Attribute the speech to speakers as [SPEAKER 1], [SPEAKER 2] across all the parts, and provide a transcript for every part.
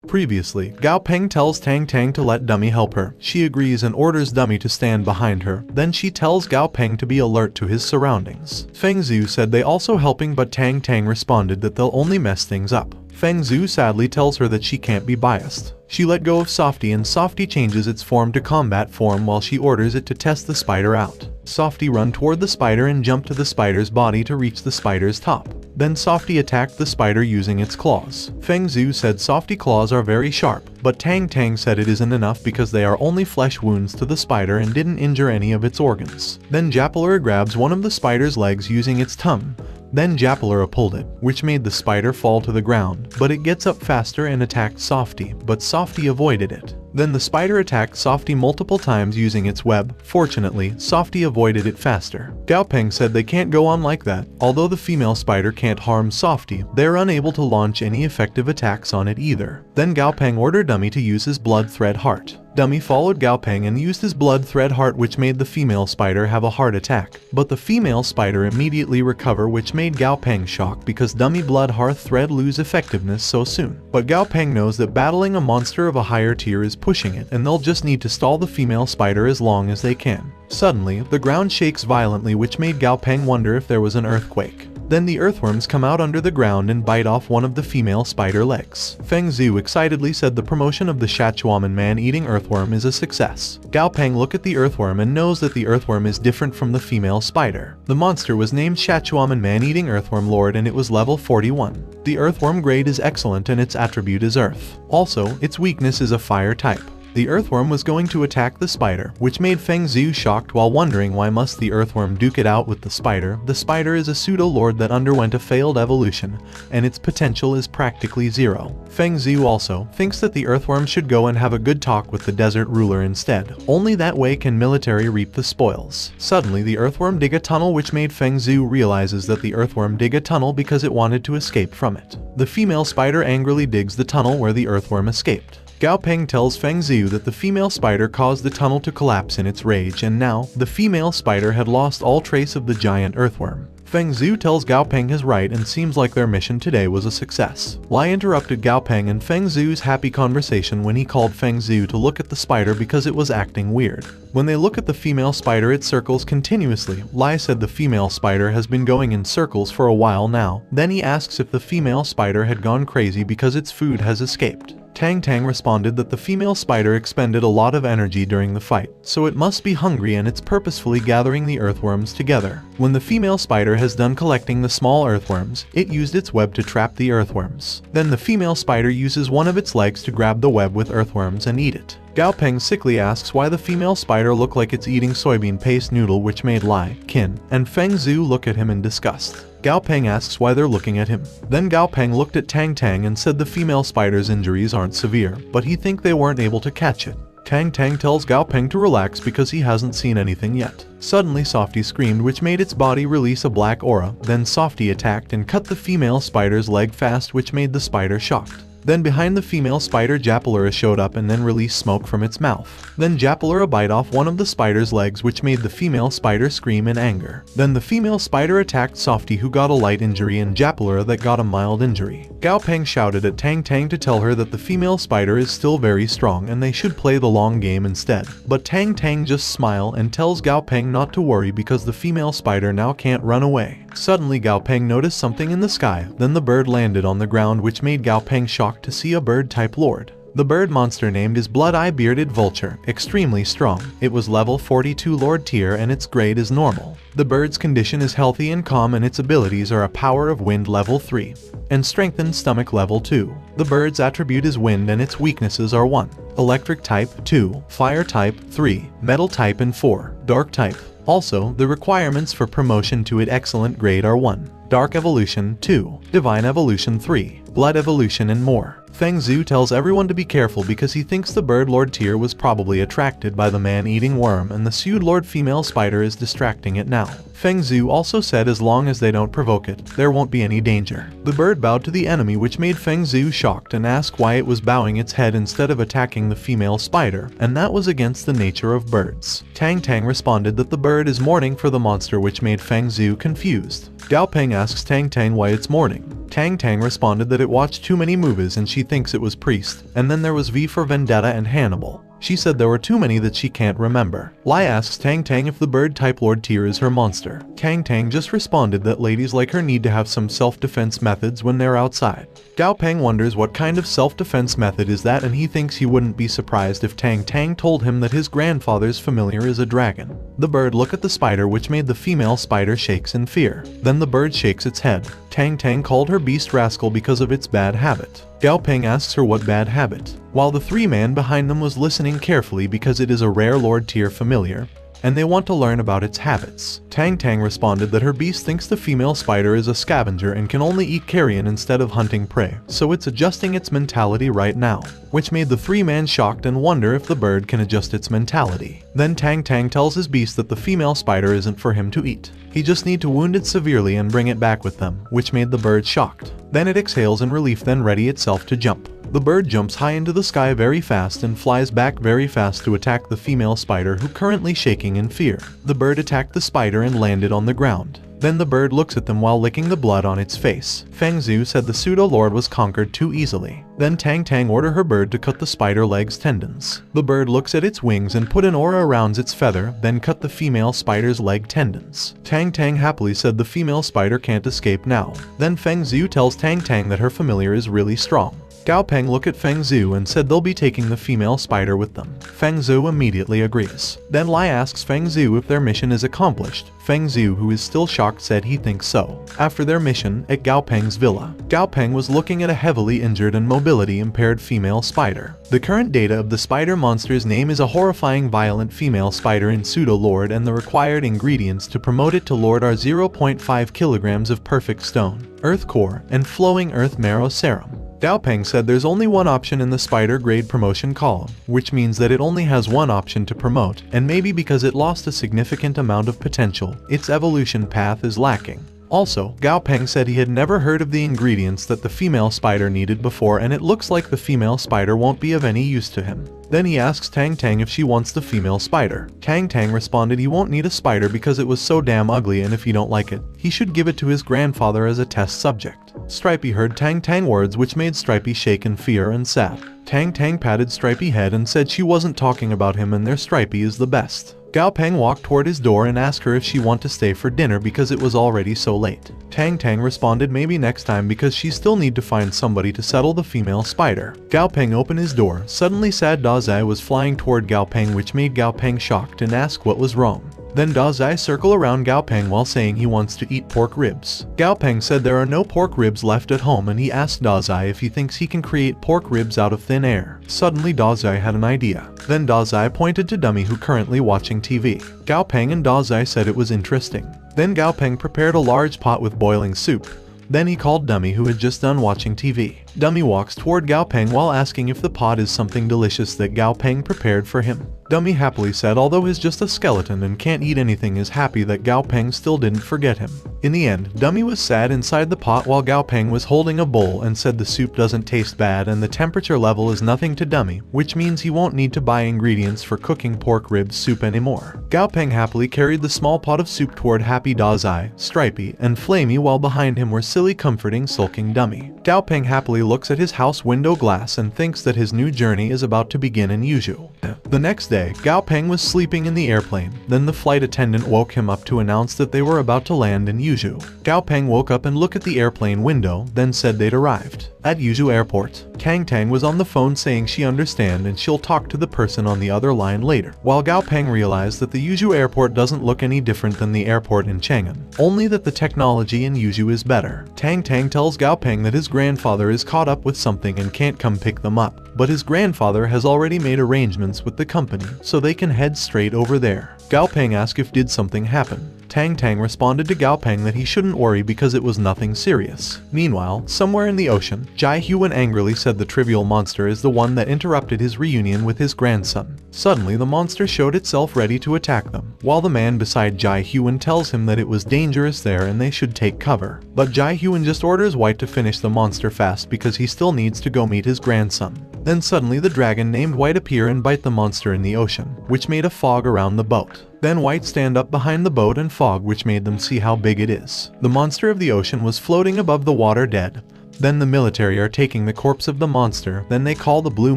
[SPEAKER 1] Previously, Gao Peng tells Tang Tang to let Dummy help her. She agrees and orders Dummy to stand behind her. Then she tells Gao Peng to be alert to his surroundings. Feng Zhu said they also helping, but Tang Tang responded that they'll only mess things up. Feng Zhu sadly tells her that she can't be biased. She let go of Softy and Softy changes its form to combat form while she orders it to test the spider out. Softy run toward the spider and jump to the spider's body to reach the spider's top. Then Softy attacked the spider using its claws. Feng Zhu said Softy claws are very sharp, but Tang Tang said it isn't enough because they are only flesh wounds to the spider and didn't injure any of its organs. Then Japalura grabs one of the spider's legs using its tongue. Then Japalura pulled it, which made the spider fall to the ground, but it gets up faster and attacked Softy, but Softy avoided it. Then the spider attacked Softy multiple times using its web. Fortunately, Softy avoided it faster. Gao Peng said they can't go on like that. Although the female spider can't harm Softy, they're unable to launch any effective attacks on it either. Then Gao Peng ordered Dummy to use his blood thread heart. Dummy followed Gao Peng and used his blood thread heart, which made the female spider have a heart attack. But the female spider immediately recover, which made Gao Peng shocked because Dummy blood heart thread lose effectiveness so soon. But Gao Peng knows that battling a monster of a higher tier is pushing it, and they'll just need to stall the female spider as long as they can. Suddenly, the ground shakes violently, which made Gao Peng wonder if there was an earthquake. Then the earthworms come out under the ground and bite off one of the female spider legs. Feng Zhu excitedly said the promotion of the Shachuaman man-eating earthworm is a success. Gao Peng look at the earthworm and knows that the earthworm is different from the female spider. The monster was named Shachuaman man-eating earthworm lord and it was level 41. The earthworm grade is excellent and its attribute is earth. Also, its weakness is a fire type. The earthworm was going to attack the spider, which made Feng Zhu shocked while wondering why must the earthworm duke it out with the spider. The spider is a pseudo-lord that underwent a failed evolution, and its potential is practically zero. Feng Zhu also thinks that the earthworm should go and have a good talk with the desert ruler instead. Only that way can military reap the spoils. Suddenly the earthworm dig a tunnel, which made Feng Zhu realizes that the earthworm dig a tunnel because it wanted to escape from it. The female spider angrily digs the tunnel where the earthworm escaped. Gao Peng tells Feng Zhu that the female spider caused the tunnel to collapse in its rage, and now, the female spider had lost all trace of the giant earthworm. Feng Zhu tells Gao Peng is right and seems like their mission today was a success. Lai interrupted Gao Peng and Feng Zhu's happy conversation when he called Feng Zhu to look at the spider because it was acting weird. When they look at the female spider, it circles continuously. Lai said the female spider has been going in circles for a while now. Then he asks if the female spider had gone crazy because its food has escaped. Tang Tang responded that the female spider expended a lot of energy during the fight, so it must be hungry and it's purposefully gathering the earthworms together. When the female spider has done collecting the small earthworms, it used its web to trap the earthworms. Then the female spider uses one of its legs to grab the web with earthworms and eat it. Gao Peng sickly asks why the female spider looked like it's eating soybean paste noodle, which made Lai, Qin, and Feng Zhu look at him in disgust. Gao Peng asks why they're looking at him. Then Gao Peng looked at Tang Tang and said the female spider's injuries aren't severe, but he think they weren't able to catch it. Tang Tang tells Gao Peng to relax because he hasn't seen anything yet. Suddenly Softy screamed, which made its body release a black aura. Then Softy attacked and cut the female spider's leg fast, which made the spider shocked. Then behind the female spider, Japalura showed up and then released smoke from its mouth. Then Japalura bite off one of the spider's legs, which made the female spider scream in anger. Then the female spider attacked Softy, who got a light injury, and Japalura that got a mild injury. Gao Peng shouted at Tang Tang to tell her that the female spider is still very strong and they should play the long game instead. But Tang Tang just smile and tells Gao Peng not to worry because the female spider now can't run away. Suddenly Gao Peng noticed something in the sky, then the bird landed on the ground, which made Gao Peng shocked to see a bird-type lord. The bird monster named is Blood-Eye Bearded Vulture, extremely strong. It was level 42 Lord tier and its grade is normal. The bird's condition is healthy and calm and its abilities are a Power of Wind level 3 and Strengthened Stomach level 2. The bird's attribute is wind and its weaknesses are 1. Electric type 2, Fire type 3, Metal type and 4, Dark type. Also, the requirements for promotion to it excellent grade are 1. Dark Evolution 2, Divine Evolution 3, Blood Evolution and more. Feng Zhu tells everyone to be careful because he thinks the bird lord tier was probably attracted by the man-eating worm and the sued lord female spider is distracting it now. Feng Zhu also said as long as they don't provoke it, there won't be any danger. The bird bowed to the enemy, which made Feng Zhu shocked and asked why it was bowing its head instead of attacking the female spider, and that was against the nature of birds. Tang Tang responded that the bird is mourning for the monster, which made Feng Zhu confused. Gao Peng asks Tang Tang why it's mourning. Tang Tang responded that it watched too many movies and she thinks it was Priest, and then there was V for Vendetta and Hannibal. She said there were too many that she can't remember. Lai asks Tang Tang if the bird-type Lord Tyr is her monster. Tang Tang just responded that ladies like her need to have some self-defense methods when they're outside. Gao Peng wonders what kind of self-defense method is that, and he thinks he wouldn't be surprised if Tang Tang told him that his grandfather's familiar is a dragon. The bird look at the spider, which made the female spider shakes in fear. Then the bird shakes its head. Tang Tang called her beast rascal because of its bad habit. Gao Peng asks her what bad habit, while the three man behind them was listening carefully because it is a rare Lord Tyr familiar, and they want to learn about its habits. Tang Tang responded that her beast thinks the female spider is a scavenger and can only eat carrion instead of hunting prey, so it's adjusting its mentality right now, which made the three man shocked and wonder if the bird can adjust its mentality. Then Tang Tang tells his beast that the female spider isn't for him to eat. He just need to wound it severely and bring it back with them, which made the bird shocked. Then it exhales in relief, then ready itself to jump. The bird jumps high into the sky very fast and flies back very fast to attack the female spider, who currently shaking in fear. The bird attacked the spider and landed on the ground. Then the bird looks at them while licking the blood on its face. Feng Zhu said the pseudo-lord was conquered too easily. Then Tang Tang ordered her bird to cut the spider leg's tendons. The bird looks at its wings and put an aura around its feather, then cut the female spider's leg tendons. Tang Tang happily said the female spider can't escape now. Then Feng Zhu tells Tang Tang that her familiar is really strong. Gao Peng looked at Feng Zhu and said they'll be taking the female spider with them. Feng Zhu immediately agrees. Then Lai asks Feng Zhu if their mission is accomplished. Feng Zhu, who is still shocked, said he thinks so. After their mission, at Gao Peng's villa, Gao Peng was looking at a heavily injured and mobility impaired female spider. The current data of the spider monster's name is a horrifying violent female spider in pseudo-lord, and the required ingredients to promote it to lord are 0.5 kilograms of perfect stone, earth core, and flowing earth marrow serum. Gao Peng said there's only one option in the spider grade promotion column, which means that it only has one option to promote, and maybe because it lost a significant amount of potential, its evolution path is lacking. Also, Gao Peng said he had never heard of the ingredients that the female spider needed before, and it looks like the female spider won't be of any use to him. Then he asks Tang Tang if she wants the female spider. Tang Tang responded he won't need a spider because it was so damn ugly, and if he don't like it, he should give it to his grandfather as a test subject. Stripey heard Tang Tang words, which made Stripey shake in fear and sad. Tang Tang patted Stripey head and said she wasn't talking about him and their Stripey is the best. Gao Peng walked toward his door and asked her if she want to stay for dinner because it was already so late. Tang Tang responded maybe next time because she still need to find somebody to settle the female spider. Gao Peng opened his door. Suddenly Sad Dazai was flying toward Gao Peng, which made Gao Peng shocked and asked what was wrong. Then Dazai circled around Gao Peng while saying he wants to eat pork ribs. Gao Peng said there are no pork ribs left at home, and he asked Dazai if he thinks he can create pork ribs out of thin air. Suddenly Dazai had an idea. Then Dazai pointed to Dummy, who currently watching TV. Gao Peng and Dazai said it was interesting. Then Gao Peng prepared a large pot with boiling soup. Then he called Dummy, who had just done watching TV. Dummy walks toward Gao Peng while asking if the pot is something delicious that Gao Peng prepared for him. Dummy happily said although he's just a skeleton and can't eat anything, is happy that Gao Peng still didn't forget him. In the end, Dummy was sad inside the pot while Gao Peng was holding a bowl and said the soup doesn't taste bad and the temperature level is nothing to Dummy, which means he won't need to buy ingredients for cooking pork rib soup anymore. Gao Peng happily carried the small pot of soup toward Happy Dazai, Stripey, and Flamey, while behind him were silly comforting sulking Dummy. Gao Peng happily looks at his house window glass and thinks that his new journey is about to begin in Yuzhou. The next day, Gao Peng was sleeping in the airplane. Then the flight attendant woke him up to announce that they were about to land in Yuzhou. Gao Peng woke up and looked at the airplane window, then said they'd arrived. At Yuzhou airport, Tang Tang was on the phone saying she understand and she'll talk to the person on the other line later. While Gao Peng realized that the Yuzhou airport doesn't look any different than the airport in Chang'an, only that the technology in Yuzhou is better. Tang Tang tells Gao Peng that his grandfather is caught up with something and can't come pick them up, but his grandfather has already made arrangements with the company, so they can head straight over there. Gao Peng asked if did something happen. Tang Tang responded to Gao Peng that he shouldn't worry because it was nothing serious. Meanwhile, somewhere in the ocean, Jai Huan angrily said the trivial monster is the one that interrupted his reunion with his grandson. Suddenly the monster showed itself ready to attack them, while the man beside Jai Hyun tells him that it was dangerous there and they should take cover. But Jai Hyun just orders White to finish the monster fast because he still needs to go meet his grandson. Then suddenly the dragon named White appear and bite the monster in the ocean, which made a fog around the boat. Then White stand up behind the boat and fog, which made them see how big it is. The monster of the ocean was floating above the water dead. Then the military are taking the corpse of the monster, then they call the blue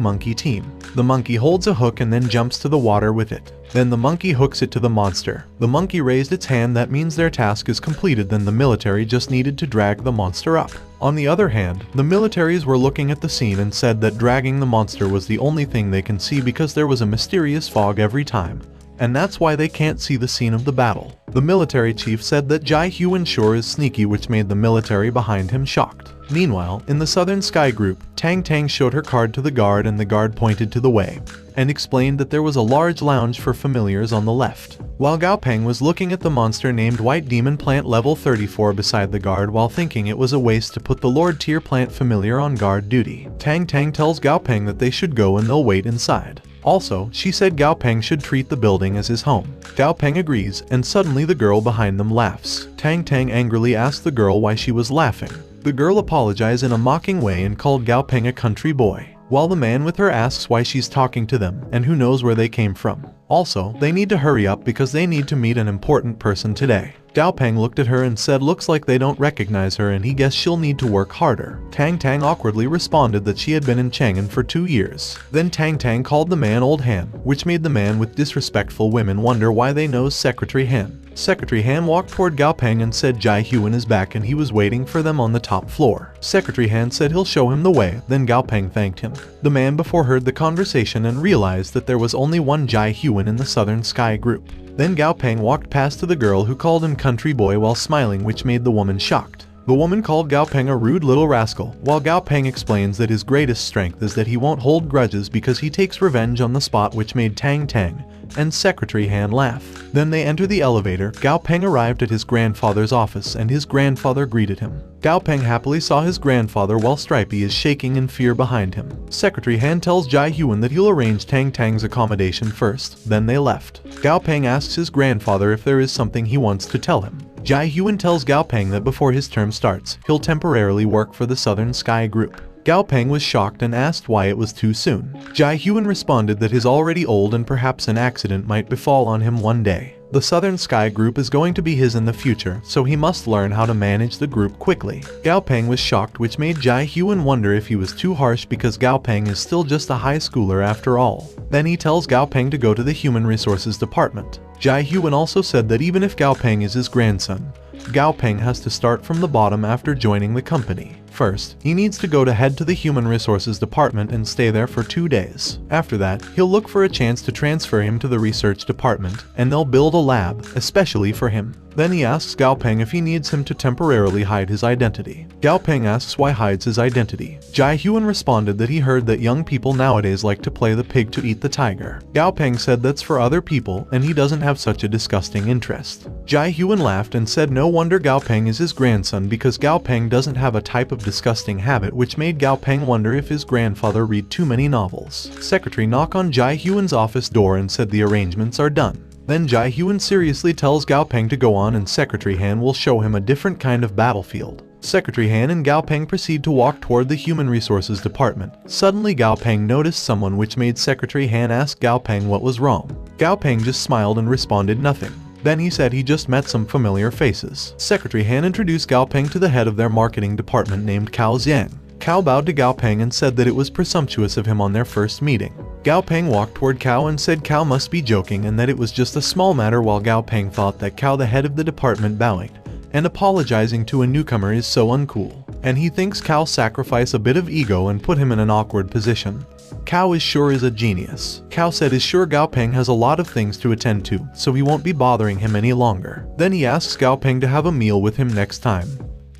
[SPEAKER 1] monkey team. The monkey holds a hook and then jumps to the water with it. Then the monkey hooks it to the monster. The monkey raised its hand, that means their task is completed, then the military just needed to drag the monster up. On the other hand, the militaries were looking at the scene and said that dragging the monster was the only thing they can see because there was a mysterious fog every time. And that's why they can't see the scene of the battle. The military chief said that Jai Hyun sure is sneaky, which made the military behind him shocked. Meanwhile, in the Southern Sky Group, Tang Tang showed her card to the guard and the guard pointed to the way and explained that there was a large lounge for familiars on the left. While Gao Peng was looking at the monster named White Demon Plant level 34 beside the guard while thinking it was a waste to put the Lord Tier Plant familiar on guard duty. Tang Tang tells Gao Peng that they should go and they'll wait inside. Also, she said Gao Peng should treat the building as his home. Gao Peng agrees, and suddenly the girl behind them laughs. Tang Tang angrily asked the girl why she was laughing. The girl apologized in a mocking way and called Gao Peng a country boy, while the man with her asks why she's talking to them and who knows where they came from. Also, they need to hurry up because they need to meet an important person today. Gao Peng looked at her and said looks like they don't recognize her and he guessed she'll need to work harder. Tang Tang awkwardly responded that she had been in Chang'an for 2 years. Then Tang Tang called the man Old Han, which made the man with disrespectful women wonder why they know Secretary Han. Secretary Han walked toward Gao Peng and said Jai Hyun is back and he was waiting for them on the top floor. Secretary Han said he'll show him the way, then Gao Peng thanked him. The man before heard the conversation and realized that there was only one Jai Hyun in the Southern Sky Group. Then Gao Peng walked past to the girl who called him country boy while smiling, which made the woman shocked. The woman called Gao Peng a rude little rascal, while Gao Peng explains that his greatest strength is that he won't hold grudges because he takes revenge on the spot, which made Tang Tang and Secretary Han laugh. Then they enter the elevator. Gao Peng arrived at his grandfather's office and his grandfather greeted him. Gao Peng happily saw his grandfather while Stripey is shaking in fear behind him. Secretary Han tells Jai Hyun that he'll arrange Tang Tang's accommodation first, then they left. Gao Peng asks his grandfather if there is something he wants to tell him. Jai Hyun tells Gao Peng that before his term starts, he'll temporarily work for the Southern Sky Group. Gao Peng was shocked and asked why it was too soon. Jai Hyun responded that he's already old and perhaps an accident might befall on him one day. The Southern Sky Group is going to be his in the future, so he must learn how to manage the group quickly. Gao Peng was shocked, which made Jai Hyun wonder if he was too harsh because Gao Peng is still just a high schooler after all. Then he tells Gao Peng to go to the Human Resources Department. Jai Hyun also said that even if Gao Peng is his grandson, Gao Peng has to start from the bottom after joining the company. First, he needs to head to the Human Resources Department and stay there for 2 days. After that, he'll look for a chance to transfer him to the Research Department, and they'll build a lab, especially for him. Then he asks Gao Peng if he needs him to temporarily hide his identity. Gao Peng asks why hides his identity. Jai Hyun responded that he heard that young people nowadays like to play the pig to eat the tiger. Gao Peng said that's for other people and he doesn't have such a disgusting interest. Jai Hyun laughed and said no wonder Gao Peng is his grandson because Gao Peng doesn't have a type of disgusting habit, which made Gao Peng wonder if his grandfather read too many novels. Secretary knocked on Jai Hyun's office door and said the arrangements are done. Then Jai Hyun seriously tells Gao Peng to go on and Secretary Han will show him a different kind of battlefield. Secretary Han and Gao Peng proceed to walk toward the Human Resources Department. Suddenly Gao Peng noticed someone, which made Secretary Han ask Gao Peng what was wrong. Gao Peng just smiled and responded nothing. Then he said he just met some familiar faces. Secretary Han introduced Gao Peng to the head of their marketing department named Cao Zhang. Cao bowed to Gao Peng and said that it was presumptuous of him on their first meeting. Gao Peng walked toward Cao and said Cao must be joking and that it was just a small matter, while Gao Peng thought that Cao, the head of the department, bowing and apologizing to a newcomer is so uncool, and he thinks Cao sacrificed a bit of ego and put him in an awkward position. Cao is sure is a genius. Cao said is sure Gao Peng has a lot of things to attend to, so he won't be bothering him any longer. Then he asks Gao Peng to have a meal with him next time.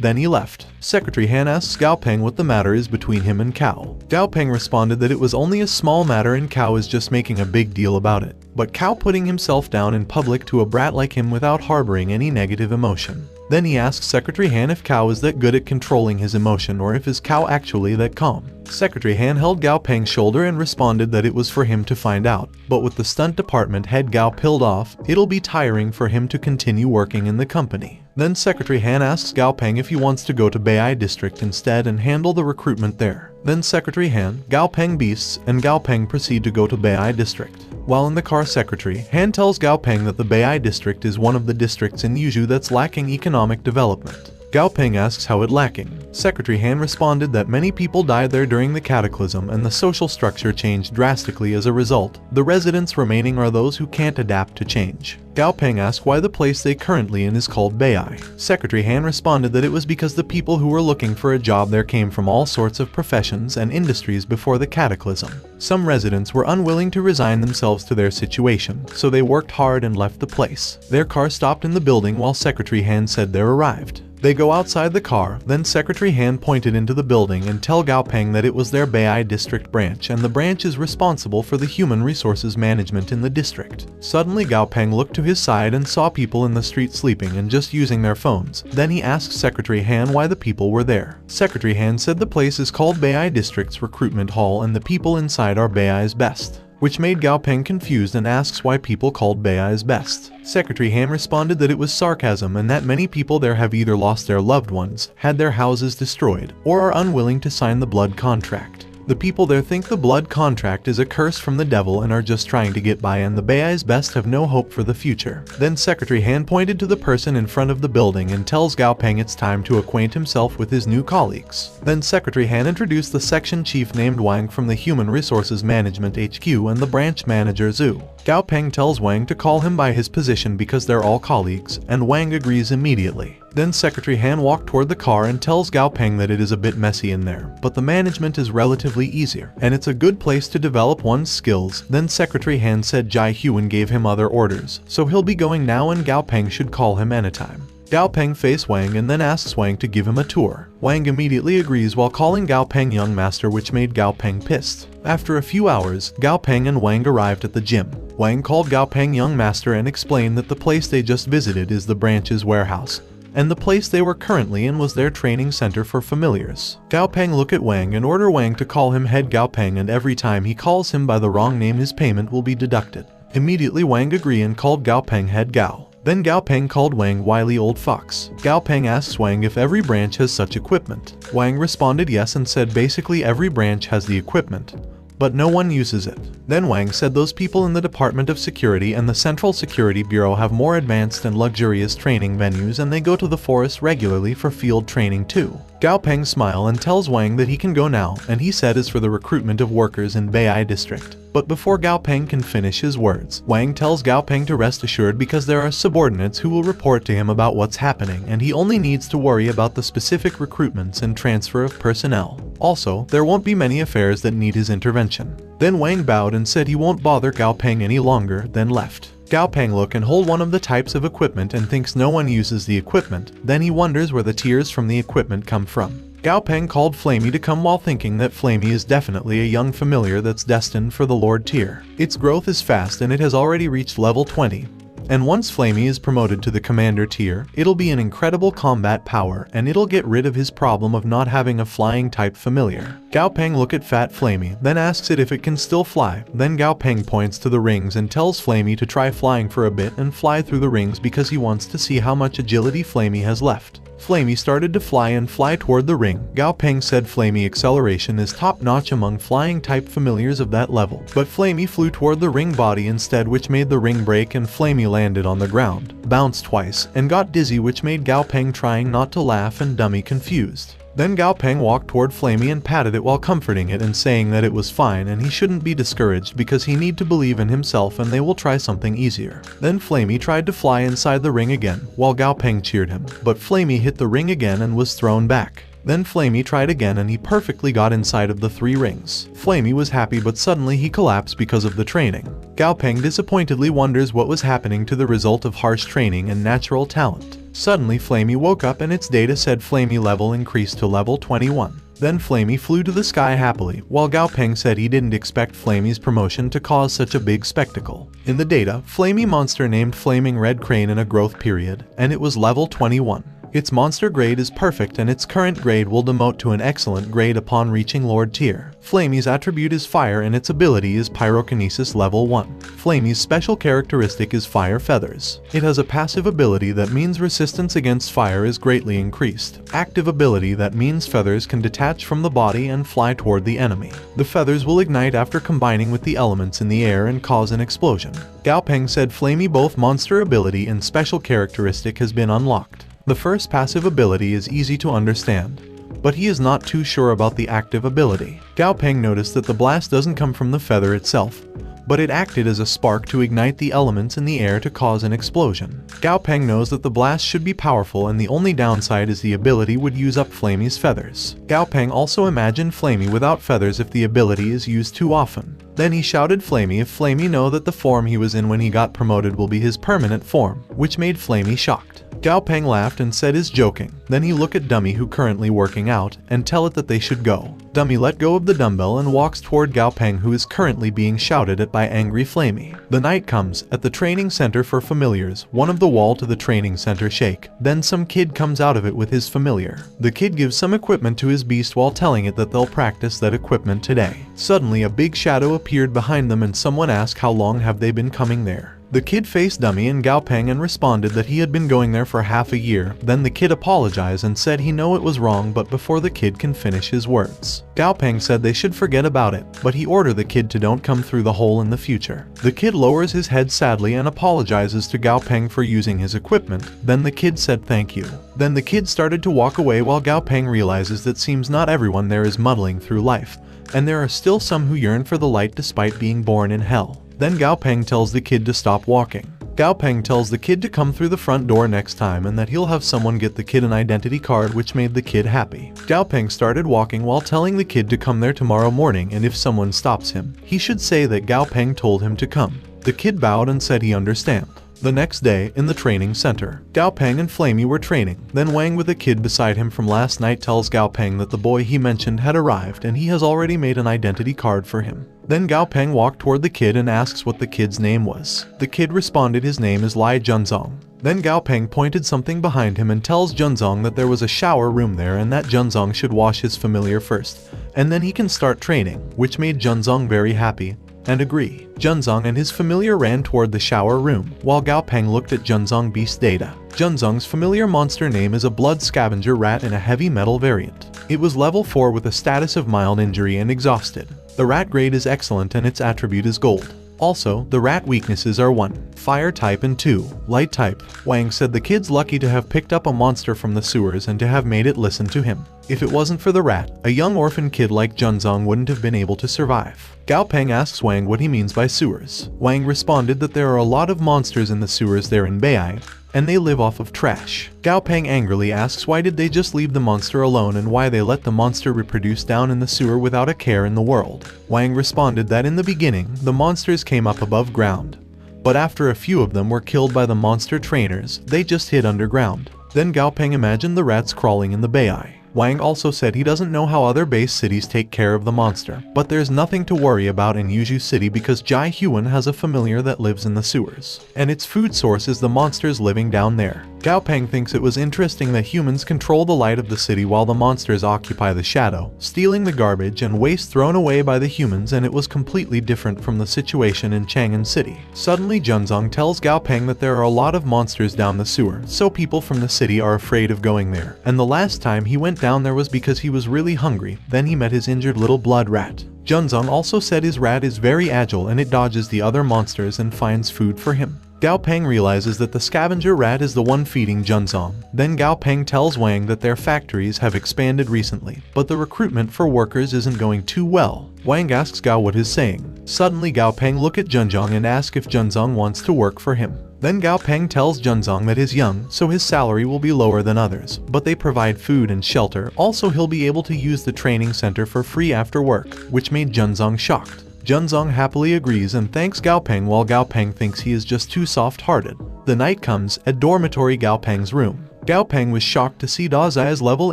[SPEAKER 1] Then he left. Secretary Han asks Gao Peng what the matter is between him and Cao. Gao Peng responded that it was only a small matter and Cao is just making a big deal about it. but Cao putting himself down in public to a brat like him without harboring any negative emotion. Then he asks Secretary Han if Cao is that good at controlling his emotion or if is Cao actually that calm. Secretary Han held Gao Peng's shoulder and responded that it was for him to find out, but with the stunt department head Gao pilled off, it'll be tiring for him to continue working in the company. Then Secretary Han asks Gao Peng if he wants to go to Beihai District instead and handle the recruitment there. Then Secretary Han, Gao Peng beasts, and Gao Peng proceed to go to Beihai District. While in the car, Secretary Han tells Gao Peng that the Beihai District is one of the districts in Yuzhou that's lacking economic development. Gao Peng asks how it lacking. Secretary Han responded that many people died there during the cataclysm and the social structure changed drastically as a result. The residents remaining are those who can't adapt to change. Gao Peng asked why the place they currently in is called Beihai. Secretary Han responded that it was because the people who were looking for a job there came from all sorts of professions and industries before the cataclysm. Some residents were unwilling to resign themselves to their situation, so they worked hard and left the place. Their car stopped in the building while Secretary Han said they arrived. They go outside the car, then Secretary Han pointed into the building and tell Gao Peng that it was their Beihai District branch and the branch is responsible for the human resources management in the district. Suddenly Gao Peng looked to his side and saw people in the street sleeping and just using their phones. Then he asked Secretary Han why the people were there. Secretary Han said the place is called Beihai District's Recruitment Hall and the people inside are Beihai's best, which made Gao Peng confused and asks why people called Beihai's best. Secretary Han responded that it was sarcasm and that many people there have either lost their loved ones, had their houses destroyed, or are unwilling to sign the blood contract. The people there think the blood contract is a curse from the devil and are just trying to get by, and the Beihai's best have no hope for the future. Then Secretary Han pointed to the person in front of the building and tells Gao Peng it's time to acquaint himself with his new colleagues. Then Secretary Han introduced the section chief named Wang from the Human Resources Management HQ and the branch manager Zhu. Gao Peng tells Wang to call him by his position because they're all colleagues, and Wang agrees immediately. Then Secretary Han walked toward the car and tells Gao Peng that it is a bit messy in there, but the management is relatively easier, and it's a good place to develop one's skills. Then Secretary Han said Jai Huan gave him other orders, so he'll be going now and Gao Peng should call him anytime. Gao Peng faces Wang and then asks Wang to give him a tour. Wang immediately agrees while calling Gao Peng young master, which made Gao Peng pissed. After a few hours, Gao Peng and Wang arrived at the gym. Wang called Gao Peng young master and explained that the place they just visited is the branch's warehouse, and the place they were currently in was their training center for familiars. Gao Peng look at Wang and order Wang to call him head Gao Peng, and every time he calls him by the wrong name his payment will be deducted. Immediately Wang agreed and called Gao Peng head Gao. Then Gao Peng called Wang wily old fox. Gao Peng asks Wang if every branch has such equipment. Wang responded yes and said basically every branch has the equipment, but no one uses it. Then Wang said those people in the Department of Security and the Central Security Bureau have more advanced and luxurious training venues and they go to the forest regularly for field training too. Gao Peng smiled and tells Wang that he can go now, and he said is for the recruitment of workers in Beihai District. But before Gao Peng can finish his words, Wang tells Gao Peng to rest assured because there are subordinates who will report to him about what's happening and he only needs to worry about the specific recruitments and transfer of personnel. Also, there won't be many affairs that need his intervention. Then Wang bowed and said he won't bother Gao Peng any longer, then left. Gao Peng look and hold one of the types of equipment and thinks no one uses the equipment, then he wonders where the tears from the equipment come from. Gao Peng called Flamey to come while thinking that Flamey is definitely a young familiar that's destined for the Lord tier. Its growth is fast and it has already reached level 20. And once Flamey is promoted to the commander tier, it'll be an incredible combat power and it'll get rid of his problem of not having a flying type familiar. Gao Peng look at Fat Flamey, then asks it if it can still fly. Then Gao Peng points to the rings and tells Flamey to try flying for a bit and fly through the rings because he wants to see how much agility Flamey has left. Flamey started to fly toward the ring. Gao Peng said Flamey acceleration is top-notch among flying type familiars of that level. But Flamey flew toward the ring body instead, which made the ring break and Flamey landed on the ground, bounced twice, and got dizzy, which made Gao Peng trying not to laugh and dummy confused. Then Gao Peng walked toward Flamey and patted it while comforting it and saying that it was fine and he shouldn't be discouraged because he need to believe in himself and they will try something easier. Then Flamey tried to fly inside the ring again while Gao Peng cheered him, but Flamey hit the ring again and was thrown back. Then Flamey tried again and he perfectly got inside of the 3 rings. Flamey was happy, but suddenly he collapsed because of the training. Gao Peng disappointedly wonders what was happening to the result of harsh training and natural talent. Suddenly Flamey woke up and its data said Flamey level increased to level 21. Then Flamey flew to the sky happily, while Gao Peng said he didn't expect Flamey's promotion to cause such a big spectacle. In the data, Flamey monster named Flaming Red Crane in a growth period, and it was level 21. Its monster grade is perfect and its current grade will demote to an excellent grade upon reaching Lord tier. Flamey's attribute is fire and its ability is pyrokinesis level 1. Flamey's special characteristic is fire feathers. It has a passive ability that means resistance against fire is greatly increased. Active ability that means feathers can detach from the body and fly toward the enemy. The feathers will ignite after combining with the elements in the air and cause an explosion. Gao Peng said Flamey both monster ability and special characteristic has been unlocked. The first passive ability is easy to understand, but he is not too sure about the active ability. Gao Peng noticed that the blast doesn't come from the feather itself, but it acted as a spark to ignite the elements in the air to cause an explosion. Gao Peng knows that the blast should be powerful and the only downside is the ability would use up Flamey's feathers. Gao Peng also imagined Flamey without feathers if the ability is used too often. Then he shouted Flamey if Flamey know that the form he was in when he got promoted will be his permanent form, which made Flamey shocked. Gao Peng laughed and said is joking. Then he looked at Dummy who currently working out and tell it that they should go. Dummy let go of the dumbbell and walks toward Gao Peng who is currently being shouted at by angry Flamey. The night comes. At the training center for familiars, one of the wall to the training center shake. Then some kid comes out of it with his familiar. The kid gives some equipment to his beast while telling it that they'll practice that equipment today. Suddenly a big shadow appeared behind them and someone asked how long have they been coming there. The kid faced Dummy and Gao Peng and responded that he had been going there for half a year. Then the kid apologized and said he know it was wrong, but before the kid can finish his words, Gao Peng said they should forget about it, but he ordered the kid to don't come through the hole in the future. The kid lowers his head sadly and apologizes to Gao Peng for using his equipment. Then the kid said thank you. Then the kid started to walk away while Gao Peng realizes that seems not everyone there is muddling through life, and there are still some who yearn for the light despite being born in hell. Then Gao Peng tells the kid to stop walking. Gao Peng tells the kid to come through the front door next time and that he'll have someone get the kid an identity card, which made the kid happy. Gao Peng started walking while telling the kid to come there tomorrow morning, and if someone stops him, he should say that Gao Peng told him to come. The kid bowed and said he understand. The next day, in the training center, Gao Peng and Flamey were training. Then Wang with a kid beside him from last night tells Gao Peng that the boy he mentioned had arrived and he has already made an identity card for him. Then Gao Peng walked toward the kid and asks what the kid's name was. The kid responded his name is Lai Junzong. Then Gao Peng pointed something behind him and tells Junzong that there was a shower room there and that Junzong should wash his familiar first, and then he can start training, which made Junzong very happy and agree. Junzong and his familiar ran toward the shower room, while Gao Peng looked at Junzong beast data. Junzong's familiar monster name is a blood scavenger rat in a heavy metal variant. It was level 4 with a status of mild injury and exhausted. The rat grade is excellent and its attribute is gold. Also, the rat weaknesses are 1. Fire type and 2. Light type. Wang said the kid's lucky to have picked up a monster from the sewers and to have made it listen to him. If it wasn't for the rat, a young orphan kid like Junzong wouldn't have been able to survive. Gao Peng asks Wang what he means by sewers. Wang responded that there are a lot of monsters in the sewers there in Beihai, and they live off of trash. Gao Peng angrily asks why did they just leave the monster alone and why they let the monster reproduce down in the sewer without a care in the world. Wang responded that in the beginning, the monsters came up above ground, but after a few of them were killed by the monster trainers, they just hid underground. Then Gao Peng imagined the rats crawling in the Beihai. Wang also said he doesn't know how other base cities take care of the monster, but there's nothing to worry about in Yuzhu City because Jai Huan has a familiar that lives in the sewers, and its food source is the monsters living down there. Gao Peng thinks it was interesting that humans control the light of the city while the monsters occupy the shadow, stealing the garbage and waste thrown away by the humans, and it was completely different from the situation in Chang'an City. Suddenly Junzong tells Gao Peng that there are a lot of monsters down the sewer, so people from the city are afraid of going there, and the last time he went down there was because he was really hungry. Then he met his injured little blood rat. Junzong also said his rat is very agile and it dodges the other monsters and finds food for him. Gao Peng realizes that the scavenger rat is the one feeding Junzong. Then Gao Peng tells Wang that their factories have expanded recently, but the recruitment for workers isn't going too well. Wang asks Gao what he's saying. Suddenly Gao Peng look at Junzong and ask if Junzong wants to work for him. Then Gao Peng tells Junzong that he's young, so his salary will be lower than others, but they provide food and shelter. Also, he'll be able to use the training center for free after work, which made Junzong shocked. Junzong happily agrees and thanks Gao Peng while Gao Peng thinks he is just too soft-hearted. The night comes. At dormitory Gao Peng's room, Gao Peng was shocked to see Dazai's level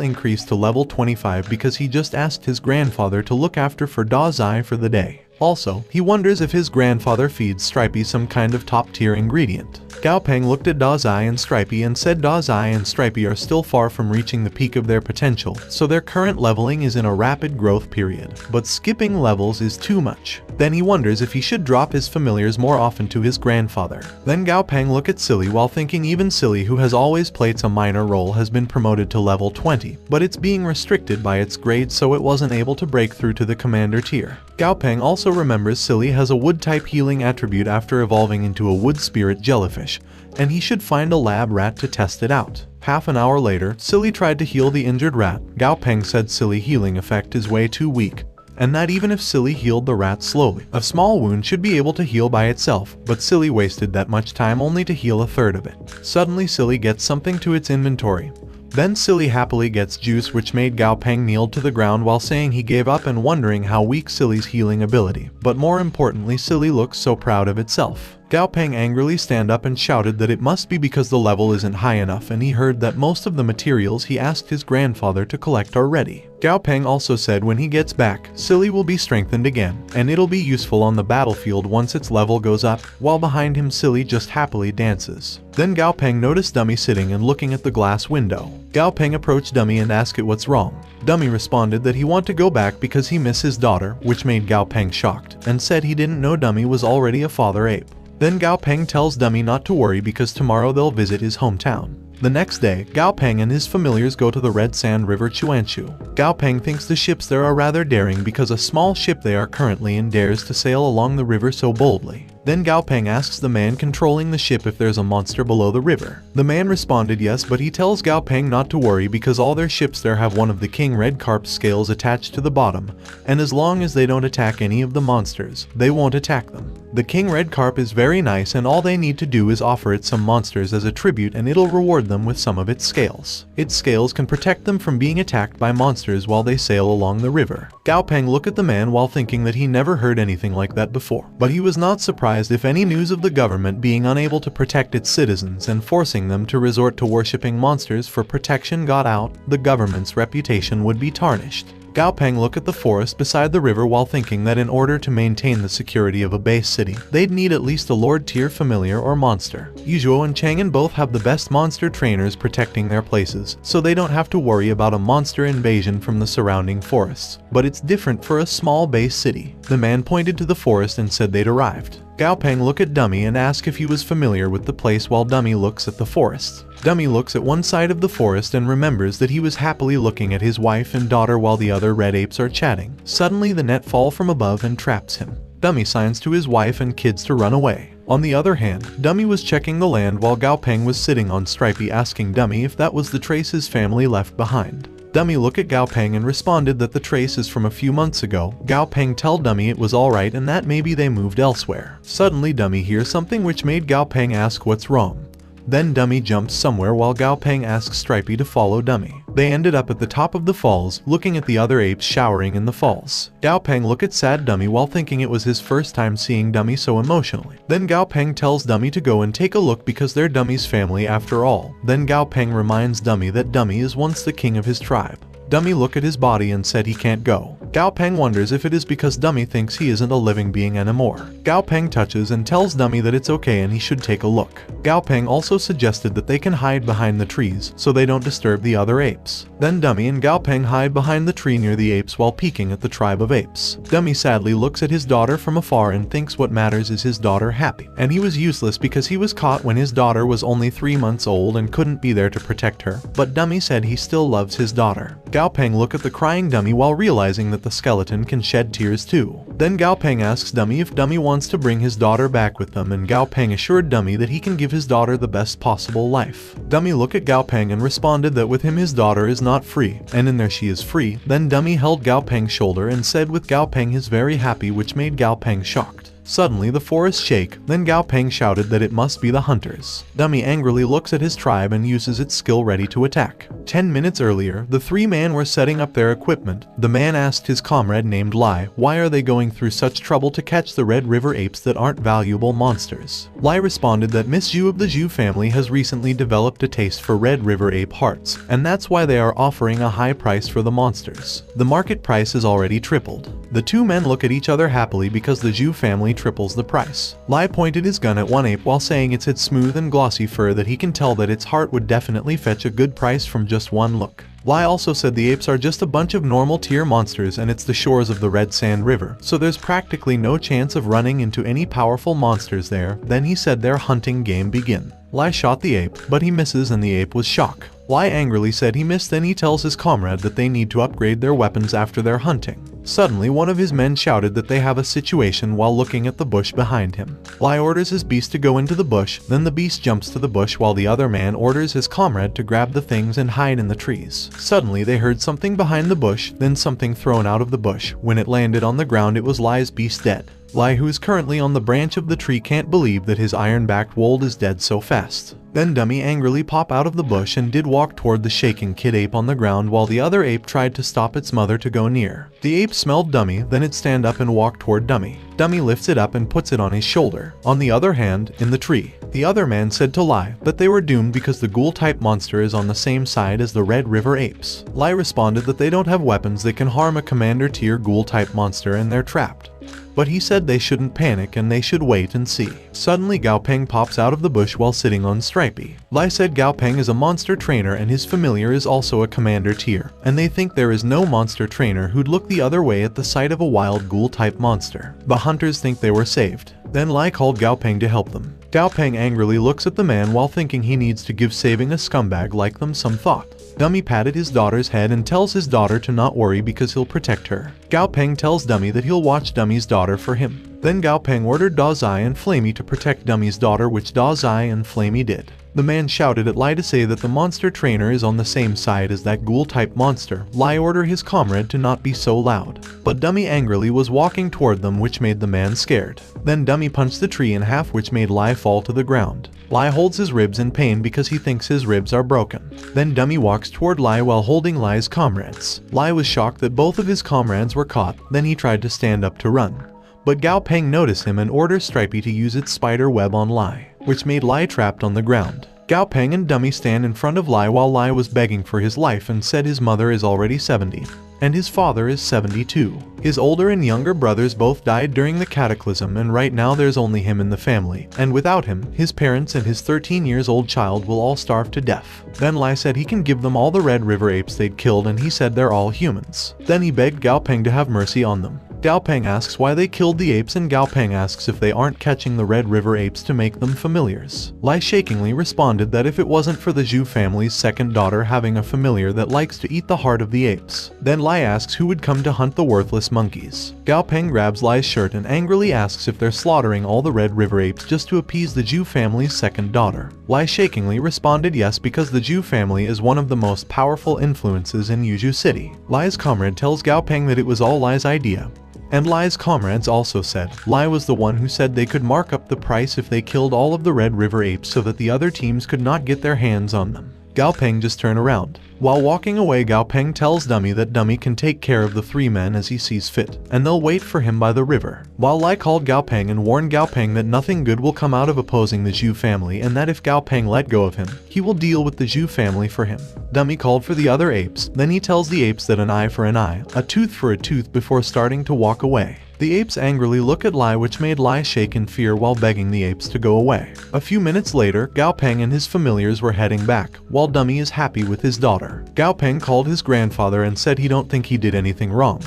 [SPEAKER 1] increase to level 25 because he just asked his grandfather to look after for Dazai for the day. Also, he wonders if his grandfather feeds Stripey some kind of top-tier ingredient. Gao Peng looked at Dazai and Stripey and said Dazai and Stripey are still far from reaching the peak of their potential, so their current leveling is in a rapid growth period. But skipping levels is too much. Then he wonders if he should drop his familiars more often to his grandfather. Then Gao Peng looked at Silly while thinking even Silly, who has always played a minor role, has been promoted to level 20, but it's being restricted by its grade so it wasn't able to break through to the commander tier. Gao Peng also remembers Silly has a wood-type healing attribute after evolving into a wood spirit jellyfish, and he should find a lab rat to test it out. Half an hour later, Silly tried to heal the injured rat. Gao Peng said Silly healing effect is way too weak, and that even if Silly healed the rat slowly, a small wound should be able to heal by itself, but Silly wasted that much time only to heal a third of it. Suddenly Silly gets something to its inventory. Then Silly happily gets juice, which made Gao Peng kneel to the ground while saying he gave up and wondering how weak Silly's healing ability. But more importantly, Silly looks so proud of itself. Gao Peng angrily stand up and shouted that it must be because the level isn't high enough, and he heard that most of the materials he asked his grandfather to collect are ready. Gao Peng also said when he gets back, Silly will be strengthened again, and it'll be useful on the battlefield once its level goes up, while behind him Silly just happily dances. Then Gao Peng noticed Dummy sitting and looking at the glass window. Gao Peng approached Dummy and asked it what's wrong. Dummy responded that he want to go back because he miss his daughter, which made Gao Peng shocked, and said he didn't know Dummy was already a father ape. Then Gao Peng tells Dummy not to worry because tomorrow they'll visit his hometown. The next day, Gao Peng and his familiars go to the Red Sand River Chuanshu. Gao Peng thinks the ships there are rather daring because a small ship they are currently in dares to sail along the river so boldly. Then Gao Peng asks the man controlling the ship if there's a monster below the river. The man responded yes, but he tells Gao Peng not to worry because all their ships there have one of the King Red Carp's scales attached to the bottom, and as long as they don't attack any of the monsters, they won't attack them. The King Red Carp is very nice, and all they need to do is offer it some monsters as a tribute and it'll reward them with some of its scales. Its scales can protect them from being attacked by monsters while they sail along the river. Gao Peng looked at the man while thinking that he never heard anything like that before, but he was not surprised if any news of the government being unable to protect its citizens and forcing them to resort to worshipping monsters for protection got out, the government's reputation would be tarnished. Gao Peng looked at the forest beside the river while thinking that in order to maintain the security of a base city, they'd need at least a Lord tier familiar or monster. Yuzhuo and Chang'an both have the best monster trainers protecting their places, so they don't have to worry about a monster invasion from the surrounding forests. But it's different for a small base city. The man pointed to the forest and said they'd arrived. Gao Peng looked at Dummy and asked if he was familiar with the place while Dummy looks at the forest. Dummy looks at one side of the forest and remembers that he was happily looking at his wife and daughter while the other red apes are chatting. Suddenly the net falls from above and traps him. Dummy signs to his wife and kids to run away. On the other hand, Dummy was checking the land while Gao Peng was sitting on Stripey asking Dummy if that was the trace his family left behind. Dummy looked at Gao Peng and responded that the trace is from a few months ago. Gao Peng tell Dummy it was alright and that maybe they moved elsewhere. Suddenly Dummy hears something which made Gao Peng ask what's wrong. Then Dummy jumps somewhere while Gao Peng asks Stripey to follow Dummy. They ended up at the top of the falls, looking at the other apes showering in the falls. Gao Peng looked at sad Dummy while thinking it was his first time seeing Dummy so emotionally. Then Gao Peng tells Dummy to go and take a look because they're Dummy's family after all. Then Gao Peng reminds Dummy that Dummy is once the king of his tribe. Dummy looked at his body and said he can't go. Gao Peng wonders if it is because Dummy thinks he isn't a living being anymore. Gao Peng touches and tells Dummy that it's okay and he should take a look. Gao Peng also suggested that they can hide behind the trees so they don't disturb the other apes. Then Dummy and Gao Peng hide behind the tree near the apes while peeking at the tribe of apes. Dummy sadly looks at his daughter from afar and thinks what matters is his daughter happy. And he was useless because he was caught when his daughter was only 3 months old and couldn't be there to protect her. But Dummy said he still loves his daughter. Gao Peng looked at the crying Dummy while realizing that the skeleton can shed tears too. Then Gao Peng asks Dummy if Dummy wants to bring his daughter back with them, and Gao Peng assured Dummy that he can give his daughter the best possible life. Dummy looked at Gao Peng and responded that with him his daughter is not free, and in there she is free. Then Dummy held Gao Peng's shoulder and said with Gao Peng is very happy, which made Gao Peng shocked. Suddenly the forest shake, then Gao Peng shouted that it must be the hunters. Dummy angrily looks at his tribe and uses its skill ready to attack. 10 minutes earlier, the three men were setting up their equipment. The man asked his comrade named Lai, why are they going through such trouble to catch the Red River apes that aren't valuable monsters? Lai responded that Miss Zhu of the Zhu family has recently developed a taste for Red River ape hearts, and that's why they are offering a high price for the monsters. The market price is already tripled. The two men look at each other happily because the Zhu family triples the price. Lai pointed his gun at one ape while saying it's its smooth and glossy fur that he can tell that its heart would definitely fetch a good price from just one look. Lai also said the apes are just a bunch of normal tier monsters and it's the shores of the Red Sand River, so there's practically no chance of running into any powerful monsters there. Then he said their hunting game begin. Lai shot the ape, but he misses and the ape was shocked. Lai angrily said he missed, then he tells his comrade that they need to upgrade their weapons after their hunting. Suddenly, one of his men shouted that they have a situation while looking at the bush behind him. Lai orders his beast to go into the bush, then the beast jumps to the bush while the other man orders his comrade to grab the things and hide in the trees. Suddenly, they heard something behind the bush, then something thrown out of the bush. When it landed on the ground, it was Lai's beast dead. Lai, who is currently on the branch of the tree, can't believe that his iron-backed wolf is dead so fast. Then Dummy angrily popped out of the bush and did walk toward the shaking kid ape on the ground while the other ape tried to stop its mother to go near. The ape smelled Dummy, then it stand up and walked toward Dummy. Dummy lifts it up and puts it on his shoulder. On the other hand, in the tree, the other man said to Lai that they were doomed because the ghoul-type monster is on the same side as the Red River apes. Lai responded that they don't have weapons that can harm a commander-tier ghoul-type monster and they're trapped. But he said they shouldn't panic and they should wait and see. Suddenly Gao Peng pops out of the bush while sitting on Stripey. Lai said Gao Peng is a monster trainer and his familiar is also a commander tier, and they think there is no monster trainer who'd look the other way at the sight of a wild ghoul-type monster. The hunters think they were saved. Then Lai called Gao Peng to help them. Gao Peng angrily looks at the man while thinking he needs to give saving a scumbag like them some thought. Dummy patted his daughter's head and tells his daughter to not worry because he'll protect her. Gao Peng tells Dummy that he'll watch Dummy's daughter for him. Then Gao Peng ordered Da Zai and Flamey to protect Dummy's daughter, which Da Zai and Flamey did. The man shouted at Lai to say that the monster trainer is on the same side as that ghoul-type monster. Lai ordered his comrade to not be so loud. But Dummy angrily was walking toward them, which made the man scared. Then Dummy punched the tree in half, which made Lai fall to the ground. Lai holds his ribs in pain because he thinks his ribs are broken. Then Dummy walks toward Lai while holding Lai's comrades. Lai was shocked that both of his comrades were caught, then he tried to stand up to run. But Gao Peng noticed him and orders Stripey to use its spider web on Lai, which made Lai trapped on the ground. Gao Peng and Dummy stand in front of Lai while Lai was begging for his life and said his mother is already 70. And his father is 72. His older and younger brothers both died during the cataclysm, and right now there's only him in the family, and without him, his parents and his 13-years-old child will all starve to death. Then Lai said he can give them all the Red River apes they'd killed, and he said they're all humans. Then he begged Gao Peng to have mercy on them. Gao Peng asks why they killed the apes, and Gao Peng asks if they aren't catching the Red River apes to make them familiars. Lai shakingly responded that if it wasn't for the Zhu family's second daughter having a familiar that likes to eat the heart of the apes. Then Lai asks who would come to hunt the worthless monkeys. Gao Peng grabs Lai's shirt and angrily asks if they're slaughtering all the Red River apes just to appease the Zhu family's second daughter. Lai shakingly responded yes, because the Zhu family is one of the most powerful influences in Yuzhou City. Lai's comrade tells Gao Peng that it was all Lai's idea. And Lai's comrades also said Lai was the one who said they could mark up the price if they killed all of the Red River apes so that the other teams could not get their hands on them. Gao Peng just turned around. While walking away, Gao Peng tells Dummy that Dummy can take care of the three men as he sees fit, and they'll wait for him by the river. While Lai called Gao Peng and warned Gao Peng that nothing good will come out of opposing the Zhu family, and that if Gao Peng let go of him, he will deal with the Zhu family for him. Dummy called for the other apes, then he tells the apes that an eye for an eye, a tooth for a tooth, before starting to walk away. The apes angrily look at Lai, which made Lai shake in fear while begging the apes to go away. A few minutes later, Gao Peng and his familiars were heading back, while Dummy is happy with his daughter. Gao Peng called his grandfather and said he don't think he did anything wrong.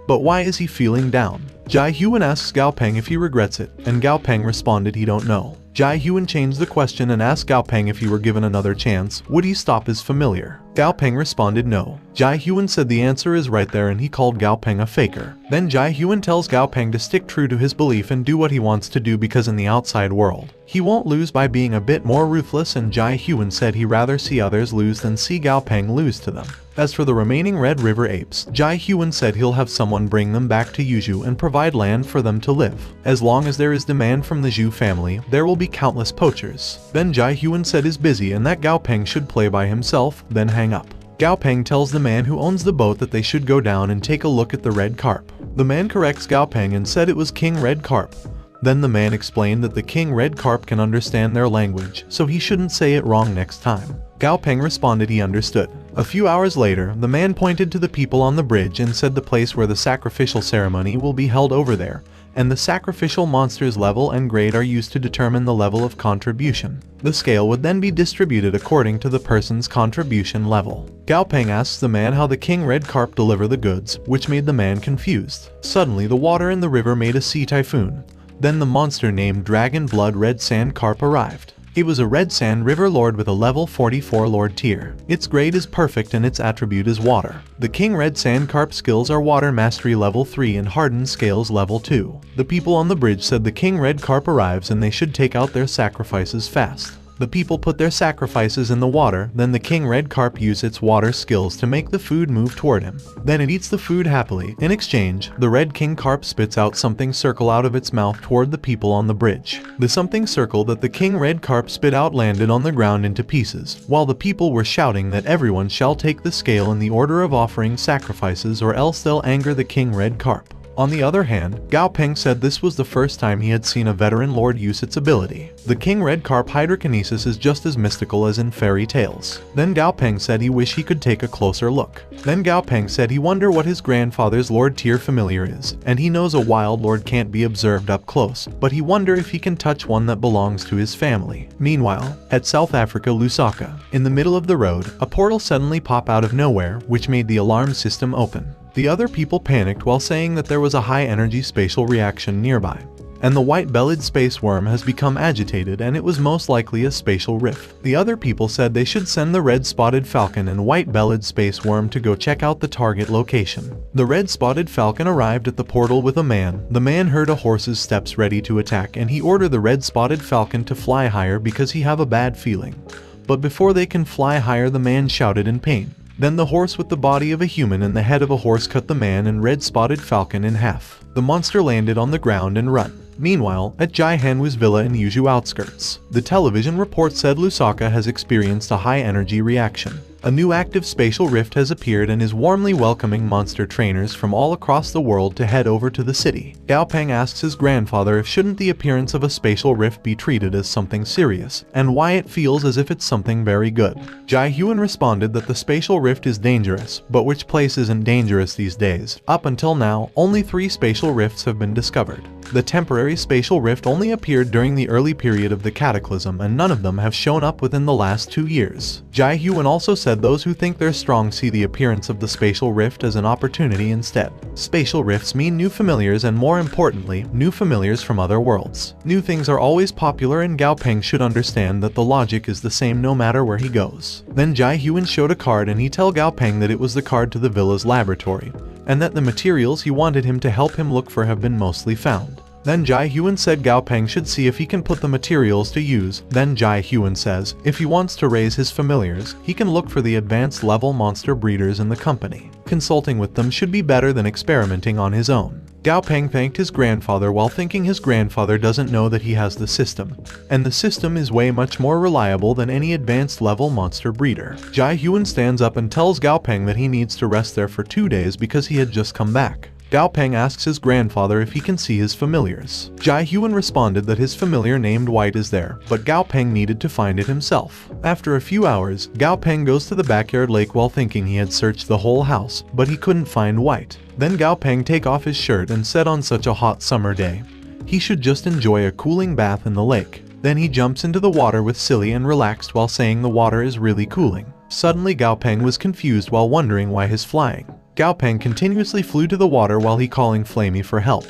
[SPEAKER 1] But why is he feeling down? Jai Huan asks Gao Peng if he regrets it, and Gao Peng responded he don't know. Jai Huan changed the question and asked Gao Peng if he were given another chance, would he stop his familiar? Gao Peng responded no. Jai Huan said the answer is right there, and he called Gao Peng a faker. Then Jai Huan tells Gao Peng to stick true to his belief and do what he wants to do, because in the outside world, he won't lose by being a bit more ruthless, and Jai Huan said he'd rather see others lose than see Gao Peng lose to them. As for the remaining Red River apes, Jai Huan said he'll have someone bring them back to Yuzhou and provide land for them to live. As long as there is demand from the Zhu family, there will be countless poachers. Then Jai Huan said is busy and that Gao Peng should play by himself, then hang up. Gao Peng tells the man who owns the boat that they should go down and take a look at the red carp. The man corrects Gao Peng and said it was King Red Carp. Then the man explained that the King Red Carp can understand their language, so he shouldn't say it wrong next time. Gao Peng responded he understood. A few hours later, the man pointed to the people on the bridge and said the place where the sacrificial ceremony will be held over there, and the sacrificial monster's level and grade are used to determine the level of contribution. The scale would then be distributed according to the person's contribution level. Gao Peng asks the man how the King Red Carp deliver the goods, which made the man confused. Suddenly the water in the river made a sea typhoon. Then the monster named Dragon Blood Red Sand Carp arrived. It was a red sand river lord with a level 44 lord tier. Its grade is perfect and its attribute is water. The King Red Sand Carp skills are water mastery level 3 and hardened scales level 2. The people on the bridge said the King Red Carp arrives and they should take out their sacrifices fast. The people put their sacrifices in the water, then the King Red Carp used its water skills to make the food move toward him. Then it eats the food happily. In exchange, the Red King Carp spits out something circle out of its mouth toward the people on the bridge. The something circle that the King Red Carp spit out landed on the ground into pieces, while the people were shouting that everyone shall take the scale in the order of offering sacrifices or else they'll anger the King Red Carp. On the other hand, Gao Peng said this was the first time he had seen a veteran lord use its ability. The King Red Carp hydrokinesis is just as mystical as in fairy tales. Then Gao Peng said he wished he could take a closer look. Then Gao Peng said he wonder what his grandfather's lord tier familiar is, and he knows a wild lord can't be observed up close, but he wonder if he can touch one that belongs to his family. Meanwhile, at South Africa Lusaka, in the middle of the road, a portal suddenly popped out of nowhere, which made the alarm system open. The other people panicked while saying that there was a high-energy spatial reaction nearby, and the white-bellied space worm has become agitated and it was most likely a spatial rift. The other people said they should send the red-spotted falcon and white-bellied space worm to go check out the target location. The red-spotted falcon arrived at the portal with a man. The man heard a horse's steps ready to attack and he ordered the red-spotted falcon to fly higher because he have a bad feeling. But before they can fly higher, the man shouted in pain. Then the horse with the body of a human and the head of a horse cut the man and red-spotted falcon in half. The monster landed on the ground and run. Meanwhile, at Jai Hanwoo's villa in Yuzhou outskirts, the television report said Lusaka has experienced a high-energy reaction. A new active spatial rift has appeared and is warmly welcoming monster trainers from all across the world to head over to the city. Gao Peng asks his grandfather if shouldn't the appearance of a spatial rift be treated as something serious, and why it feels as if it's something very good. Jai Huan responded that the spatial rift is dangerous, but which place isn't dangerous these days? Up until now, only 3 spatial rifts have been discovered. The temporary spatial rift only appeared during the early period of the cataclysm and none of them have shown up within the last 2 years. Jai Huan also said those who think they're strong see the appearance of the spatial rift as an opportunity instead. Spatial rifts mean new familiars and more importantly, new familiars from other worlds. New things are always popular and Gao Peng should understand that the logic is the same no matter where he goes. Then Jai Huan showed a card and he told Gao Peng that it was the card to the villa's laboratory, and that the materials he wanted him to help him look for have been mostly found. Then Jai Huan said Gao Peng should see if he can put the materials to use. Then Jai Huan says, if he wants to raise his familiars, he can look for the advanced level monster breeders in the company. Consulting with them should be better than experimenting on his own. Gao Peng thanked his grandfather while thinking his grandfather doesn't know that he has the system, and the system is way much more reliable than any advanced level monster breeder. Jai Huan stands up and tells Gao Peng that he needs to rest there for 2 days because he had just come back. Gao Peng asks his grandfather if he can see his familiars. Jai Huan responded that his familiar named White is there, but Gao Peng needed to find it himself. After a few hours, Gao Peng goes to the backyard lake while thinking he had searched the whole house, but he couldn't find White. Then Gao Peng take off his shirt and said on such a hot summer day, he should just enjoy a cooling bath in the lake. Then he jumps into the water with silly and relaxed while saying the water is really cooling. Suddenly Gao Peng was confused while wondering why he's flying. Gao Peng continuously flew to the water while he calling Flamey for help.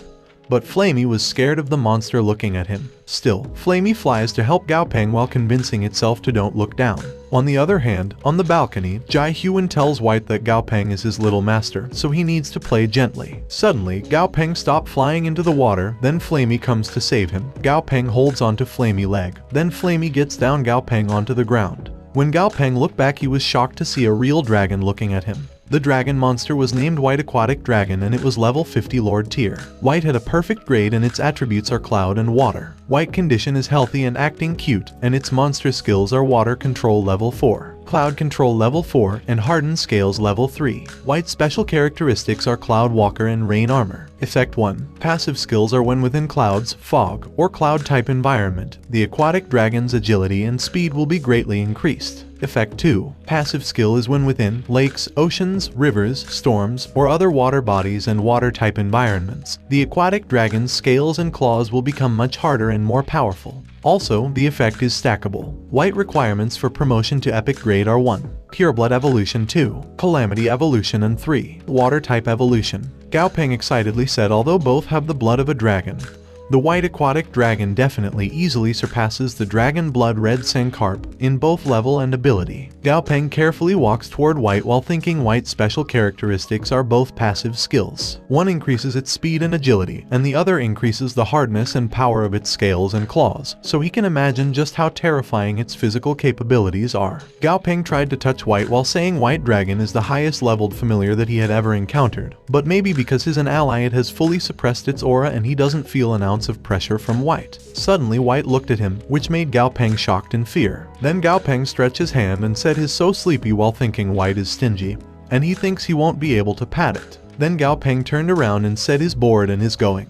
[SPEAKER 1] But Flamey was scared of the monster looking at him. Still, Flamey flies to help Gao Peng while convincing itself to don't look down. On the other hand, on the balcony, Jai Huan tells White that Gao Peng is his little master, so he needs to play gently. Suddenly, Gao Peng stopped flying into the water, then Flamey comes to save him. Gao Peng holds onto Flamey leg, then Flamey gets down Gao Peng onto the ground. When Gao Peng looked back, he was shocked to see a real dragon looking at him. The dragon monster was named White Aquatic Dragon and it was level 50 Lord tier. White had a perfect grade and its attributes are cloud and water. White condition is healthy and acting cute, and its monster skills are water control level 4. Cloud Control Level 4, and Hardened Scales Level 3. White's special characteristics are Cloud Walker and Rain Armor. Effect 1. Passive skills are when within clouds, fog, or cloud-type environment. The aquatic dragon's agility and speed will be greatly increased. Effect 2. Passive skill is when within lakes, oceans, rivers, storms, or other water bodies and water-type environments. The aquatic dragon's scales and claws will become much harder and more powerful. Also, the effect is stackable. White requirements for promotion to epic grade are 1. Pureblood Evolution, 2. Calamity Evolution, and 3. Water-type Evolution. Gao Peng excitedly said although both have the blood of a dragon, the white aquatic dragon definitely easily surpasses the dragon blood red Sangcarp in both level and ability. Gao Peng carefully walks toward White while thinking White's special characteristics are both passive skills. One increases its speed and agility, and the other increases the hardness and power of its scales and claws, so he can imagine just how terrifying its physical capabilities are. Gao Peng tried to touch White while saying White Dragon is the highest leveled familiar that he had ever encountered, but maybe because he's an ally it has fully suppressed its aura and he doesn't feel an ounce of pressure from White. Suddenly White looked at him, which made Gao Peng shocked and fear. Then Gao Peng stretched his hand and said he's so sleepy while thinking White is stingy, and he thinks he won't be able to pat it. Then Gao Peng turned around and said he's bored and is going.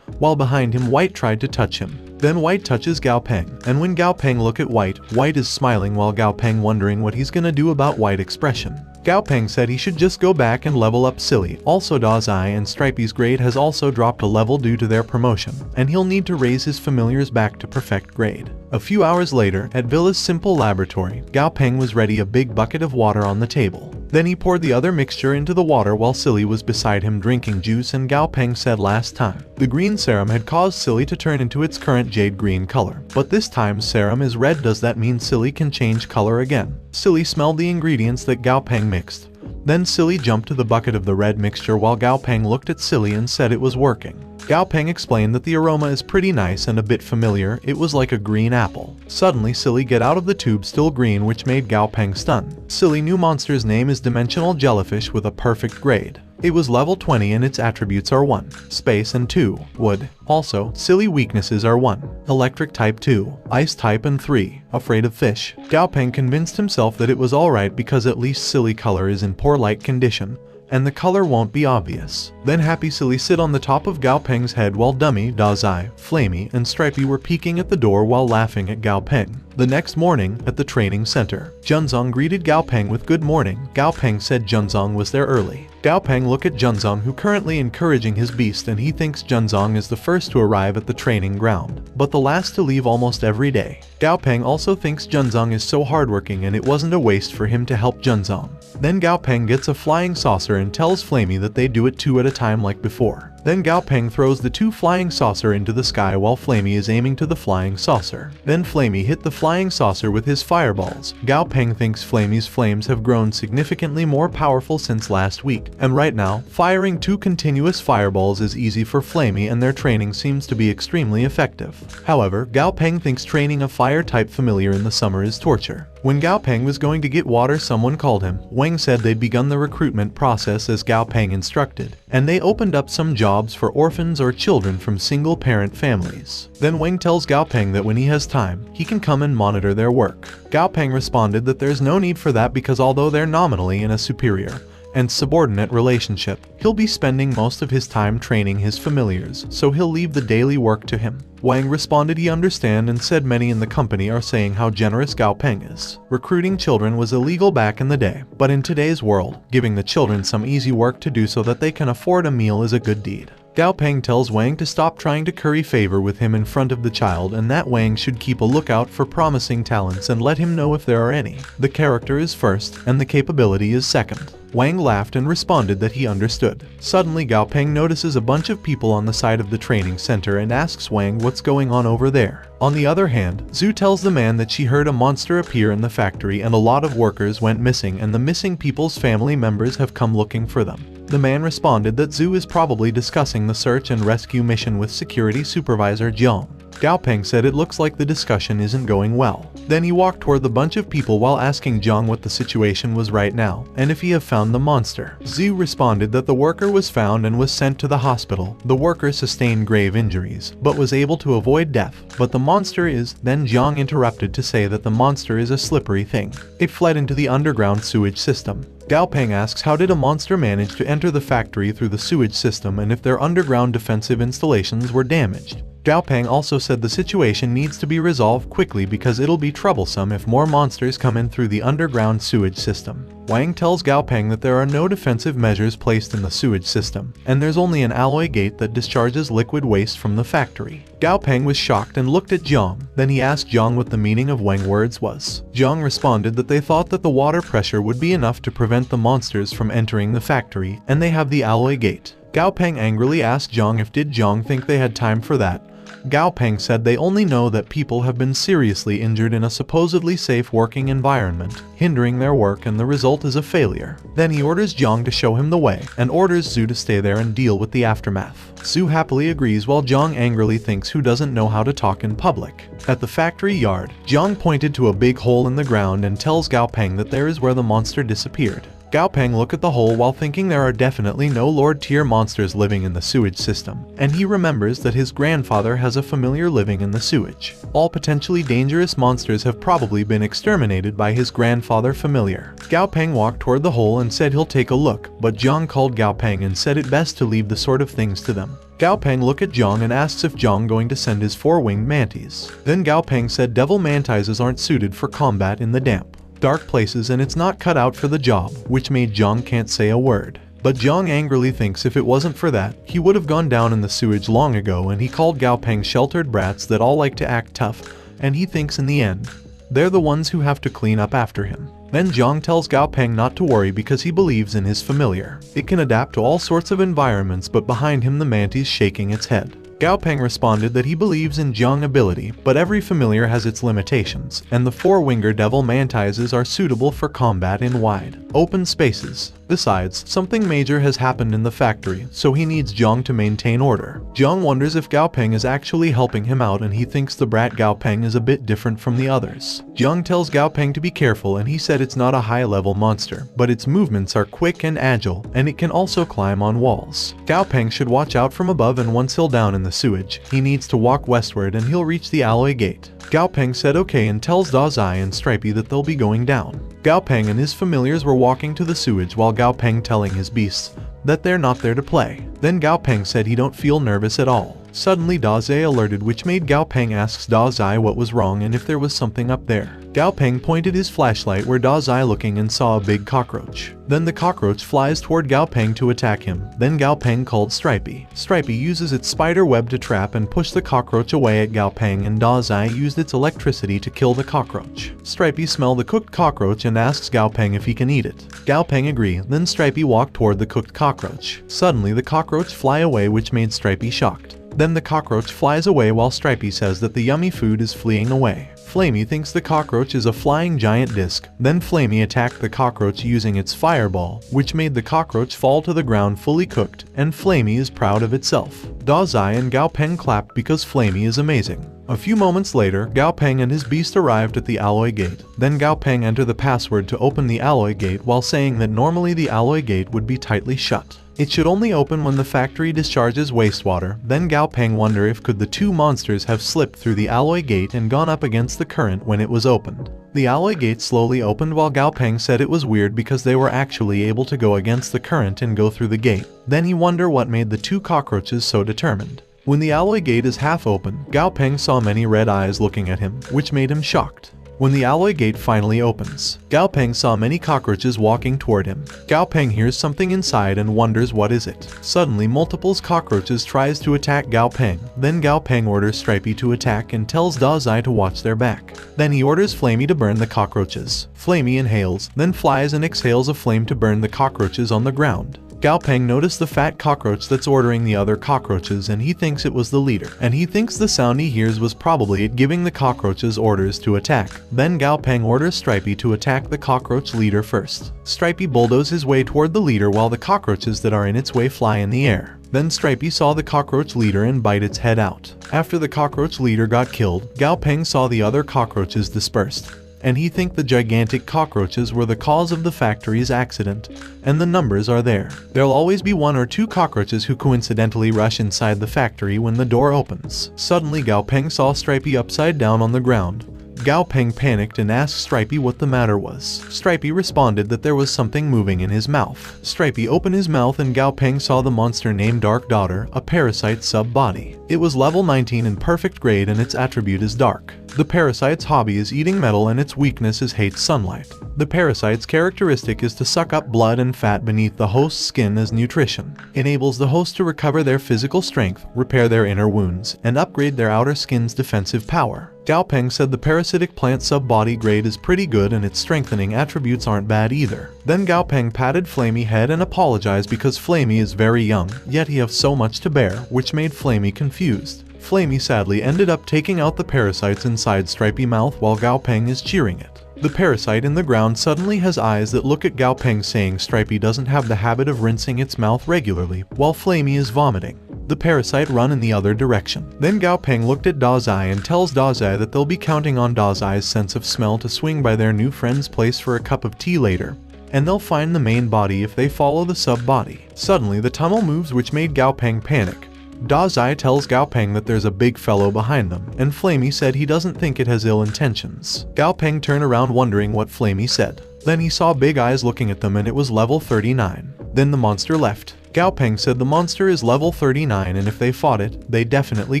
[SPEAKER 1] While behind him White tried to touch him. Then White touches Gao Peng, and when Gao Peng look at White, White is smiling while Gao Peng wondering what he's gonna do about White expression. Gao Peng said he should just go back and level up Silly. Also Dazai and Stripey's grade has also dropped a level due to their promotion, and he'll need to raise his familiars back to perfect grade. A few hours later, at Villa's simple laboratory, Gao Peng was ready a big bucket of water on the table. Then he poured the other mixture into the water while Silly was beside him drinking juice, and Gao Peng said last time, the green serum had caused Silly to turn into its current jade green color. But this time serum is red. Does that mean Silly can change color again? Silly smelled the ingredients that Gao Peng mixed. Then Silly jumped to the bucket of the red mixture while Gao Peng looked at Silly and said it was working. Gao Peng explained that the aroma is pretty nice and a bit familiar. It was like a green apple. Suddenly Silly get out of the tube still green, which made Gao Peng stunned. Silly new monster's name is Dimensional Jellyfish with a perfect grade. It was level 20 and its attributes are 1. Space and 2. Wood. Also, Silly weaknesses are 1. Electric type 2. Ice type and 3. Afraid of fish. Gao Peng convinced himself that it was alright because at least Silly color is in poor light condition, and the color won't be obvious. Then Happy Silly sit on the top of Gao Peng's head while Dummy, Dazai, Flamey, and Stripey were peeking at the door while laughing at Gao Peng. The next morning, at the training center, Junzong greeted Gao Peng with good morning. Gao Peng said Junzong was there early. Gao Peng looked at Junzong, who currently encouraging his beast, and he thinks Junzong is the first to arrive at the training ground, but the last to leave almost every day. Gao Peng also thinks Junzong is so hardworking and it wasn't a waste for him to help Junzong. Then Gao Peng gets a flying saucer and tells Flamey that they do it 2 at a time like before. Then Gao Peng throws the 2 flying saucer into the sky while Flamey is aiming to the flying saucer. Then Flamey hit the flying saucer with his fireballs. Gao Peng thinks Flamey's flames have grown significantly more powerful since last week, and right now, firing 2 continuous fireballs is easy for Flamey and their training seems to be extremely effective. However, Gao Peng thinks training a fire-type familiar in the summer is torture. When Gao Peng was going to get water, someone called him. Wang said they'd begun the recruitment process as Gao Peng instructed, and they opened up some jobs for orphans or children from single-parent families. Then Wang tells Gao Peng that when he has time, he can come and monitor their work. Gao Peng responded that there's no need for that because although they're nominally in a superior and subordinate relationship, he'll be spending most of his time training his familiars, so he'll leave the daily work to him. Wang responded he understand and said many in the company are saying how generous Gao Peng is. Recruiting children was illegal back in the day, but in today's world, giving the children some easy work to do so that they can afford a meal is a good deed. Gao Peng tells Wang to stop trying to curry favor with him in front of the child and that Wang should keep a lookout for promising talents and let him know if there are any. The character is first, and the capability is second. Wang laughed and responded that he understood. Suddenly Gao Peng notices a bunch of people on the side of the training center and asks Wang what's going on over there. On the other hand, Zhu tells the man that she heard a monster appear in the factory and a lot of workers went missing and the missing people's family members have come looking for them. The man responded that Zhu is probably discussing the search and rescue mission with security supervisor Jiang. Gao Peng said it looks like the discussion isn't going well. Then he walked toward the bunch of people while asking Jiang what the situation was right now, and if he have found the monster. Zhu responded that the worker was found and was sent to the hospital. The worker sustained grave injuries, but was able to avoid death. But the monster is... Then Jiang interrupted to say that the monster is a slippery thing. It fled into the underground sewage system. Gao Peng asks how did a monster manage to enter the factory through the sewage system and if their underground defensive installations were damaged. Gao Peng also said the situation needs to be resolved quickly because it'll be troublesome if more monsters come in through the underground sewage system. Wang tells Gao Peng that there are no defensive measures placed in the sewage system, and there's only an alloy gate that discharges liquid waste from the factory. Gao Peng was shocked and looked at Jiang. Then he asked Jiang what the meaning of Wang's words was. Jiang responded that they thought that the water pressure would be enough to prevent the monsters from entering the factory, and they have the alloy gate. Gao Peng angrily asked Jiang if did Jiang think they had time for that. Gao Peng said they only know that people have been seriously injured in a supposedly safe working environment, hindering their work, and the result is a failure. Then he orders Jiang to show him the way, and orders Zhu to stay there and deal with the aftermath. Zhu happily agrees while Jiang angrily thinks who doesn't know how to talk in public. At the factory yard, Jiang pointed to a big hole in the ground and tells Gao Peng that there is where the monster disappeared. Gao Peng look at the hole while thinking there are definitely no Lord-tier monsters living in the sewage system, and he remembers that his grandfather has a familiar living in the sewage. All potentially dangerous monsters have probably been exterminated by his grandfather familiar. Gao Peng walked toward the hole and said he'll take a look, but Jiang called Gao Peng and said it best to leave the sort of things to them. Gao Peng look at Jiang and asks if Jiang going to send his 4-winged mantis. Then Gao Peng said devil mantises aren't suited for combat in the damp, dark places and it's not cut out for the job, which made Jiang can't say a word. But Jiang angrily thinks if it wasn't for that, he would have gone down in the sewage long ago, and he called Gao Peng sheltered brats that all like to act tough, and he thinks in the end, they're the ones who have to clean up after him. Then Jiang tells Gao Peng not to worry because he believes in his familiar. It can adapt to all sorts of environments, but behind him the mantis shaking its head. Gao Peng responded that he believes in Jiang's ability, but every familiar has its limitations, and the 4-winger devil mantises are suitable for combat in wide, open spaces. Besides, something major has happened in the factory, so he needs Jiang to maintain order. Jiang wonders if Gao Peng is actually helping him out, and he thinks the brat Gao Peng is a bit different from the others. Jiang tells Gao Peng to be careful, and he said it's not a high-level monster, but its movements are quick and agile, and it can also climb on walls. Gao Peng should watch out from above, and once he'll down in the sewage, he needs to walk westward and he'll reach the alloy gate. Gao Peng said okay and tells Da Zai and Stripey that they'll be going down. Gao Peng and his familiars were walking to the sewage while Gao Peng telling his beasts that they're not there to play. Then Gao Peng said he don't feel nervous at all. Suddenly Da Zai alerted, which made Gao Peng asks Da Zai what was wrong and if there was something up there. Gao Peng pointed his flashlight where Da Zai looking and saw a big cockroach. Then the cockroach flies toward Gao Peng to attack him. Then Gao Peng called Stripey. Stripey uses its spider web to trap and push the cockroach away at Gao Peng, and Da Zai used its electricity to kill the cockroach. Stripey smells the cooked cockroach and asks Gao Peng if he can eat it. Gao Peng agrees. Then Stripey walked toward the cooked cockroach. Suddenly the cockroach fly away, which made Stripey shocked. Then the cockroach flies away while Stripey says that the yummy food is fleeing away. Flamey thinks the cockroach is a flying giant disc. Then Flamey attacked the cockroach using its fireball, which made the cockroach fall to the ground fully cooked, and Flamey is proud of itself. Da Zai and Gao Peng clapped because Flamey is amazing. A few moments later, Gao Peng and his beast arrived at the alloy gate. Then Gao Peng entered the password to open the alloy gate while saying that normally the alloy gate would be tightly shut. It should only open when the factory discharges wastewater. Then Gao Peng wonder if could the two monsters have slipped through the alloy gate and gone up against the current when it was opened. The alloy gate slowly opened while Gao Peng said it was weird because they were actually able to go against the current and go through the gate. Then he wonder what made the two cockroaches so determined. When the alloy gate is half open, Gao Peng saw many red eyes looking at him, which made him shocked. When the alloy gate finally opens, Gao Peng saw many cockroaches walking toward him. Gao Peng hears something inside and wonders what is it. Suddenly multiple cockroaches tries to attack Gao Peng. Then Gao Peng orders Stripey to attack and tells Da Zai to watch their back. Then he orders Flamey to burn the cockroaches. Flamey inhales, then flies and exhales a flame to burn the cockroaches on the ground. Gao Peng noticed the fat cockroach that's ordering the other cockroaches, and he thinks it was the leader. And he thinks the sound he hears was probably it giving the cockroaches orders to attack. Then Gao Peng orders Stripey to attack the cockroach leader first. Stripey bulldozes his way toward the leader while the cockroaches that are in its way fly in the air. Then Stripey saw the cockroach leader and bite its head out. After the cockroach leader got killed, Gao Peng saw the other cockroaches dispersed, and he think the gigantic cockroaches were the cause of the factory's accident, and the numbers are there. There'll always be 1 or 2 cockroaches who coincidentally rush inside the factory when the door opens. Suddenly Gao Peng saw Stripey upside down on the ground. Gao Peng panicked and asked Stripey what the matter was. Stripey responded that there was something moving in his mouth. Stripey opened his mouth and Gao Peng saw the monster named Dark Daughter, a parasite sub-body. It was level 19 in perfect grade and its attribute is dark. The parasite's hobby is eating metal and its weakness is hates sunlight. The parasite's characteristic is to suck up blood and fat beneath the host's skin as nutrition. Enables the host to recover their physical strength, repair their inner wounds, and upgrade their outer skin's defensive power. Gao Peng said the parasitic plant sub-body grade is pretty good and its strengthening attributes aren't bad either. Then Gao Peng patted Flamey head and apologized because Flamey is very young, yet he has so much to bear, which made Flamey confused. Flamey sadly ended up taking out the parasites inside Stripey mouth while Gao Peng is cheering it. The parasite in the ground suddenly has eyes that look at Gao Peng, saying Stripey doesn't have the habit of rinsing its mouth regularly, while Flamey is vomiting. The parasite run in the other direction. Then Gao Peng looked at Dazai and tells Dazai that they'll be counting on Dazai's sense of smell to swing by their new friend's place for a cup of tea later, and they'll find the main body if they follow the sub-body. Suddenly the tunnel moves, which made Gao Peng panic. Dazai tells Gao Peng that there's a big fellow behind them, and Flamey said he doesn't think it has ill intentions. Gao Peng turned around wondering what Flamey said. Then he saw big eyes looking at them and it was level 39. Then the monster left. Gao Peng said the monster is level 39 and if they fought it, they definitely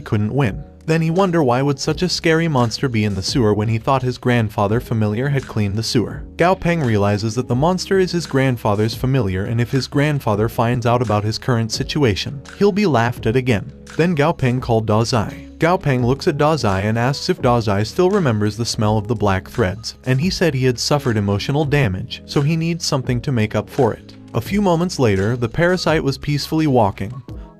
[SPEAKER 1] couldn't win. Then he wondered why would such a scary monster be in the sewer when he thought his grandfather familiar had cleaned the sewer. Gao Peng realizes that the monster is his grandfather's familiar and if his grandfather finds out about his current situation, he'll be laughed at again. Then Gao Peng called Dazai. Gao Peng looks at Dazai and asks if Dazai still remembers the smell of the black threads, and he said he had suffered emotional damage, so he needs something to make up for it. A few moments later, the parasite was peacefully walking.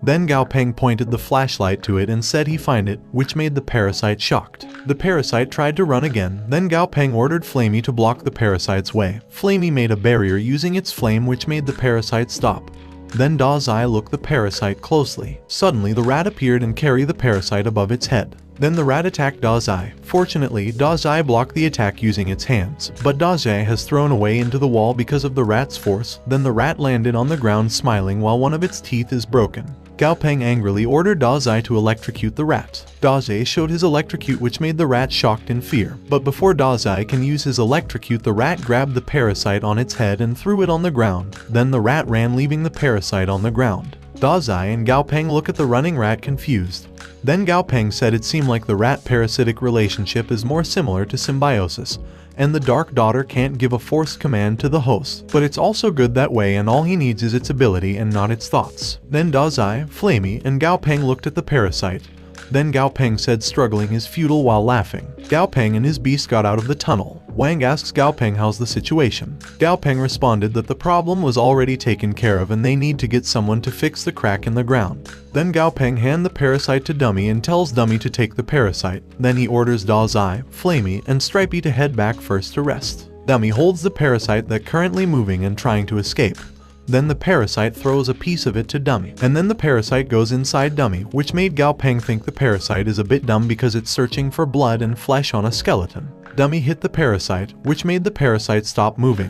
[SPEAKER 1] Then Gao Peng pointed the flashlight to it and said he find it, which made the parasite shocked. The parasite tried to run again, then Gao Peng ordered Flamey to block the parasite's way. Flamey made a barrier using its flame, which made the parasite stop. Then Dazai looked the parasite closely. Suddenly the rat appeared and carried the parasite above its head. Then the rat attacked Dazai. Fortunately, Dazai blocked the attack using its hands, but Dazai has thrown away into the wall because of the rat's force. Then the rat landed on the ground smiling while one of its teeth is broken. Gao Peng angrily ordered Dazai to electrocute the rat. Dazai showed his electrocute, which made the rat shocked in fear. But before Dazai can use his electrocute, the rat grabbed the parasite on its head and threw it on the ground. Then the rat ran, leaving the parasite on the ground. Dazai and Gao Peng look at the running rat confused. Then Gao Peng said it seemed like the rat-parasitic relationship is more similar to symbiosis, and the Dark Daughter can't give a forced command to the host, but it's also good that way and all he needs is its ability and not its thoughts. Then Dazai, Flamey, and Gao Peng looked at the parasite. Then Gao Peng said struggling is futile while laughing. Gao Peng and his beast got out of the tunnel. Wang asks Gao Peng how's the situation. Gao Peng responded that the problem was already taken care of and they need to get someone to fix the crack in the ground. Then Gao Peng hand the parasite to Dummy and tells Dummy to take the parasite. Then he orders Dazai, Flamey, and Stripey to head back first to rest. Dummy holds the parasite that currently moving and trying to escape. Then the parasite throws a piece of it to Dummy, and then the parasite goes inside Dummy, which made Gao Peng think the parasite is a bit dumb because it's searching for blood and flesh on a skeleton. Dummy hit the parasite, which made the parasite stop moving.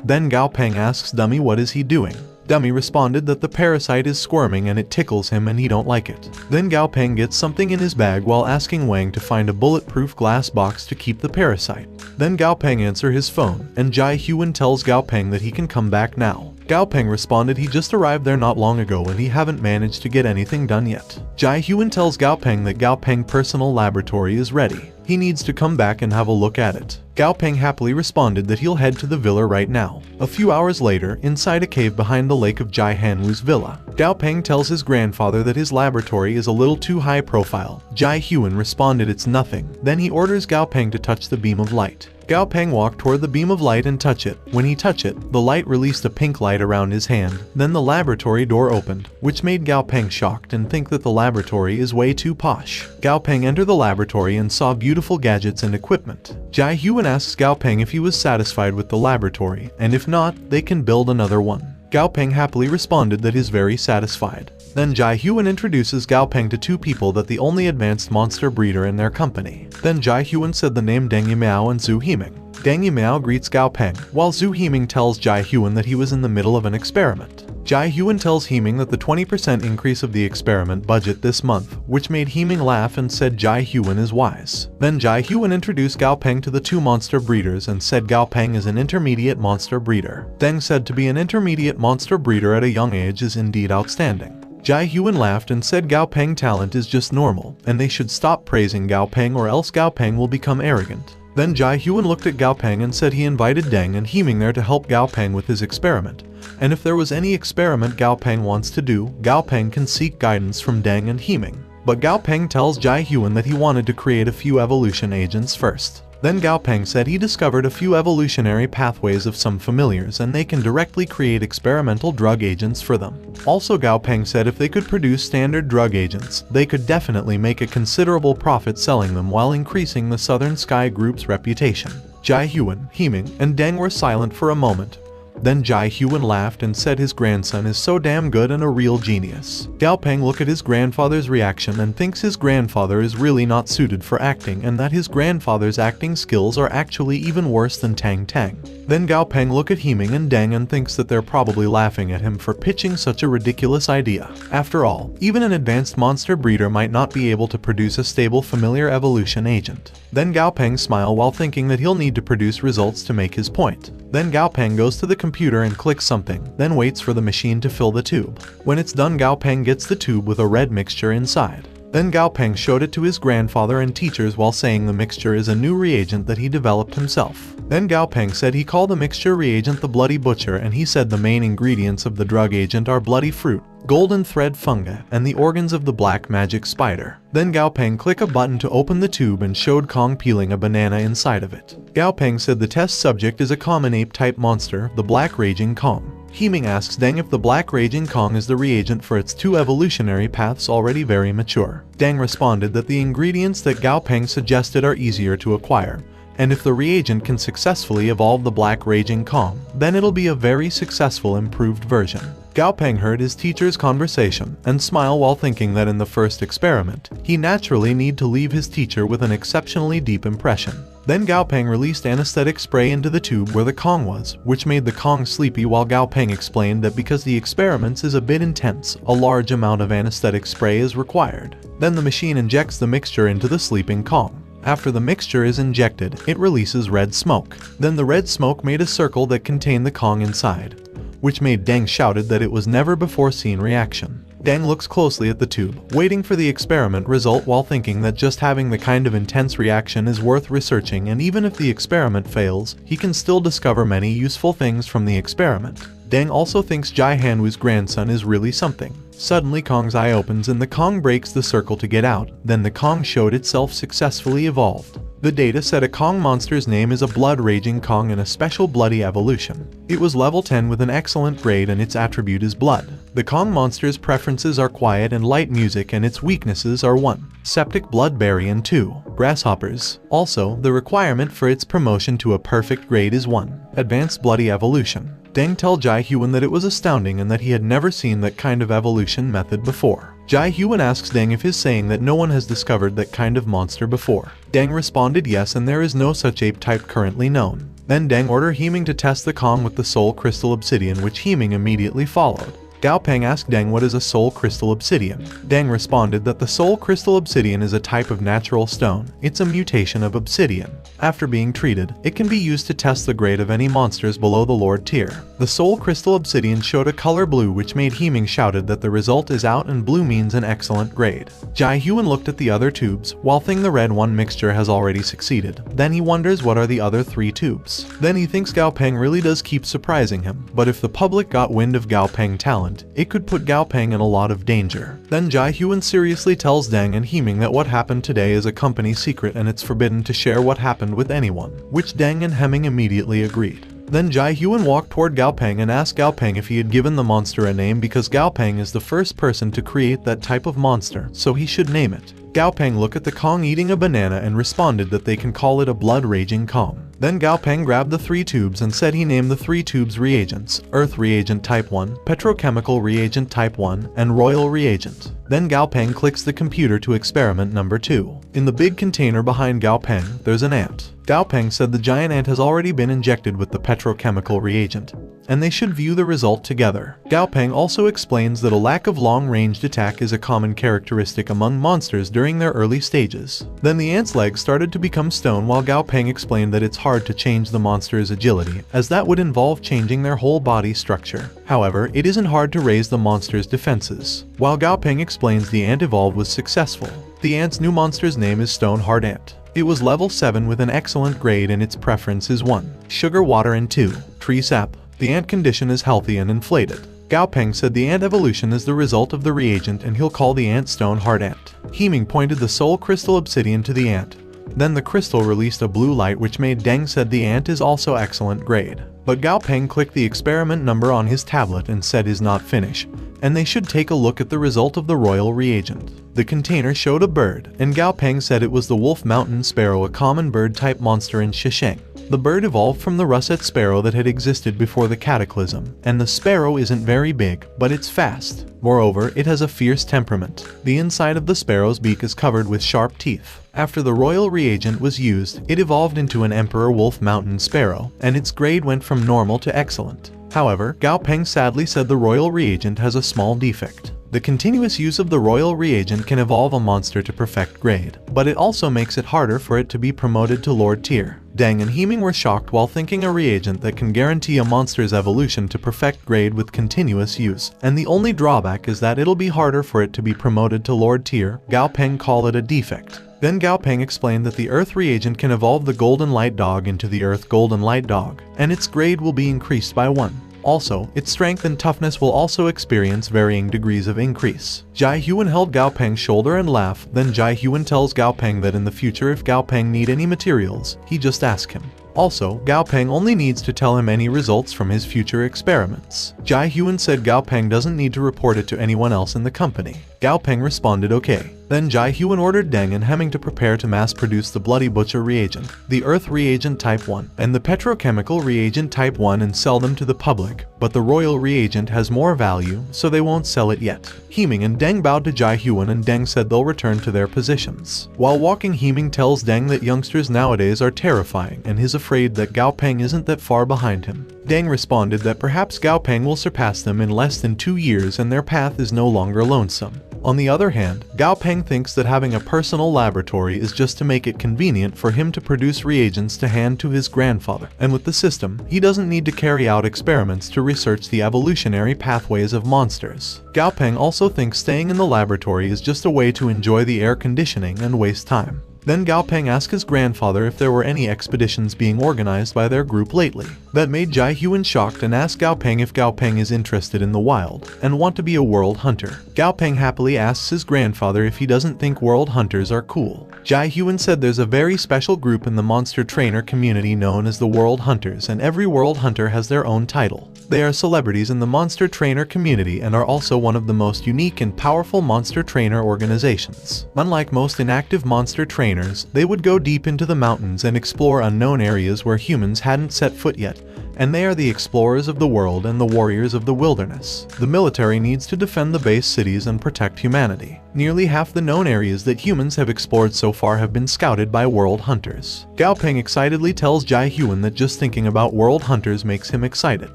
[SPEAKER 1] Then Gao Peng asks Dummy what is he doing. Dummy responded that the parasite is squirming and it tickles him and he don't like it. Then Gao Peng gets something in his bag while asking Wang to find a bulletproof glass box to keep the parasite. Then Gao Peng answers his phone, and Jai Hyun tells Gao Peng that he can come back now. Gao Peng responded he just arrived there not long ago and he haven't managed to get anything done yet. Jai Hyun tells Gao Peng that Gao Peng personal laboratory is ready. He needs to come back and have a look at it. Gao Peng happily responded that he'll head to the villa right now. A few hours later, inside a cave behind the lake of Jai Hanwoo's villa, Gao Peng tells his grandfather that his laboratory is a little too high profile. Jai Hyun responded it's nothing. Then he orders Gao Peng to touch the beam of light. Gao Peng walked toward the beam of light and touch it. When he touched it, the light released a pink light around his hand. Then the laboratory door opened, which made Gao Peng shocked and think that the laboratory is way too posh. Gao Peng entered the laboratory and saw beautiful gadgets and equipment. Jai Hyun asks Gao Peng if he was satisfied with the laboratory, and if not, they can build another one. Gao Peng happily responded that he is very satisfied. Then Jai Hyun introduces Gao Peng to two people that the only advanced monster breeder in their company. Then Jai Hyun said the name Deng Yimao and Zhu Himing. Deng Yimao greets Gao Peng, while Zhu Himing tells Jai Hyun that he was in the middle of an experiment. Jai Hyun tells Himing that the 20% increase of the experiment budget this month, which made Himing laugh and said Jai Hyun is wise. Then Jai Hyun introduced Gao Peng to the two monster breeders and said Gao Peng is an intermediate monster breeder. Deng said to be an intermediate monster breeder at a young age is indeed outstanding. Jai Hyun laughed and said Gao Peng talent is just normal, and they should stop praising Gao Peng or else Gao Peng will become arrogant. Then Jai Hyun looked at Gao Peng and said he invited Deng and Himing there to help Gao Peng with his experiment, and if there was any experiment Gao Peng wants to do, Gao Peng can seek guidance from Deng and Himing. But Gao Peng tells Jai Hyun that he wanted to create a few evolution agents first. Then Gao Peng said he discovered a few evolutionary pathways of some familiars and they can directly create experimental drug agents for them. Also Gao Peng said if they could produce standard drug agents, they could definitely make a considerable profit selling them while increasing the Southern Sky Group's reputation. Jai Hyun, Himing, and Deng were silent for a moment. Then Jai Hyun laughed and said his grandson is so damn good and a real genius. Gao Peng looked at his grandfather's reaction and thinks his grandfather is really not suited for acting and that his grandfather's acting skills are actually even worse than Tang Tang. Then Gao Peng looked at Himing and Deng and thinks that they're probably laughing at him for pitching such a ridiculous idea. After all, even an advanced monster breeder might not be able to produce a stable familiar evolution agent. Then Gao Peng smiled while thinking that he'll need to produce results to make his point. Then Gao Peng goes to the computer and clicks something, then waits for the machine to fill the tube. When it's done, Gao Peng gets the tube with a red mixture inside. Then Gao Peng showed it to his grandfather and teachers while saying the mixture is a new reagent that he developed himself. Then Gao Peng said he called the mixture reagent the Bloody Butcher and he said the main ingredients of the drug agent are bloody fruit, golden thread fungi, and the organs of the black magic spider. Then Gao Peng clicked a button to open the tube and showed Kong peeling a banana inside of it. Gao Peng said the test subject is a common ape-type monster, the Black Raging Kong. Himing asks Deng if the Black Raging Kong is the reagent for its two evolutionary paths already very mature. Deng responded that the ingredients that Gao Peng suggested are easier to acquire, and if the reagent can successfully evolve the Black Raging Kong, then it'll be a very successful improved version. Gao Peng heard his teacher's conversation and smiled while thinking that in the first experiment, he naturally need to leave his teacher with an exceptionally deep impression. Then Gao Peng released anesthetic spray into the tube where the Kong was, which made the Kong sleepy while Gao Peng explained that because the experiments is a bit intense, a large amount of anesthetic spray is required. Then the machine injects the mixture into the sleeping Kong. After the mixture is injected, it releases red smoke. Then the red smoke made a circle that contained the Kong inside, which made Deng shouted that it was never before seen reaction. Deng looks closely at the tube, waiting for the experiment result while thinking that just having the kind of intense reaction is worth researching, and even if the experiment fails, he can still discover many useful things from the experiment. Deng also thinks Jai Hanwoo's grandson is really something. Suddenly Kong's eye opens and the Kong breaks the circle to get out, then the Kong showed itself successfully evolved. The data said a Kong monster's name is a Blood Raging Kong in a special bloody evolution. It was level 10 with an excellent grade and its attribute is blood. The Kong monster's preferences are quiet and light music and its weaknesses are 1. Septic bloodberry and 2. Grasshoppers. Also, the requirement for its promotion to a perfect grade is 1. Advanced bloody evolution. Deng told Jai Hyun that it was astounding and that he had never seen that kind of evolution method before. Jai Hyun asks Deng if he's saying that no one has discovered that kind of monster before. Deng responded yes, and there is no such ape type currently known. Then Deng ordered Himing to test the Kong with the Soul Crystal Obsidian, which Himing immediately followed. Gao Peng asked Deng what is a Soul Crystal Obsidian. Deng responded that the Soul Crystal Obsidian is a type of natural stone. It's a mutation of obsidian. After being treated, it can be used to test the grade of any monsters below the Lord tier. The Soul Crystal Obsidian showed a color blue, which made Himing shouted that the result is out and blue means an excellent grade. Jai Hyun looked at the other tubes, while thinking the red one mixture has already succeeded. Then he wonders what are the other 3 tubes. Then he thinks Gao Peng really does keep surprising him, but if the public got wind of Gao Peng talent, it could put Gao Peng in a lot of danger. Then Jai Hyun seriously tells Deng and Himing that what happened today is a company secret and it's forbidden to share what happened with anyone, which Deng and Himing immediately agreed. Then Jai Hyun walked toward Gao Peng and asked Gao Peng if he had given the monster a name because Gao Peng is the first person to create that type of monster, so he should name it. Gao Peng looked at the Kong eating a banana and responded that they can call it a Blood Raging Kong. Then Gao Peng grabbed the 3 tubes and said he named the 3 tubes reagents: Earth Reagent Type 1, Petrochemical Reagent Type 1, and Royal Reagent. Then Gao Peng clicks the computer to experiment number 2. In the big container behind Gao Peng, there's an ant. Gao Peng said the giant ant has already been injected with the petrochemical reagent, and they should view the result together. Gao Peng also explains that a lack of long-ranged attack is a common characteristic among monsters during their early stages. Then the ant's legs started to become stone while Gao Peng explained that it's hard to change the monster's agility, as that would involve changing their whole body structure. However, it isn't hard to raise the monster's defenses. While Gao Peng explains the ant evolve was successful, the ant's new monster's name is Stone Hard Ant. It was level 7 with an excellent grade and its preference is 1. Sugar water and 2. Tree sap. The ant condition is healthy and inflated. Gao Peng said the ant evolution is the result of the reagent and he'll call the ant Stone Hard Ant. Heming pointed the soul crystal obsidian to the ant. Then the crystal released a blue light which made Deng said the ant is also excellent grade. But Gao Peng clicked the experiment number on his tablet and said is not finished, and they should take a look at the result of the royal reagent. The container showed a bird, and Gao Peng said it was the wolf mountain sparrow, a common bird-type monster in Shisheng. The bird evolved from the russet sparrow that had existed before the cataclysm, and the sparrow isn't very big, but it's fast. Moreover, it has a fierce temperament. The inside of the sparrow's beak is covered with sharp teeth. After the royal reagent was used, it evolved into an emperor wolf mountain sparrow, and its grade went from normal to excellent. However, Gao Peng sadly said the royal reagent has a small defect. The continuous use of the royal reagent can evolve a monster to perfect grade, but it also makes it harder for it to be promoted to Lord tier. Deng and Heming were shocked while thinking a reagent that can guarantee a monster's evolution to perfect grade with continuous use, and the only drawback is that it'll be harder for it to be promoted to Lord tier. Gao Peng called it a defect. Then Gao Peng explained that the Earth reagent can evolve the Golden Light Dog into the Earth Golden Light Dog, and its grade will be increased by 1. Also, its strength and toughness will also experience varying degrees of increase. Jai Huan held Gao Peng's shoulder and laughed. Then Jai Huan tells Gao Peng that in the future if Gao Peng need any materials, he just ask him. Also, Gao Peng only needs to tell him any results from his future experiments. Jai Huan said Gao Peng doesn't need to report it to anyone else in the company. Gao Peng responded okay. Then Jai Huan ordered Deng and Heming to prepare to mass-produce the Bloody Butcher reagent, the Earth reagent Type 1, and the Petrochemical reagent Type 1 and sell them to the public, but the Royal reagent has more value, so they won't sell it yet. Heming and Deng bowed to Jai Huan and Deng said they'll return to their positions. While walking, Heming tells Deng that youngsters nowadays are terrifying and he's afraid that Gao Peng isn't that far behind him. Deng responded that perhaps Gao Peng will surpass them in less than 2 years and their path is no longer lonesome. On the other hand, Gao Peng thinks that having a personal laboratory is just to make it convenient for him to produce reagents to hand to his grandfather, and with the system, he doesn't need to carry out experiments to research the evolutionary pathways of monsters. Gao Peng also thinks staying in the laboratory is just a way to enjoy the air conditioning and waste time. Then Gao Peng asked his grandfather if there were any expeditions being organized by their group lately. That made Jai Huan shocked and asked Gao Peng if Gao Peng is interested in the wild and want to be a world hunter. Gao Peng happily asks his grandfather if he doesn't think world hunters are cool. Jai Huan said there's a very special group in the monster trainer community known as the World Hunters, and every world hunter has their own title. They are celebrities in the monster trainer community and are also one of the most unique and powerful monster trainer organizations. Unlike most inactive monster trainers, they would go deep into the mountains and explore unknown areas where humans hadn't set foot yet, and they are the explorers of the world and the warriors of the wilderness. The military needs to defend the base cities and protect humanity. Nearly half the known areas that humans have explored so far have been scouted by world hunters. Gao Peng excitedly tells Jai Huan that just thinking about world hunters makes him excited.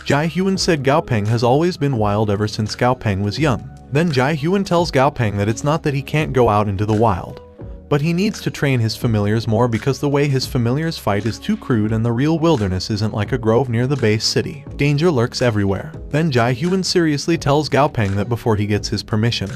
[SPEAKER 1] Jai Huan said Gao Peng has always been wild ever since Gao Peng was young. Then Jai Huan tells Gao Peng that it's not that he can't go out into the wild, but he needs to train his familiars more because the way his familiars fight is too crude and the real wilderness isn't like a grove near the base city. Danger lurks everywhere. Then Jai Huan seriously tells Gao Peng that before he gets his permission,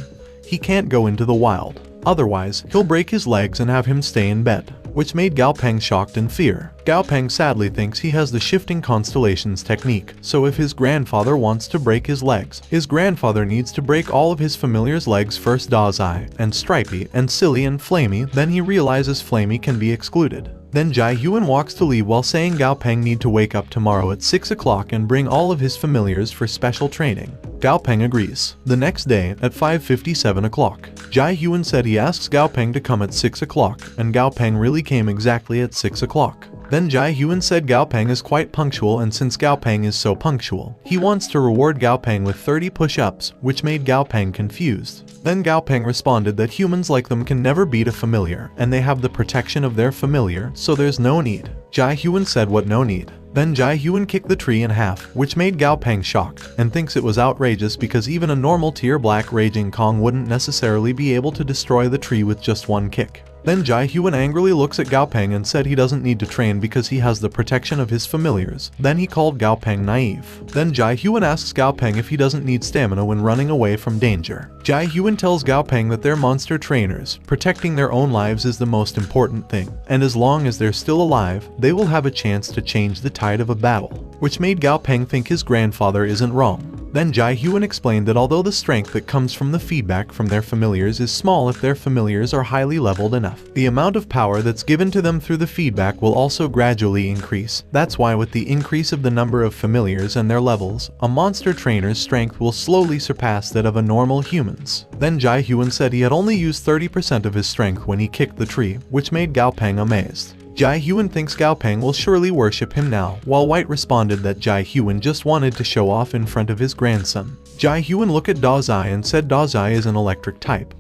[SPEAKER 1] he can't go into the wild. Otherwise, he'll break his legs and have him stay in bed, which made Gao Peng shocked and fear. Gao Peng sadly thinks he has the shifting constellations technique, so if his grandfather wants to break his legs, his grandfather needs to break all of his familiars' legs first. Dazai, and Stripey, and Silly, and Flamey. Then he realizes Flamey can be excluded. Then Jai Huan walks to leave while saying Gao Peng need to wake up tomorrow at 6 o'clock and bring all of his familiars for special training. Gao Peng agrees. The next day, at 5:57 o'clock, Jai Huan said he asks Gao Peng to come at 6 o'clock, and Gao Peng really came exactly at 6 o'clock. Then Jai Hyun said Gao Peng is quite punctual, and since Gao Peng is so punctual, he wants to reward Gao Peng with 30 push-ups, which made Gao Peng confused. Then Gao Peng responded that humans like them can never beat a familiar, and they have the protection of their familiar, so there's no need. Jai Hyun said what no need. Then Jai Hyun kicked the tree in half, which made Gao Peng shocked, and thinks it was outrageous because even a normal tier black Raging Kong wouldn't necessarily be able to destroy the tree with just one kick. Then Jai Hyun angrily looks at Gao Peng and said he doesn't need to train because he has the protection of his familiars. Then he called Gao Peng naive. Then Jai Hyun asks Gao Peng if he doesn't need stamina when running away from danger. Jai Hyun tells Gao Peng that they're monster trainers, protecting their own lives is the most important thing, and as long as they're still alive, they will have a chance to change the tide of a battle, which made Gao Peng think his grandfather isn't wrong. Then Jai Hyun explained that although the strength that comes from the feedback from their familiars is small if their familiars are highly leveled enough, the amount of power that's given to them through the feedback will also gradually increase. That's why with the increase of the number of familiars and their levels, a monster trainer's strength will slowly surpass that of a normal human's. Then Jai Hyun said he had only used 30% of his strength when he kicked the tree, which made Gao Peng amazed. Jai Hyun thinks Gao Peng will surely worship him now, while White responded that Jai Hyun just wanted to show off in front of his grandson. Jai Hyun looked at Da Zai and said Da Zai is an electric type,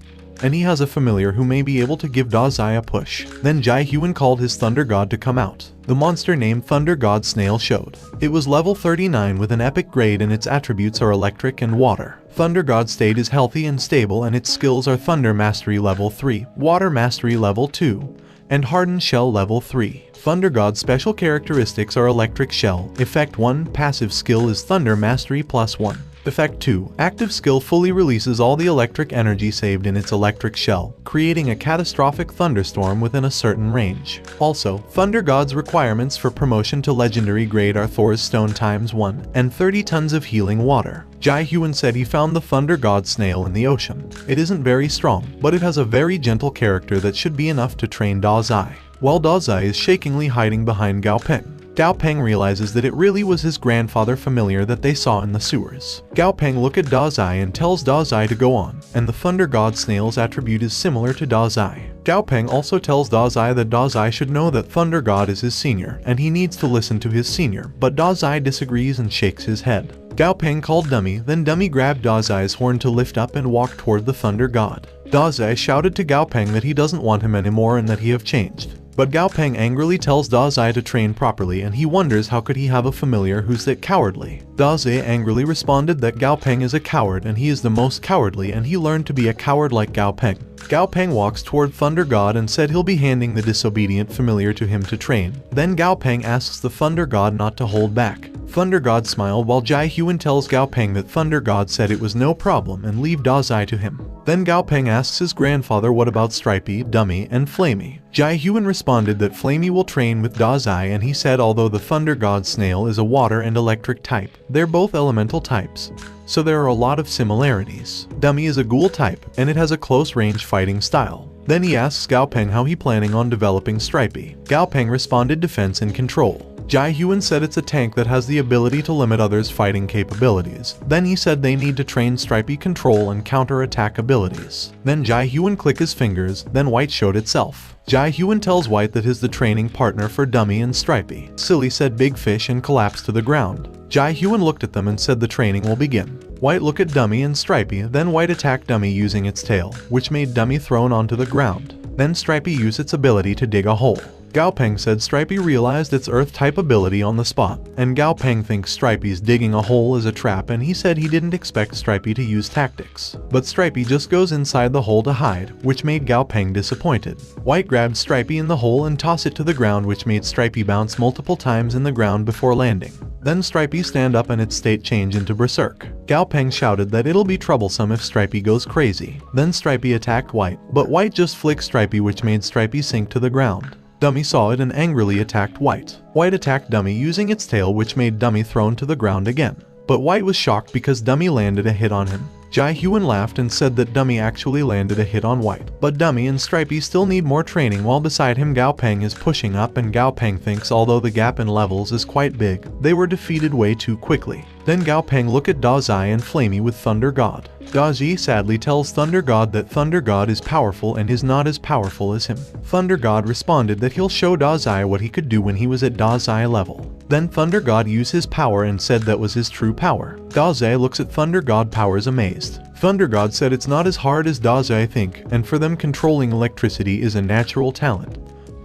[SPEAKER 1] and he has a familiar who may be able to give Da Zai a push. Then Jai Hyun called his Thunder God to come out. The monster named Thunder God Snail showed. It was level 39 with an epic grade and its attributes are electric and water. Thunder God state is healthy and stable and its skills are Thunder Mastery level 3, Water Mastery level 2, and Hardened Shell level 3. Thunder God's special characteristics are Electric Shell. Effect 1, passive skill is Thunder Mastery +1. Effect 2, active skill fully releases all the electric energy saved in its electric shell, creating a catastrophic thunderstorm within a certain range. Also, Thunder God's requirements for promotion to legendary grade are Thor's Stone ×1 and 30 tons of healing water. Jai Hyun said he found the Thunder God snail in the ocean. It isn't very strong, but it has a very gentle character that should be enough to train Da Zai. While Da Zai is shakingly hiding behind Gao Peng, Gao Peng realizes that it really was his grandfather familiar that they saw in the sewers. Gao Peng looks at Da Zai and tells Da Zai to go on, and the Thunder God snail's attribute is similar to Da Zai. Gao Peng also tells Da Zai that Da Zai should know that Thunder God is his senior, and he needs to listen to his senior, but Da Zai disagrees and shakes his head. Gao Peng called Dummy, then Dummy grabbed Da Zai's horn to lift up and walk toward the Thunder God. Da Zai shouted to Gao Peng that he doesn't want him anymore and that he have changed. But Gao Peng angrily tells Da Zai to train properly and he wonders how could he have a familiar who's that cowardly. Da Zai angrily responded that Gao Peng is a coward and he is the most cowardly and he learned to be a coward like Gao Peng. Gao Peng walks toward Thunder God and said he'll be handing the disobedient familiar to him to train. Then Gao Peng asks the Thunder God not to hold back. Thunder God smiled while Jai Hyun tells Gao Peng that Thunder God said it was no problem and leave Da Zai to him. Then Gao Peng asks his grandfather what about Stripey, Dummy, and Flamey. Jai Hyun responded that Flamey will train with Da Zai and he said although the Thunder God snail is a water and electric type, they're both elemental types, so there are a lot of similarities. Dummy is a ghoul type and it has a close range fighting style. Then he asks Gao Peng how he planning on developing Stripey. Gao Peng responded defense and control. Jai Hyun said it's a tank that has the ability to limit others' fighting capabilities. Then he said they need to train Stripey control and counter-attack abilities. Then Jai Hyun clicked his fingers, then White showed itself. Jai Hyun tells White that he's the training partner for Dummy and Stripey. Silly said Big Fish and collapsed to the ground. Jai Hyun looked at them and said the training will begin. White looked at Dummy and Stripey, then White attacked Dummy using its tail, which made Dummy thrown onto the ground. Then Stripey used its ability to dig a hole. Gao Peng said Stripey realized its Earth-type ability on the spot, and Gao Peng thinks Stripey's digging a hole is a trap and he said he didn't expect Stripey to use tactics. But Stripey just goes inside the hole to hide, which made Gao Peng disappointed. White grabbed Stripey in the hole and tossed it to the ground which made Stripey bounce multiple times in the ground before landing. Then Stripey stand up and its state change into Berserk. Gao Peng shouted that it'll be troublesome if Stripey goes crazy. Then Stripey attacked White, but White just flicked Stripey which made Stripey sink to the ground. Dummy saw it and angrily attacked White. White attacked Dummy using its tail which made Dummy thrown to the ground again. But White was shocked because Dummy landed a hit on him. Jai Hyun laughed and said that Dummy actually landed a hit on White. But Dummy and Stripey still need more training while beside him Gao Peng is pushing up and Gao Peng thinks although the gap in levels is quite big, they were defeated way too quickly. Then Gao Peng look at Da Zai and Flamey with Thunder God. Da Ji sadly tells Thunder God that Thunder God is powerful and is not as powerful as him. Thunder God responded that he'll show Da Zai what he could do when he was at Da Zai level. Then Thunder God used his power and said that was his true power. Da Zai looks at Thunder God powers amazed. Thunder God said it's not as hard as Da Zai think, and for them controlling electricity is a natural talent.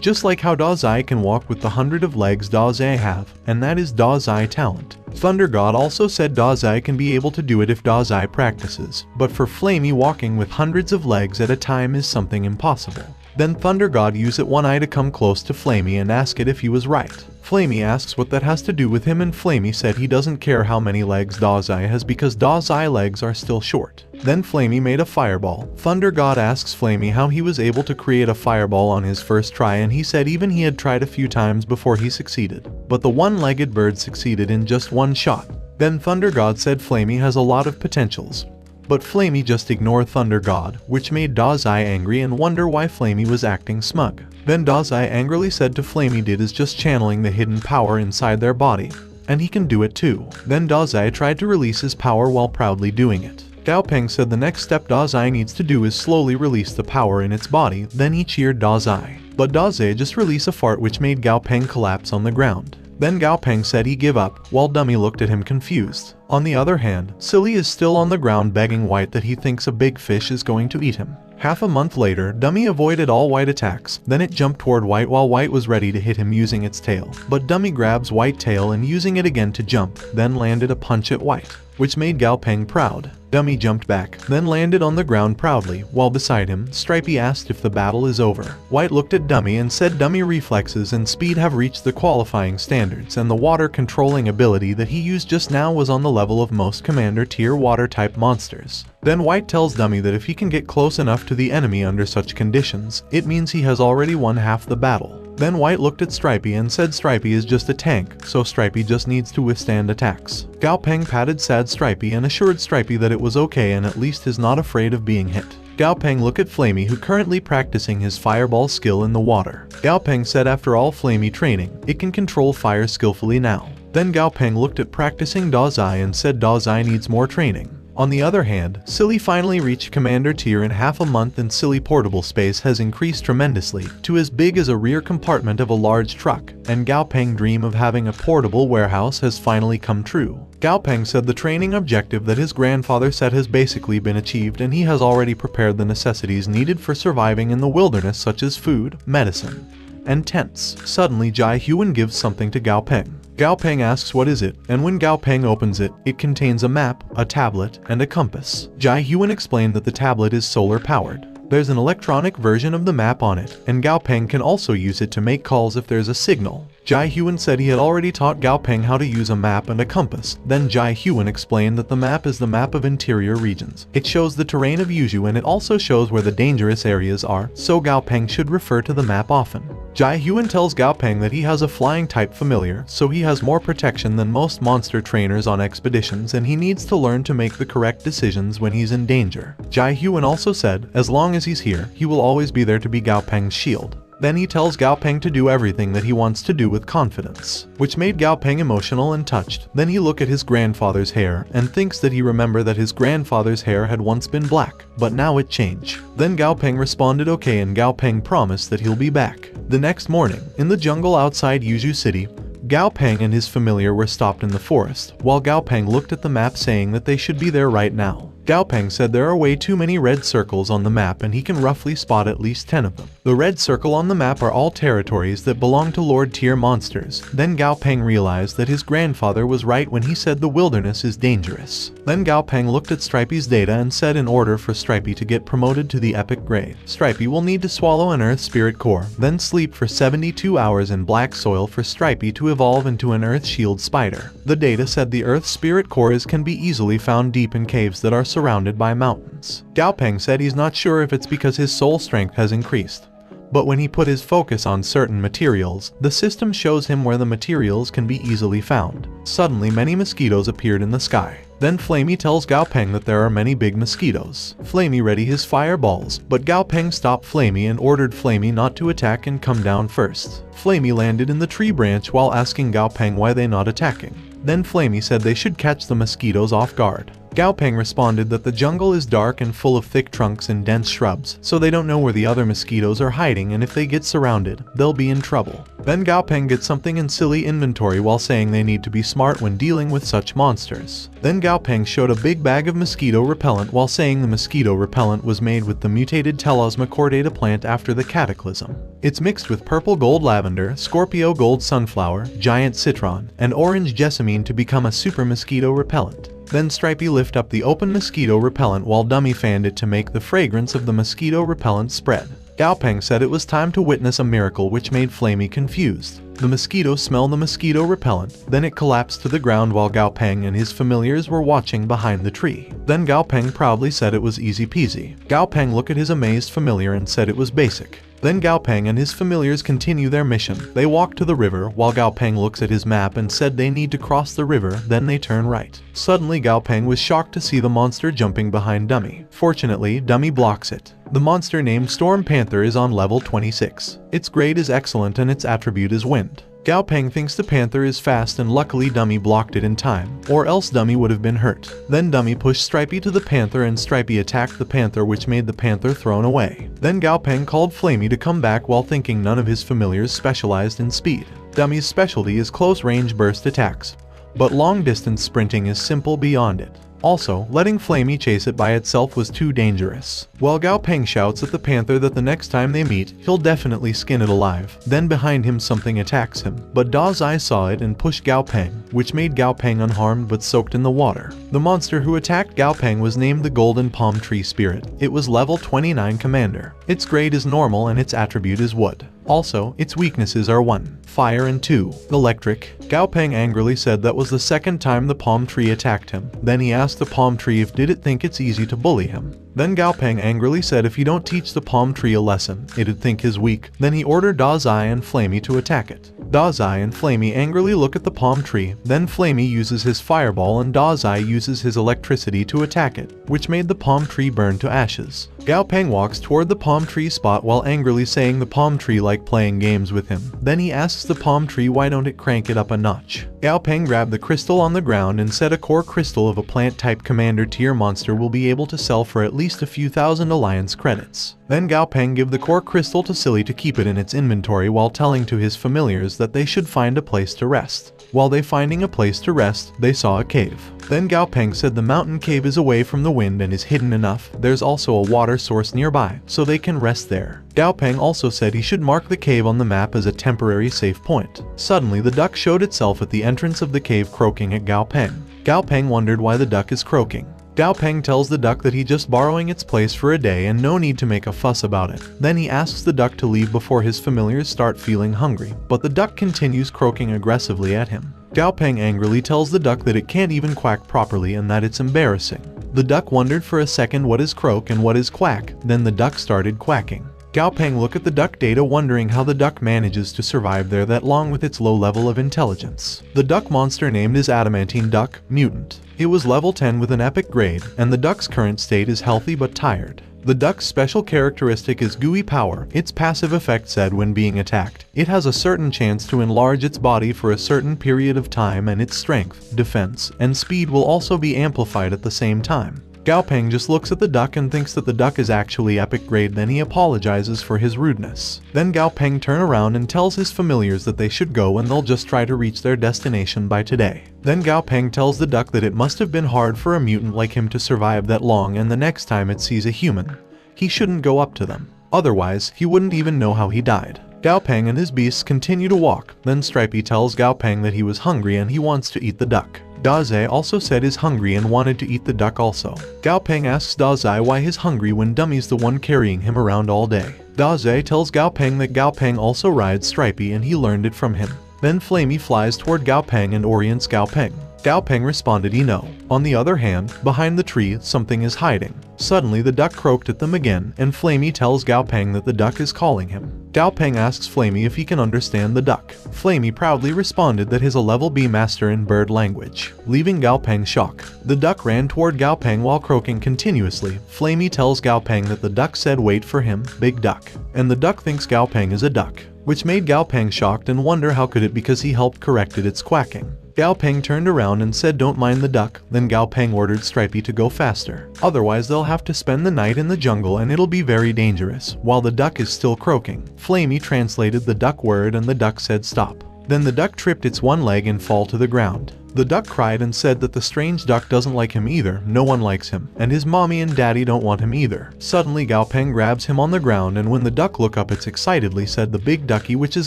[SPEAKER 1] Just like how Da Zai can walk with the 100 of legs Da Zai have, and that is Da Zai talent. Thunder God also said Da Zai can be able to do it if Da Zai practices, but for Flamey walking with hundreds of legs at a time is something impossible. Then Thunder God used it one eye to come close to Flamey and ask it if he was right. Flamey asks what that has to do with him, and Flamey said he doesn't care how many legs Da Zai has because Da Zai legs are still short. Then Flamey made a fireball. Thunder God asks Flamey how he was able to create a fireball on his first try, and he said even he had tried a few times before he succeeded. But the one-legged bird succeeded in just one shot. Then Thunder God said Flamey has a lot of potentials. But Flamey just ignored Thunder God, which made Da Zai angry and wonder why Flamey was acting smug. Then Da Zai angrily said to Flamey did is just channeling the hidden power inside their body, and he can do it too. Then Da Zai tried to release his power while proudly doing it. Gao Peng said the next step Da Zai needs to do is slowly release the power in its body, then he cheered Da Zai. But Da Zai just released a fart which made Gao Peng collapse on the ground. Then Gao Peng said he give up, while Dummy looked at him confused. On the other hand, Silly is still on the ground begging White that he thinks a big fish is going to eat him. Half a month later, Dummy avoided all White attacks, then it jumped toward White while White was ready to hit him using its tail. But Dummy grabs White's tail and using it again to jump, then landed a punch at White, which made Gao Peng proud. Dummy jumped back, then landed on the ground proudly, while beside him, Stripey asked if the battle is over. White looked at Dummy and said Dummy reflexes and speed have reached the qualifying standards, and the water controlling ability that he used just now was on the level of most commander tier water type monsters. Then White tells Dummy that if he can get close enough to the enemy under such conditions, it means he has already won half the battle. Then White looked at Stripey and said Stripey is just a tank, so Stripey just needs to withstand attacks. Gao Peng patted sad Stripey and assured Stripey that it was okay and at least is not afraid of being hit. Gao Peng looked at Flamey, who currently practicing his fireball skill in the water. Gao Peng said after all Flamey training, it can control fire skillfully now. Then Gao Peng looked at practicing Da Zai and said Da Zai needs more training. On the other hand, Silly finally reached Commander tier in half a month, and Silly portable space has increased tremendously to as big as a rear compartment of a large truck, and Gao Peng's dream of having a portable warehouse has finally come true. Gao Peng said the training objective that his grandfather set has basically been achieved, and he has already prepared the necessities needed for surviving in the wilderness such as food, medicine, and tents. Suddenly Jai Huan gives something to Gao Peng. Gao Peng asks what is it, and when Gao Peng opens it, it contains a map, a tablet, and a compass. Jai Huan explained that the tablet is solar powered. There's an electronic version of the map on it, and Gao Peng can also use it to make calls if there's a signal. Jai Huan said he had already taught Gao Peng how to use a map and a compass. Then Jai Huan explained that the map is the map of interior regions. It shows the terrain of Yuzhu and it also shows where the dangerous areas are, so Gao Peng should refer to the map often. Jai Huan tells Gao Peng that he has a flying type familiar, so he has more protection than most monster trainers on expeditions, and he needs to learn to make the correct decisions when he's in danger. Jai Huan also said, as long as he's here, he will always be there to be Gao Peng's shield. Then he tells Gao Peng to do everything that he wants to do with confidence, which made Gao Peng emotional and touched. Then he looked at his grandfather's hair and thinks that he remembered that his grandfather's hair had once been black, but now it changed. Then Gao Peng responded okay, and Gao Peng promised that he'll be back. The next morning, in the jungle outside Yuzhu City, Gao Peng and his familiar were stopped in the forest, while Gao Peng looked at the map saying that they should be there right now. Gao Peng said there are way too many red circles on the map and he can roughly spot at least 10 of them. The red circle on the map are all territories that belong to Lord tier monsters. Then Gao Peng realized that his grandfather was right when he said the wilderness is dangerous. Then Gao Peng looked at Stripey's data and said in order for Stripey to get promoted to the epic grade, Stripey will need to swallow an earth spirit core, then sleep for 72 hours in black soil for Stripey to evolve into an earth shield spider. The data said the earth spirit cores can be easily found deep in caves that are surrounded by mountains. Gao Peng said he's not sure if it's because his soul strength has increased, But when he put his focus on certain materials, the system shows him where the materials can be easily found. Suddenly many mosquitoes appeared in the sky. Then Flamey tells Gao Peng that there are many big mosquitoes. Flamey ready his fireballs, but Gao Peng stopped Flamey and ordered Flamey not to attack and come down first. Flamey landed in the tree branch while asking Gao Peng why they not attacking. Then Flamey said they should catch the mosquitoes off guard. Gao Peng responded that the jungle is dark and full of thick trunks and dense shrubs, so they don't know where the other mosquitoes are hiding, and if they get surrounded, they'll be in trouble. Then Gao Peng gets something in silly inventory while saying they need to be smart when dealing with such monsters. Then Gao Peng showed a big bag of mosquito repellent while saying the mosquito repellent was made with the mutated Telosma cordata plant after the cataclysm. It's mixed with purple gold lavender, Scorpio gold sunflower, giant citron, and orange jessamine to become a super mosquito repellent. Then Stripey lift up the open mosquito repellent while Dummy fanned it to make the fragrance of the mosquito repellent spread. Gao Peng said it was time to witness a miracle, which made Flamey confused. The mosquito smelled the mosquito repellent, then it collapsed to the ground while Gao Peng and his familiars were watching behind the tree. Then Gao Peng proudly said it was easy peasy. Gao Peng looked at his amazed familiar and said it was basic. Then Gao Peng and his familiars continue their mission. They walk to the river while Gao Peng looks at his map and said they need to cross the river, then they turn right. Suddenly Gao Peng was shocked to see the monster jumping behind Dummy. Fortunately, Dummy blocks it. The monster named Storm Panther is on level 26. Its grade is excellent and its attribute is wind. Gao Peng thinks the panther is fast and luckily Dummy blocked it in time, or else Dummy would have been hurt. Then Dummy pushed Stripey to the panther and Stripey attacked the panther, which made the panther thrown away. Then Gao Peng called Flamey to come back while thinking none of his familiars specialized in speed. Dummy's specialty is close-range burst attacks, but long-distance sprinting is simple beyond it. Also, letting Flamey chase it by itself was too dangerous. While Gao Peng shouts at the panther that the next time they meet, he'll definitely skin it alive. Then behind him something attacks him, but Da's eye saw it and pushed Gao Peng, which made Gao Peng unharmed but soaked in the water. The monster who attacked Gao Peng was named the Golden Palm Tree Spirit. It was level 29 commander. Its grade is normal and its attribute is wood. Also, its weaknesses are 1. Fire and 2. Electric. Gao Peng angrily said that was the second time the palm tree attacked him. Then he asked the palm tree if did it think it's easy to bully him. Then Gao Peng angrily said if you don't teach the palm tree a lesson, it'd think he's weak. Then he ordered Dazai and Flamey to attack it. Dazai and Flamey angrily look at the palm tree. Then Flamey uses his fireball and Dazai uses his electricity to attack it, which made the palm tree burn to ashes. Gao Peng walks toward the palm tree spot while angrily saying the palm tree like playing games with him. Then he asks the palm tree why don't it crank it up a notch. Gao Peng grabbed the crystal on the ground and said a core crystal of a plant type commander tier monster will be able to sell for at least a few thousand alliance credits. Then Gao Peng give the core crystal to Silly to keep it in its inventory while telling to his familiars that they should find a place to rest. While they finding a place to rest, they saw a cave. Then Gao Peng said the mountain cave is away from the wind and is hidden enough. There's also a water source nearby, so they can rest there. Gao Peng also said he should mark the cave on the map as a temporary safe point. Suddenly the duck showed itself at the entrance of the cave croaking at Gao Peng. Gao Peng wondered why the duck is croaking. Gao Peng tells the duck that he's just borrowing its place for a day and no need to make a fuss about it. Then he asks the duck to leave before his familiars start feeling hungry, but the duck continues croaking aggressively at him. Gao Peng angrily tells the duck that it can't even quack properly and that it's embarrassing. The duck wondered for a second what is croak and what is quack, then the duck started quacking. Gao Peng looked at the duck data wondering how the duck manages to survive there that long with its low level of intelligence. The duck monster named is Adamantine Duck, Mutant. It was level 10 with an epic grade, and the duck's current state is healthy but tired. The duck's special characteristic is gooey power. Its passive effect said when being attacked, it has a certain chance to enlarge its body for a certain period of time and its strength, defense, and speed will also be amplified at the same time. Gao Peng just looks at the duck and thinks that the duck is actually epic grade, then he apologizes for his rudeness. Then Gao Peng turn around and tells his familiars that they should go and they'll just try to reach their destination by today. Then Gao Peng tells the duck that it must have been hard for a mutant like him to survive that long and the next time it sees a human, he shouldn't go up to them. Otherwise, he wouldn't even know how he died. Gao Peng and his beasts continue to walk. Then Stripey tells Gao Peng that he was hungry and he wants to eat the duck. Daze also said he's hungry and wanted to eat the duck also. Gao Peng asks Daze why he's hungry when Dummy's the one carrying him around all day. Daze tells Gao Peng that Gao Peng also rides Stripey and he learned it from him. Then Flamey flies toward Gao Peng and orients Gao Peng. Gao Peng responded, "No." On the other hand, behind the tree, something is hiding. Suddenly the duck croaked at them again, and Flamey tells Gao Peng that the duck is calling him. Gao Peng asks Flamey if he can understand the duck. Flamey proudly responded that he's a level B master in bird language, leaving Gao Peng shocked. The duck ran toward Gao Peng while croaking continuously. Flamey tells Gao Peng that the duck said wait for him, big duck, and the duck thinks Gao Peng is a duck, which made Gao Peng shocked and wonder how could it because he helped corrected its quacking. Gao Peng turned around and said don't mind the duck, then Gao Peng ordered Stripey to go faster. Otherwise they'll have to spend the night in the jungle and it'll be very dangerous, while the duck is still croaking. Flamey translated the duck word and the duck said stop. Then the duck tripped its one leg and fall to the ground. The duck cried and said that the strange duck doesn't like him either, no one likes him, and his mommy and daddy don't want him either. Suddenly Gao Peng grabs him on the ground and when the duck look up it's excitedly said the big ducky which is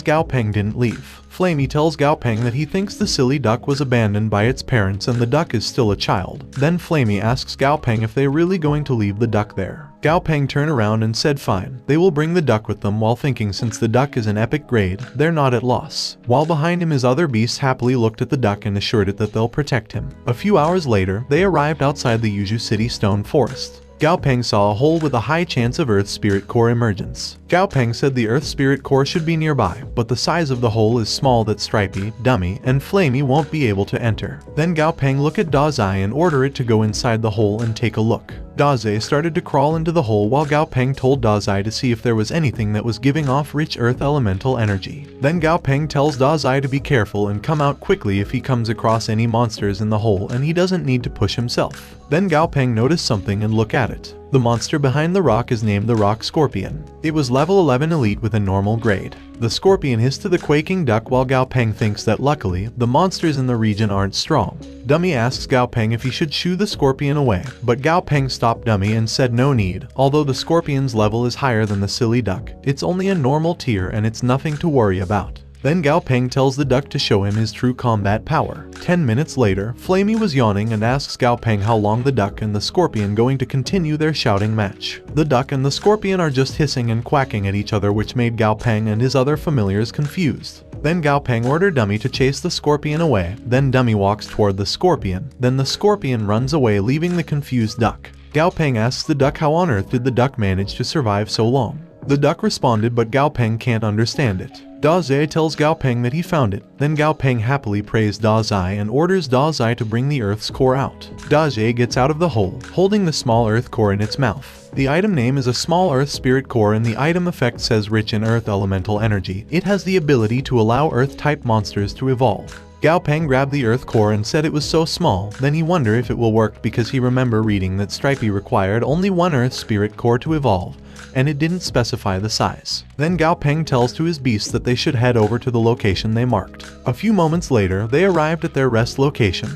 [SPEAKER 1] Gao Peng didn't leave. Flamey tells Gao Peng that he thinks the silly duck was abandoned by its parents and the duck is still a child. Then Flamey asks Gao Peng if they're really going to leave the duck there. Gao Peng turned around and said fine, they will bring the duck with them while thinking since the duck is an epic grade, they're not at loss. While behind him his other beasts happily looked at the duck and assured it that they'll protect him. A few hours later, they arrived outside the Yuju City stone forest. Gao Peng saw a hole with a high chance of Earth Spirit Core emergence. Gao Peng said the Earth Spirit Core should be nearby, but the size of the hole is small that Stripey, Dummy, and Flamey won't be able to enter. Then Gao Peng look at Dazai and order it to go inside the hole and take a look. Dazai started to crawl into the hole while Gao Peng told Dazai to see if there was anything that was giving off rich earth elemental energy. Then Gao Peng tells Dazai to be careful and come out quickly if he comes across any monsters in the hole and he doesn't need to push himself. Then Gao Peng noticed something and look at it. The monster behind the rock is named the Rock Scorpion. It was level 11 elite with a normal grade. The scorpion hissed to the quaking duck while Gao Peng thinks that luckily, the monsters in the region aren't strong. Dummy asks Gao Peng if he should shoo the scorpion away, but Gao Peng stopped Dummy and said no need. Although the scorpion's level is higher than the silly duck, it's only a normal tier and it's nothing to worry about. Then Gao Peng tells the duck to show him his true combat power. 10 minutes later, Flamey was yawning and asks Gao Peng how long the duck and the scorpion going to continue their shouting match. The duck and the scorpion are just hissing and quacking at each other which made Gao Peng and his other familiars confused. Then Gao Peng ordered Dummy to chase the scorpion away, then Dummy walks toward the scorpion, then the scorpion runs away leaving the confused duck. Gao Peng asks the duck how on earth did the duck manage to survive so long. The duck responded but Gao Peng can't understand it. Dazai tells Gao Peng that he found it, then Gao Peng happily praised Dazai and orders Dazai to bring the Earth's core out. Dazai gets out of the hole, holding the small Earth core in its mouth. The item name is a small Earth Spirit Core and the item effect says rich in Earth elemental energy. It has the ability to allow Earth-type monsters to evolve. Gao Peng grabbed the Earth Core and said it was so small, then he wondered if it will work because he remember reading that Stripey required only one Earth Spirit Core to evolve, and it didn't specify the size. Then Gao Peng tells to his beasts that they should head over to the location they marked. A few moments later, they arrived at their rest location.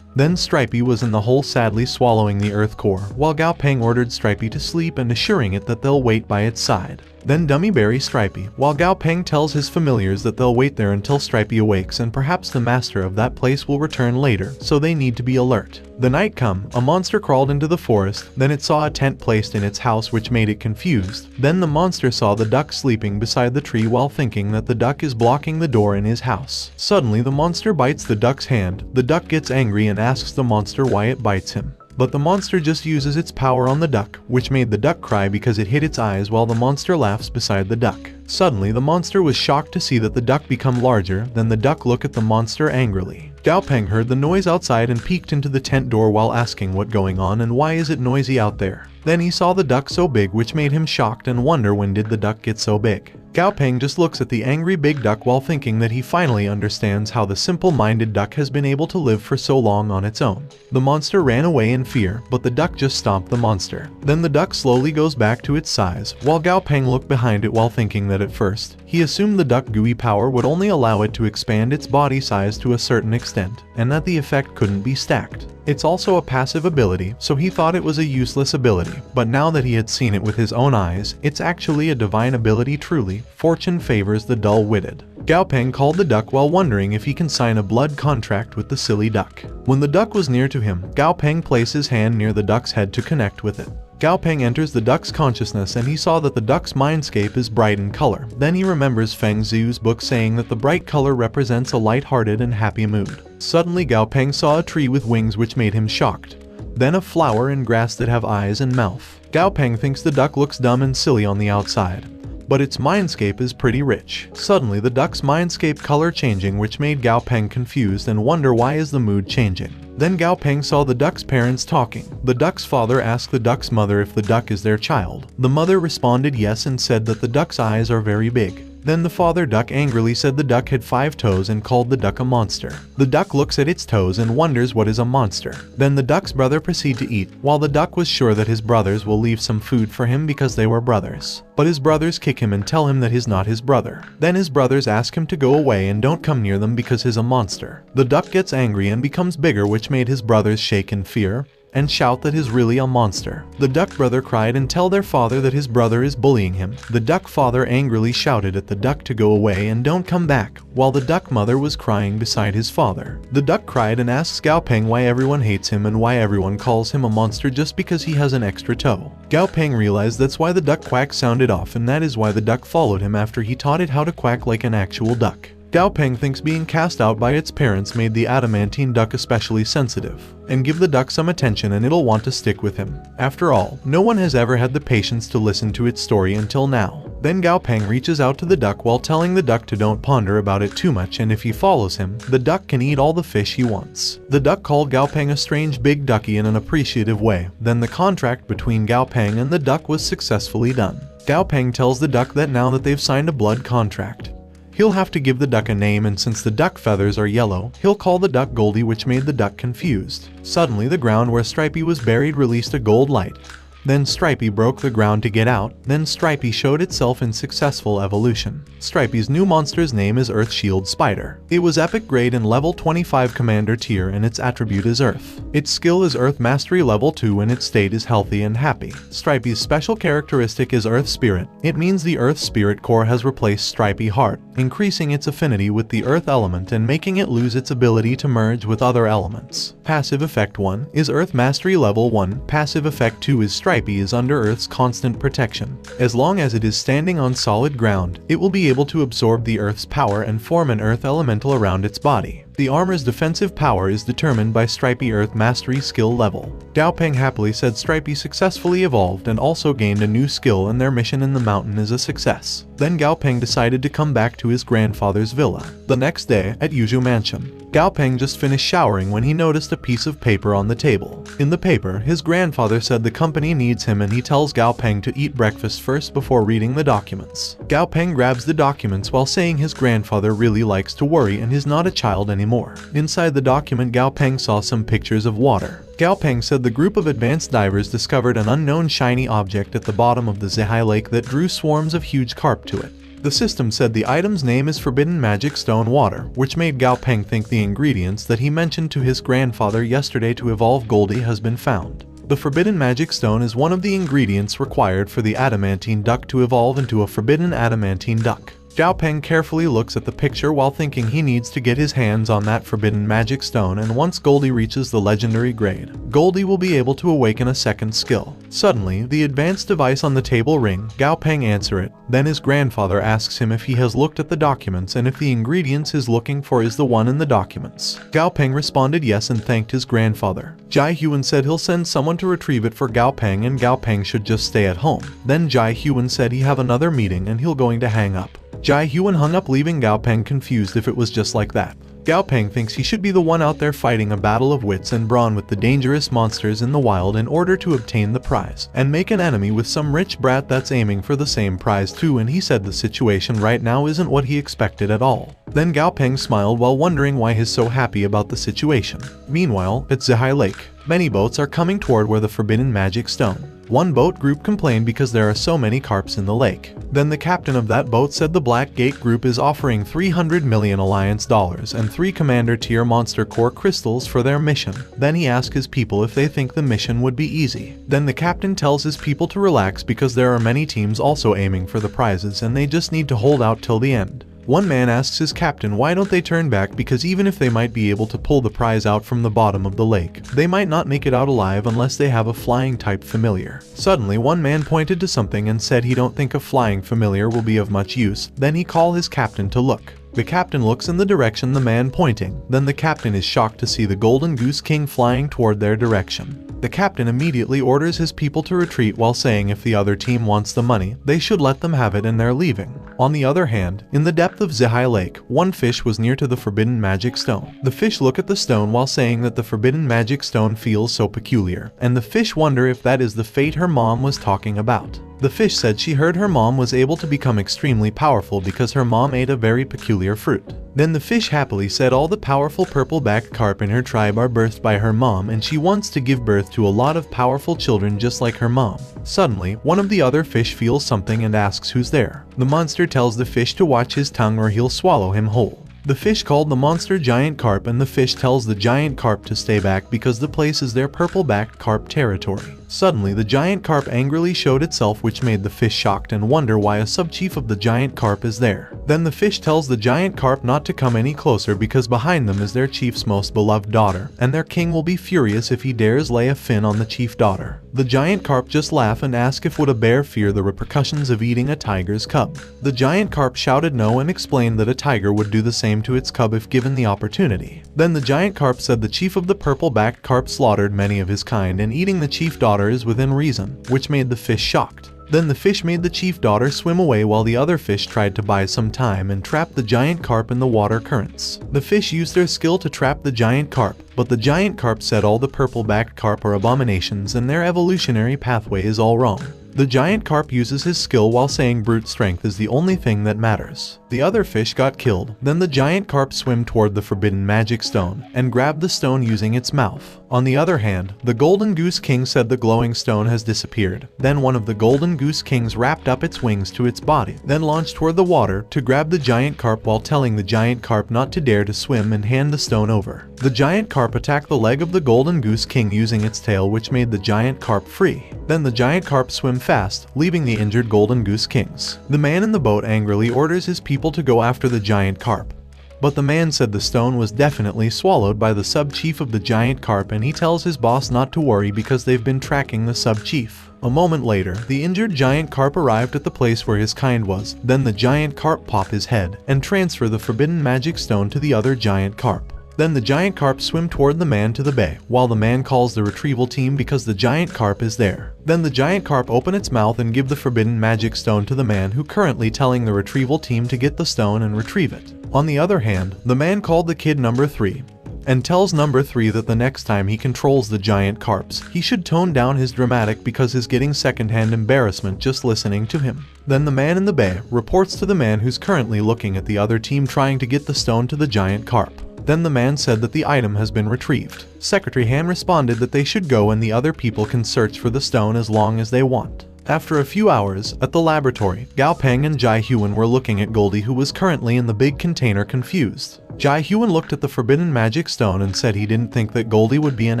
[SPEAKER 1] Then Stripey was in the hole sadly swallowing the Earth Core, while Gao Peng ordered Stripey to sleep and assuring it that they'll wait by its side. Then Dummy buries Stripey, while Gao Peng tells his familiars that they'll wait there until Stripey awakes and perhaps the master of that place will return later, so they need to be alert. The night come, a monster crawled into the forest, then it saw a tent placed in its house which made it confused. Then the monster saw the duck sleeping beside the tree while thinking that the duck is blocking the door in his house. Suddenly the monster bites the duck's hand, the duck gets angry and asks the monster why it bites him. But the monster just uses its power on the duck, which made the duck cry because it hit its eyes while the monster laughs beside the duck. Suddenly the monster was shocked to see that the duck become larger, then the duck looked at the monster angrily. Gao Peng heard the noise outside and peeked into the tent door while asking what going on and why is it noisy out there. Then he saw the duck so big which made him shocked and wonder when did the duck get so big. Gao Peng just looks at the angry big duck while thinking that he finally understands how the simple-minded duck has been able to live for so long on its own. The monster ran away in fear, but the duck just stomped the monster. Then the duck slowly goes back to its size, while Gao Peng looked behind it while thinking that at first, he assumed the duck gooey power would only allow it to expand its body size to a certain extent, and that the effect couldn't be stacked. It's also a passive ability, so he thought it was a useless ability, but now that he had seen it with his own eyes, it's actually a divine ability truly. Fortune favors the dull-witted. Gao Peng called the duck while wondering if he can sign a blood contract with the silly duck. When the duck was near to him, Gao Peng placed his hand near the duck's head to connect with it. Gao Peng enters the duck's consciousness and he saw that the duck's mindscape is bright in color. Then he remembers Feng Zhu's book saying that the bright color represents a light-hearted and happy mood. Suddenly Gao Peng saw a tree with wings which made him shocked. Then a flower and grass that have eyes and mouth. Gao Peng thinks the duck looks dumb and silly on the outside, but its mindscape is pretty rich. Suddenly the duck's mindscape color changing, which made Gao Peng confused and wonder why is the mood changing. Then Gao Peng saw the duck's parents talking. The duck's father asked the duck's mother if the duck is their child. The mother responded yes and said that the duck's eyes are very big. Then the father duck angrily said the duck had 5 toes and called the duck a monster. The duck looks at its toes and wonders what is a monster. Then the duck's brother proceed to eat, while the duck was sure that his brothers will leave some food for him because they were brothers. But his brothers kick him and tell him that he's not his brother. Then his brothers ask him to go away and don't come near them because he's a monster. The duck gets angry and becomes bigger, which made his brothers shake in fear and shout that he's really a monster. The duck brother cried and tell their father that his brother is bullying him. The duck father angrily shouted at the duck to go away and don't come back, while the duck mother was crying beside his father. The duck cried and asks Gao Peng why everyone hates him and why everyone calls him a monster just because he has an extra toe. Gao Peng realized that's why the duck quack sounded off, and that is why the duck followed him after he taught it how to quack like an actual duck. Gao Peng thinks being cast out by its parents made the adamantine duck especially sensitive, and give the duck some attention and it'll want to stick with him. After all, no one has ever had the patience to listen to its story until now. Then Gao Peng reaches out to the duck while telling the duck to don't ponder about it too much, and if he follows him, the duck can eat all the fish he wants. The duck called Gao Peng a strange big ducky in an appreciative way. Then the contract between Gao Peng and the duck was successfully done. Gao Peng tells the duck that now that they've signed a blood contract, he'll have to give the duck a name, and since the duck feathers are yellow, he'll call the duck Goldie, which made the duck confused. Suddenly the ground where Stripey was buried released a gold light. Then Stripey broke the ground to get out. Then Stripey showed itself in successful evolution. Stripey's new monster's name is Earth Shield Spider. It was epic grade and level 25 commander tier, and its attribute is Earth. Its skill is Earth Mastery level 2 and its state is healthy and happy. Stripey's special characteristic is Earth Spirit. It means the Earth Spirit core has replaced Stripey Heart, increasing its affinity with the Earth element and making it lose its ability to merge with other elements. Passive effect 1 is Earth Mastery level 1. Passive effect 2 is Stripey is under Earth's constant protection. As long as it is standing on solid ground, it will be able to absorb the Earth's power and form an Earth elemental around its body. The armor's defensive power is determined by Stripey Earth Mastery skill level. Gao Peng happily said Stripey successfully evolved and also gained a new skill, and their mission in the mountain is a success. Then Gao Peng decided to come back to his grandfather's villa. The next day, at Yuzhou Mansion, Gao Peng just finished showering when he noticed a piece of paper on the table. In the paper, his grandfather said the company needs him, and he tells Gao Peng to eat breakfast first before reading the documents. Gao Peng grabs the documents while saying his grandfather really likes to worry and is not a child anymore. Inside the document, Gao Peng saw some pictures of water. Gao Peng said the group of advanced divers discovered an unknown shiny object at the bottom of the Zihai Lake that drew swarms of huge carp to it. The system said the item's name is Forbidden Magic Stone Water, which made Gao Peng think the ingredients that he mentioned to his grandfather yesterday to evolve Goldie has been found. The Forbidden Magic Stone is one of the ingredients required for the adamantine duck to evolve into a forbidden adamantine duck. Gao Peng carefully looks at the picture while thinking he needs to get his hands on that forbidden magic stone, and once Goldie reaches the legendary grade, Goldie will be able to awaken a second skill. Suddenly, the advanced device on the table ring. Gao Peng answers it. Then his grandfather asks him if he has looked at the documents and if the ingredients he's looking for is the one in the documents. Gao Peng responded yes and thanked his grandfather. Jai Huan said he'll send someone to retrieve it for Gao Peng, and Gao Peng should just stay at home. Then Jai Huan said he have another meeting and he'll going to hang up. Jai Huan hung up, leaving Gao Peng confused if it was just like that. Gao Peng thinks he should be the one out there fighting a battle of wits and brawn with the dangerous monsters in the wild in order to obtain the prize, and make an enemy with some rich brat that's aiming for the same prize too, and he said the situation right now isn't what he expected at all. Then Gao Peng smiled while wondering why he's so happy about the situation. Meanwhile, at Zihai Lake, many boats are coming toward where the forbidden magic stone. One boat group complained because there are so many carps in the lake. Then the captain of that boat said the Black Gate group is offering 300 million alliance dollars and 3 commander tier monster core crystals for their mission. Then he asked his people if they think the mission would be easy. Then the captain tells his people to relax because there are many teams also aiming for the prizes and they just need to hold out till the end. One man asks his captain why don't they turn back, because even if they might be able to pull the prize out from the bottom of the lake, they might not make it out alive unless they have a flying type familiar. Suddenly one man pointed to something and said he don't think a flying familiar will be of much use. Then he called his captain to look. The captain looks in the direction the man pointing. Then the captain is shocked to see the Golden Goose King flying toward their direction. The captain immediately orders his people to retreat while saying if the other team wants the money, they should let them have it and they're leaving. On the other hand, in the depth of Zihai Lake, one fish was near to the forbidden magic stone. The fish look at the stone while saying that the forbidden magic stone feels so peculiar, and the fish wonder if that is the fate her mom was talking about. The fish said she heard her mom was able to become extremely powerful because her mom ate a very peculiar fruit. Then the fish happily said all the powerful purple-backed carp in her tribe are birthed by her mom and she wants to give birth to a lot of powerful children just like her mom. Suddenly, one of the other fish feels something and asks who's there. The monster tells the fish to watch his tongue or he'll swallow him whole. The fish called the monster giant carp and the fish tells the giant carp to stay back because the place is their purple-backed carp territory. Suddenly the giant carp angrily showed itself, which made the fish shocked and wonder why a sub-chief of the giant carp is there. Then the fish tells the giant carp not to come any closer because behind them is their chief's most beloved daughter, and their king will be furious if he dares lay a fin on the chief daughter. The giant carp just laugh and ask if would a bear fear the repercussions of eating a tiger's cub. The giant carp shouted no and explained that a tiger would do the same to its cub if given the opportunity. Then the giant carp said the chief of the purple-backed carp slaughtered many of his kind and eating the chief daughter is within reason, which made the fish shocked. Then the fish made the chief daughter swim away while the other fish tried to buy some time and trap the giant carp in the water currents. The fish used their skill to trap the giant carp, but the giant carp said all the purple-backed carp are abominations and their evolutionary pathway is all wrong. The giant carp uses his skill while saying brute strength is the only thing that matters. The other fish got killed. Then the giant carp swam toward the forbidden magic stone and grabbed the stone using its mouth. On the other hand, the Golden Goose King said the glowing stone has disappeared. Then one of the Golden Goose Kings wrapped up its wings to its body, then launched toward the water to grab the giant carp while telling the giant carp not to dare to swim and hand the stone over. The giant carp attacked the leg of the Golden Goose King using its tail, which made the giant carp free. Then the giant carp swam fast, leaving the injured Golden Goose Kings. The man in the boat angrily orders his people to go after the giant carp. But the man said the stone was definitely swallowed by the sub-chief of the giant carp, and he tells his boss not to worry because they've been tracking the sub-chief. A moment later, the injured giant carp arrived at the place where his kind was. Then the giant carp pop his head and transfer the forbidden magic stone to the other giant carp. Then the giant carp swim toward the man to the bay, while the man calls the retrieval team because the giant carp is there. Then the giant carp open its mouth and give the forbidden magic stone to the man, who currently telling the retrieval team to get the stone and retrieve it. On the other hand, the man called the kid number 3 and tells number 3 that the next time he controls the giant carps, he should tone down his dramatic because he's getting secondhand embarrassment just listening to him. Then the man in the bay reports to the man who's currently looking at the other team trying to get the stone to the giant carp. Then the man said that the item has been retrieved. Secretary Han responded that they should go and the other people can search for the stone as long as they want. After a few hours, at the laboratory, Gao Peng and Jai Huan were looking at Goldie, who was currently in the big container confused. Jai Huan looked at the forbidden magic stone and said he didn't think that Goldie would be an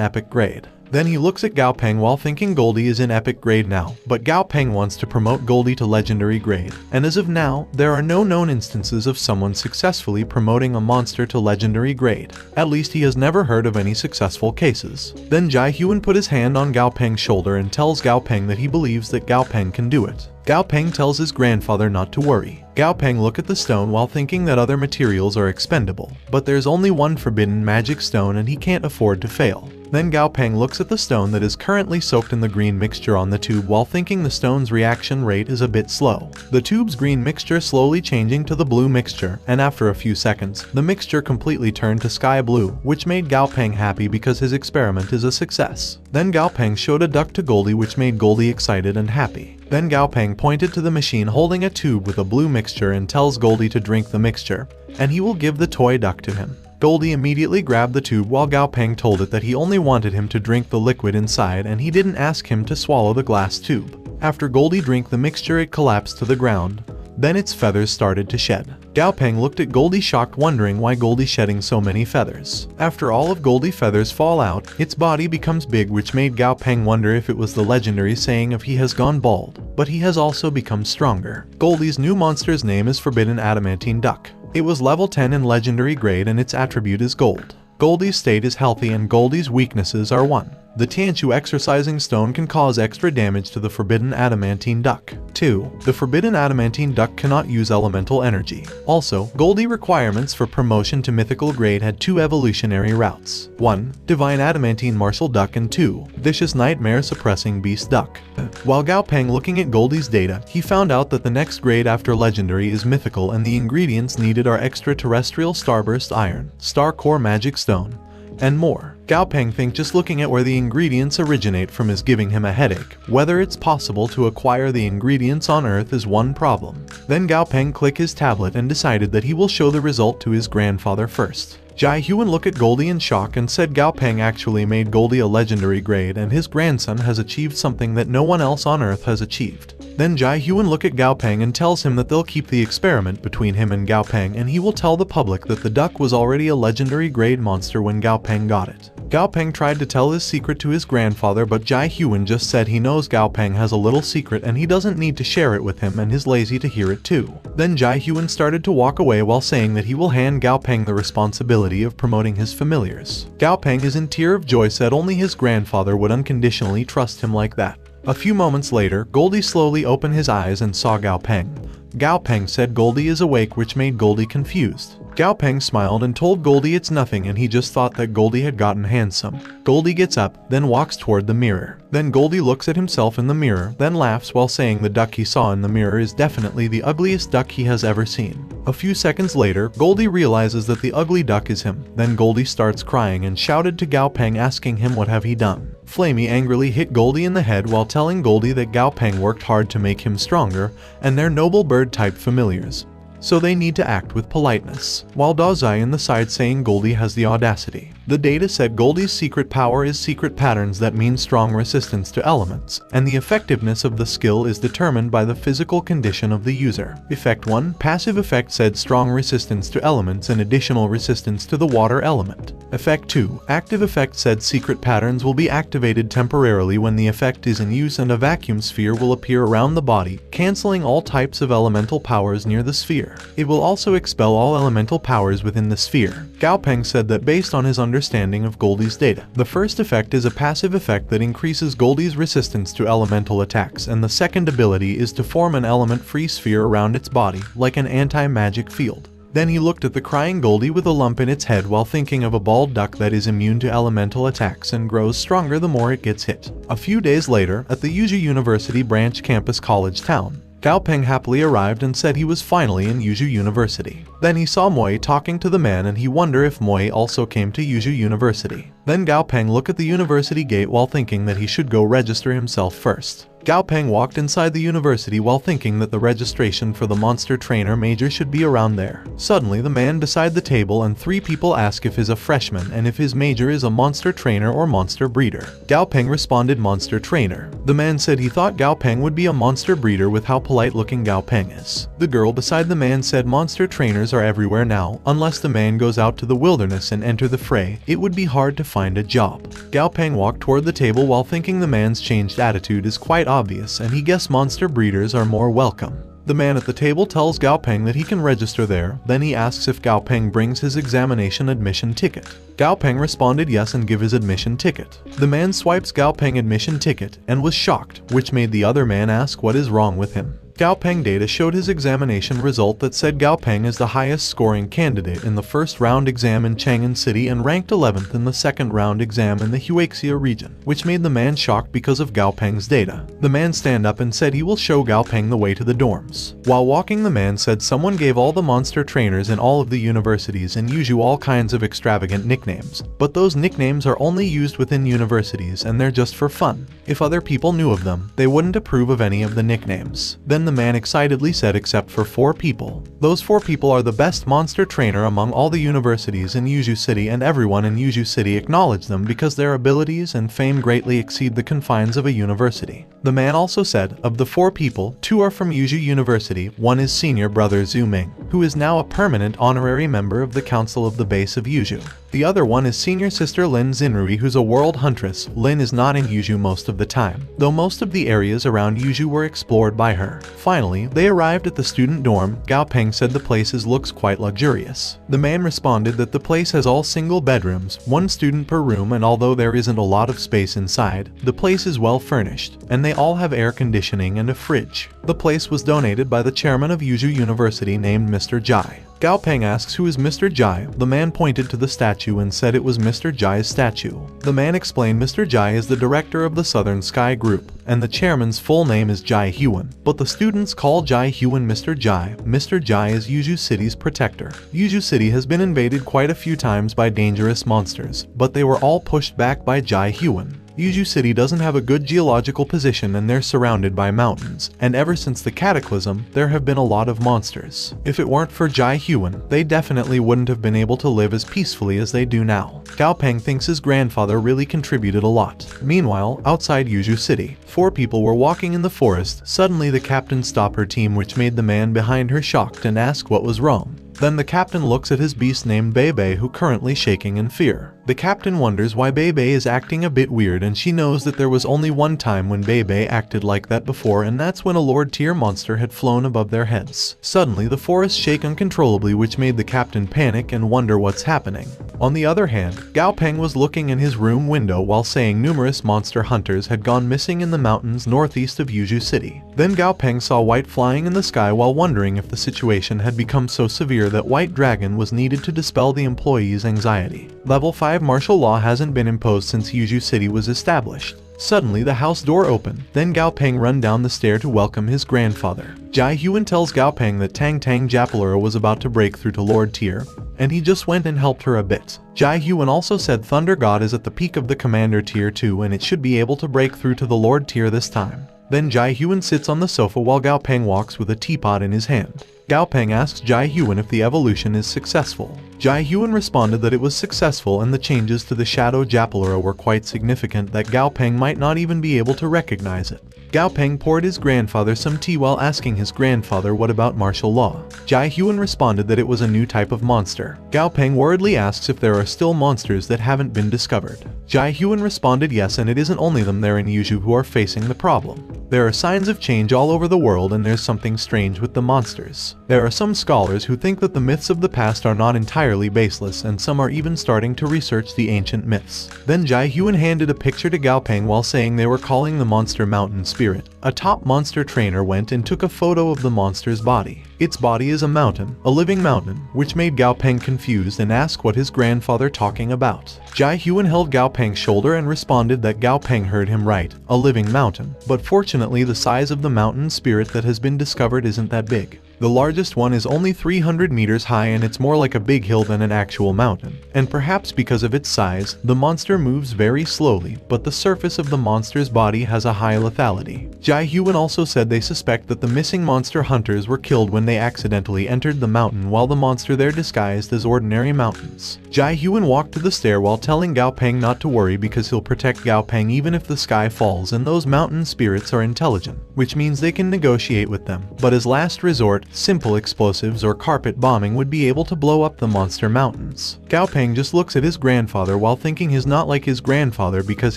[SPEAKER 1] epic grade. Then he looks at Gao Peng while thinking Goldie is in epic grade now, but Gao Peng wants to promote Goldie to legendary grade, and as of now, there are no known instances of someone successfully promoting a monster to legendary grade. At least he has never heard of any successful cases. Then Jai Huan put his hand on Gao Peng's shoulder and tells Gao Peng that he believes that Gao Peng can do it. Gao Peng tells his grandfather not to worry. Gao Peng look at the stone while thinking that other materials are expendable, but there's only one forbidden magic stone and he can't afford to fail. Then Gao Peng looks at the stone that is currently soaked in the green mixture on the tube while thinking the stone's reaction rate is a bit slow. The tube's green mixture slowly changing to the blue mixture, and after a few seconds, the mixture completely turned to sky blue, which made Gao Peng happy because his experiment is a success. Then Gao Peng showed a duck to Goldie, which made Goldie excited and happy. Then Gao Peng pointed to the machine holding a tube with a blue mixture and tells Goldie to drink the mixture, and he will give the toy duck to him. Goldie immediately grabbed the tube while Gao Peng told it that he only wanted him to drink the liquid inside and he didn't ask him to swallow the glass tube. After Goldie drank the mixture, it collapsed to the ground. Then its feathers started to shed. Gao Peng looked at Goldie shocked, wondering why Goldie shedding so many feathers. After all of Goldie feathers fall out, its body becomes big, which made Gao Peng wonder if it was the legendary saying of he has gone bald. But he has also become stronger. Goldie's new monster's name is Forbidden Adamantine Duck. It was level 10 in legendary grade and its attribute is gold. Goldie's state is healthy and Goldie's weaknesses are 1. The Tianchu exercising stone can cause extra damage to the Forbidden Adamantine Duck. 2. The Forbidden Adamantine Duck cannot use elemental energy. Also, Goldie requirements for promotion to mythical grade had 2 evolutionary routes. 1. Divine Adamantine Martial Duck and 2. Vicious Nightmare Suppressing Beast Duck. While Gao Peng looking at Goldie's data, he found out that the next grade after legendary is mythical and the ingredients needed are extraterrestrial starburst iron, star core magic stone, and more. Gao Peng thinks just looking at where the ingredients originate from is giving him a headache. Whether it's possible to acquire the ingredients on Earth is one problem. Then Gao Peng clicked his tablet and decided that he will show the result to his grandfather first. Jai Huan looked at Goldie in shock and said Gao Peng actually made Goldie a legendary grade and his grandson has achieved something that no one else on Earth has achieved. Then Jai Huan looked at Gao Peng and tells him that they'll keep the experiment between him and Gao Peng and he will tell the public that the duck was already a legendary grade monster when Gao Peng got it. Gao Peng tried to tell his secret to his grandfather, but Jai Huan just said he knows Gao Peng has a little secret and he doesn't need to share it with him and is lazy to hear it too. Then Jai Huan started to walk away while saying that he will hand Gao Peng the responsibility of promoting his familiars. Gao Peng is in tear of joy, said only his grandfather would unconditionally trust him like that. A few moments later, Goldie slowly opened his eyes and saw Gao Peng. Gao Peng said Goldie is awake, which made Goldie confused. Gao Peng smiled and told Goldie it's nothing and he just thought that Goldie had gotten handsome. Goldie gets up, then walks toward the mirror. Then Goldie looks at himself in the mirror, then laughs while saying the duck he saw in the mirror is definitely the ugliest duck he has ever seen. A few seconds later, Goldie realizes that the ugly duck is him. Then Goldie starts crying and shouted to Gao Peng, asking him what have he done. Flamey angrily hit Goldie in the head while telling Goldie that Gao Peng worked hard to make him stronger and they're noble bird-type familiars, so they need to act with politeness. While Dazai in the side saying Goldie has the audacity. The data said Goldie's secret power is secret patterns, that means strong resistance to elements, and the effectiveness of the skill is determined by the physical condition of the user. Effect 1, passive effect said strong resistance to elements and additional resistance to the water element. Effect 2, active effect said secret patterns will be activated temporarily when the effect is in use and a vacuum sphere will appear around the body, cancelling all types of elemental powers near the sphere. It will also expel all elemental powers within the sphere. Gao Peng said that based on his understanding of Goldie's data, the first effect is a passive effect that increases Goldie's resistance to elemental attacks, and the second ability is to form an element-free sphere around its body, like an anti-magic field. Then he looked at the crying Goldie with a lump in its head while thinking of a bald duck that is immune to elemental attacks and grows stronger the more it gets hit. A few days later, at the Yuzhou University branch campus college town, Gao Peng happily arrived and said he was finally in Yuzhou University. Then he saw Moi talking to the man and he wondered if Moi also came to Yuzhou University. Then Gao Peng looked at the university gate while thinking that he should go register himself first. Gao Peng walked inside the university while thinking that the registration for the monster trainer major should be around there. Suddenly the man beside the table and 3 people ask if he's a freshman and if his major is a monster trainer or monster breeder. Gao Peng responded monster trainer. The man said he thought Gao Peng would be a monster breeder with how polite looking Gao Peng is. The girl beside the man said monster trainers are everywhere now. Unless the man goes out to the wilderness and enter the fray, it would be hard to find a job. Gao Peng walked toward the table while thinking the man's changed attitude is quite obvious and he guessed monster breeders are more welcome. The man at the table tells Gao Peng that he can register there, then he asks if Gao Peng brings his examination admission ticket. Gao Peng responded yes and give his admission ticket. The man swipes Gao Peng admission ticket and was shocked, which made the other man ask what is wrong with him. Gao Peng data showed his examination result that said Gao Peng is the highest scoring candidate in the first round exam in Chang'an City and ranked 11th in the second round exam in the Huaxia region, which made the man shocked because of Gao Peng's data. The man stand up and said he will show Gao Peng the way to the dorms. While walking, the man said someone gave all the monster trainers in all of the universities in Yuzhou all kinds of extravagant nicknames, but those nicknames are only used within universities and they're just for fun. If other people knew of them, they wouldn't approve of any of the nicknames. Then the the man excitedly said, except for 4 people. Those 4 people are the best monster trainer among all the universities in Yuju City, and everyone in Yuju City acknowledged them because their abilities and fame greatly exceed the confines of a university. The man also said, of the 4 people, 2 are from Yuju University, one is senior brother Zhu Ming, who is now a permanent honorary member of the council of the base of Yuju. The other one is senior sister Lin Xinrui, who's a world huntress. Lin is not in Yuju most of the time, though most of the areas around Yuju were explored by her. Finally, they arrived at the student dorm. Gao Peng said the place looks quite luxurious. The man responded that the place has all single bedrooms, 1 student per room, and although there isn't a lot of space inside, the place is well furnished, and they all have air conditioning and a fridge. The place was donated by the chairman of Yuju University named Mr. Jai. Gao Peng asks who is Mr. Jai. The man pointed to the statue and said it was Mr. Jai's statue. The man explained Mr. Jai is the director of the Southern Sky Group, and the chairman's full name is Jai Hyun, but the students call Jai Hyun Mr. Jai. Mr. Jai is Yuju City's protector. Yuju City has been invaded quite a few times by dangerous monsters, but they were all pushed back by Jai Hyun. Yuju City doesn't have a good geological position and they're surrounded by mountains, and ever since the cataclysm, there have been a lot of monsters. If it weren't for Jai Hyun, they definitely wouldn't have been able to live as peacefully as they do now. Gao Peng thinks his grandfather really contributed a lot. Meanwhile, outside Yuju City, 4 people were walking in the forest. Suddenly the captain stopped her team, which made the man behind her shocked and asked what was wrong. Then the captain looks at his beast named Bebe, who currently shaking in fear. The captain wonders why Bebe is acting a bit weird, and she knows that there was only one time when Bebe acted like that before, and that's when a Lord tier monster had flown above their heads. Suddenly the forest shake uncontrollably, which made the captain panic and wonder what's happening. On the other hand, Gao Peng was looking in his room window while saying numerous monster hunters had gone missing in the mountains northeast of Yuju City. Then Gao Peng saw white flying in the sky while wondering if the situation had become so severe that White Dragon was needed to dispel the employees' anxiety. Level 5 martial law hasn't been imposed since Yuju City was established. Suddenly the house door opened, then Gao Peng run down the stair to welcome his grandfather. Jai Hyun tells Gao Peng that Tang Tang Japalura was about to break through to Lord tier, and he just went and helped her a bit. Jai Hyun also said Thunder God is at the peak of the Commander tier 2 and it should be able to break through to the Lord tier this time. Then Jai Hyun sits on the sofa while Gao Peng walks with a teapot in his hand. Gao Peng asks Jai Hyun if the evolution is successful. Jai Hyun responded that it was successful and the changes to the Shadow Japalura were quite significant that Gao Peng might not even be able to recognize it. Gao Peng poured his grandfather some tea while asking his grandfather what about martial law. Jai Hyun responded that it was a new type of monster. Gao Peng worriedly asks if there are still monsters that haven't been discovered. Jai Hyun responded yes, and it isn't only them there in Yuju who are facing the problem. There are signs of change all over the world and there's something strange with the monsters. There are some scholars who think that the myths of the past are not entirely baseless, and some are even starting to research the ancient myths. Then Jai Hyun handed a picture to Gao Peng while saying they were calling the monster Mountain Spirit. A top monster trainer went and took a photo of the monster's body. Its body is a mountain, a living mountain, which made Gao Peng confused and asked what his grandfather talking about. Jai Hyun held Gao Peng's shoulder and responded that Gao Peng heard him right, a living mountain. But fortunately the size of the mountain spirit that has been discovered isn't that big. The largest one is only 300 meters high and it's more like a big hill than an actual mountain. And perhaps because of its size, the monster moves very slowly, but the surface of the monster's body has a high lethality. Jai Hyun also said they suspect that the missing monster hunters were killed when they accidentally entered the mountain while the monster there disguised as ordinary mountains. Jai Hyun walked to the stair while telling Gao Peng not to worry because he'll protect Gao Peng even if the sky falls, and those mountain spirits are intelligent, which means they can negotiate with them. But as last resort, simple explosives or carpet bombing would be able to blow up the monster mountains. Gao Peng just looks at his grandfather while thinking he's not like his grandfather because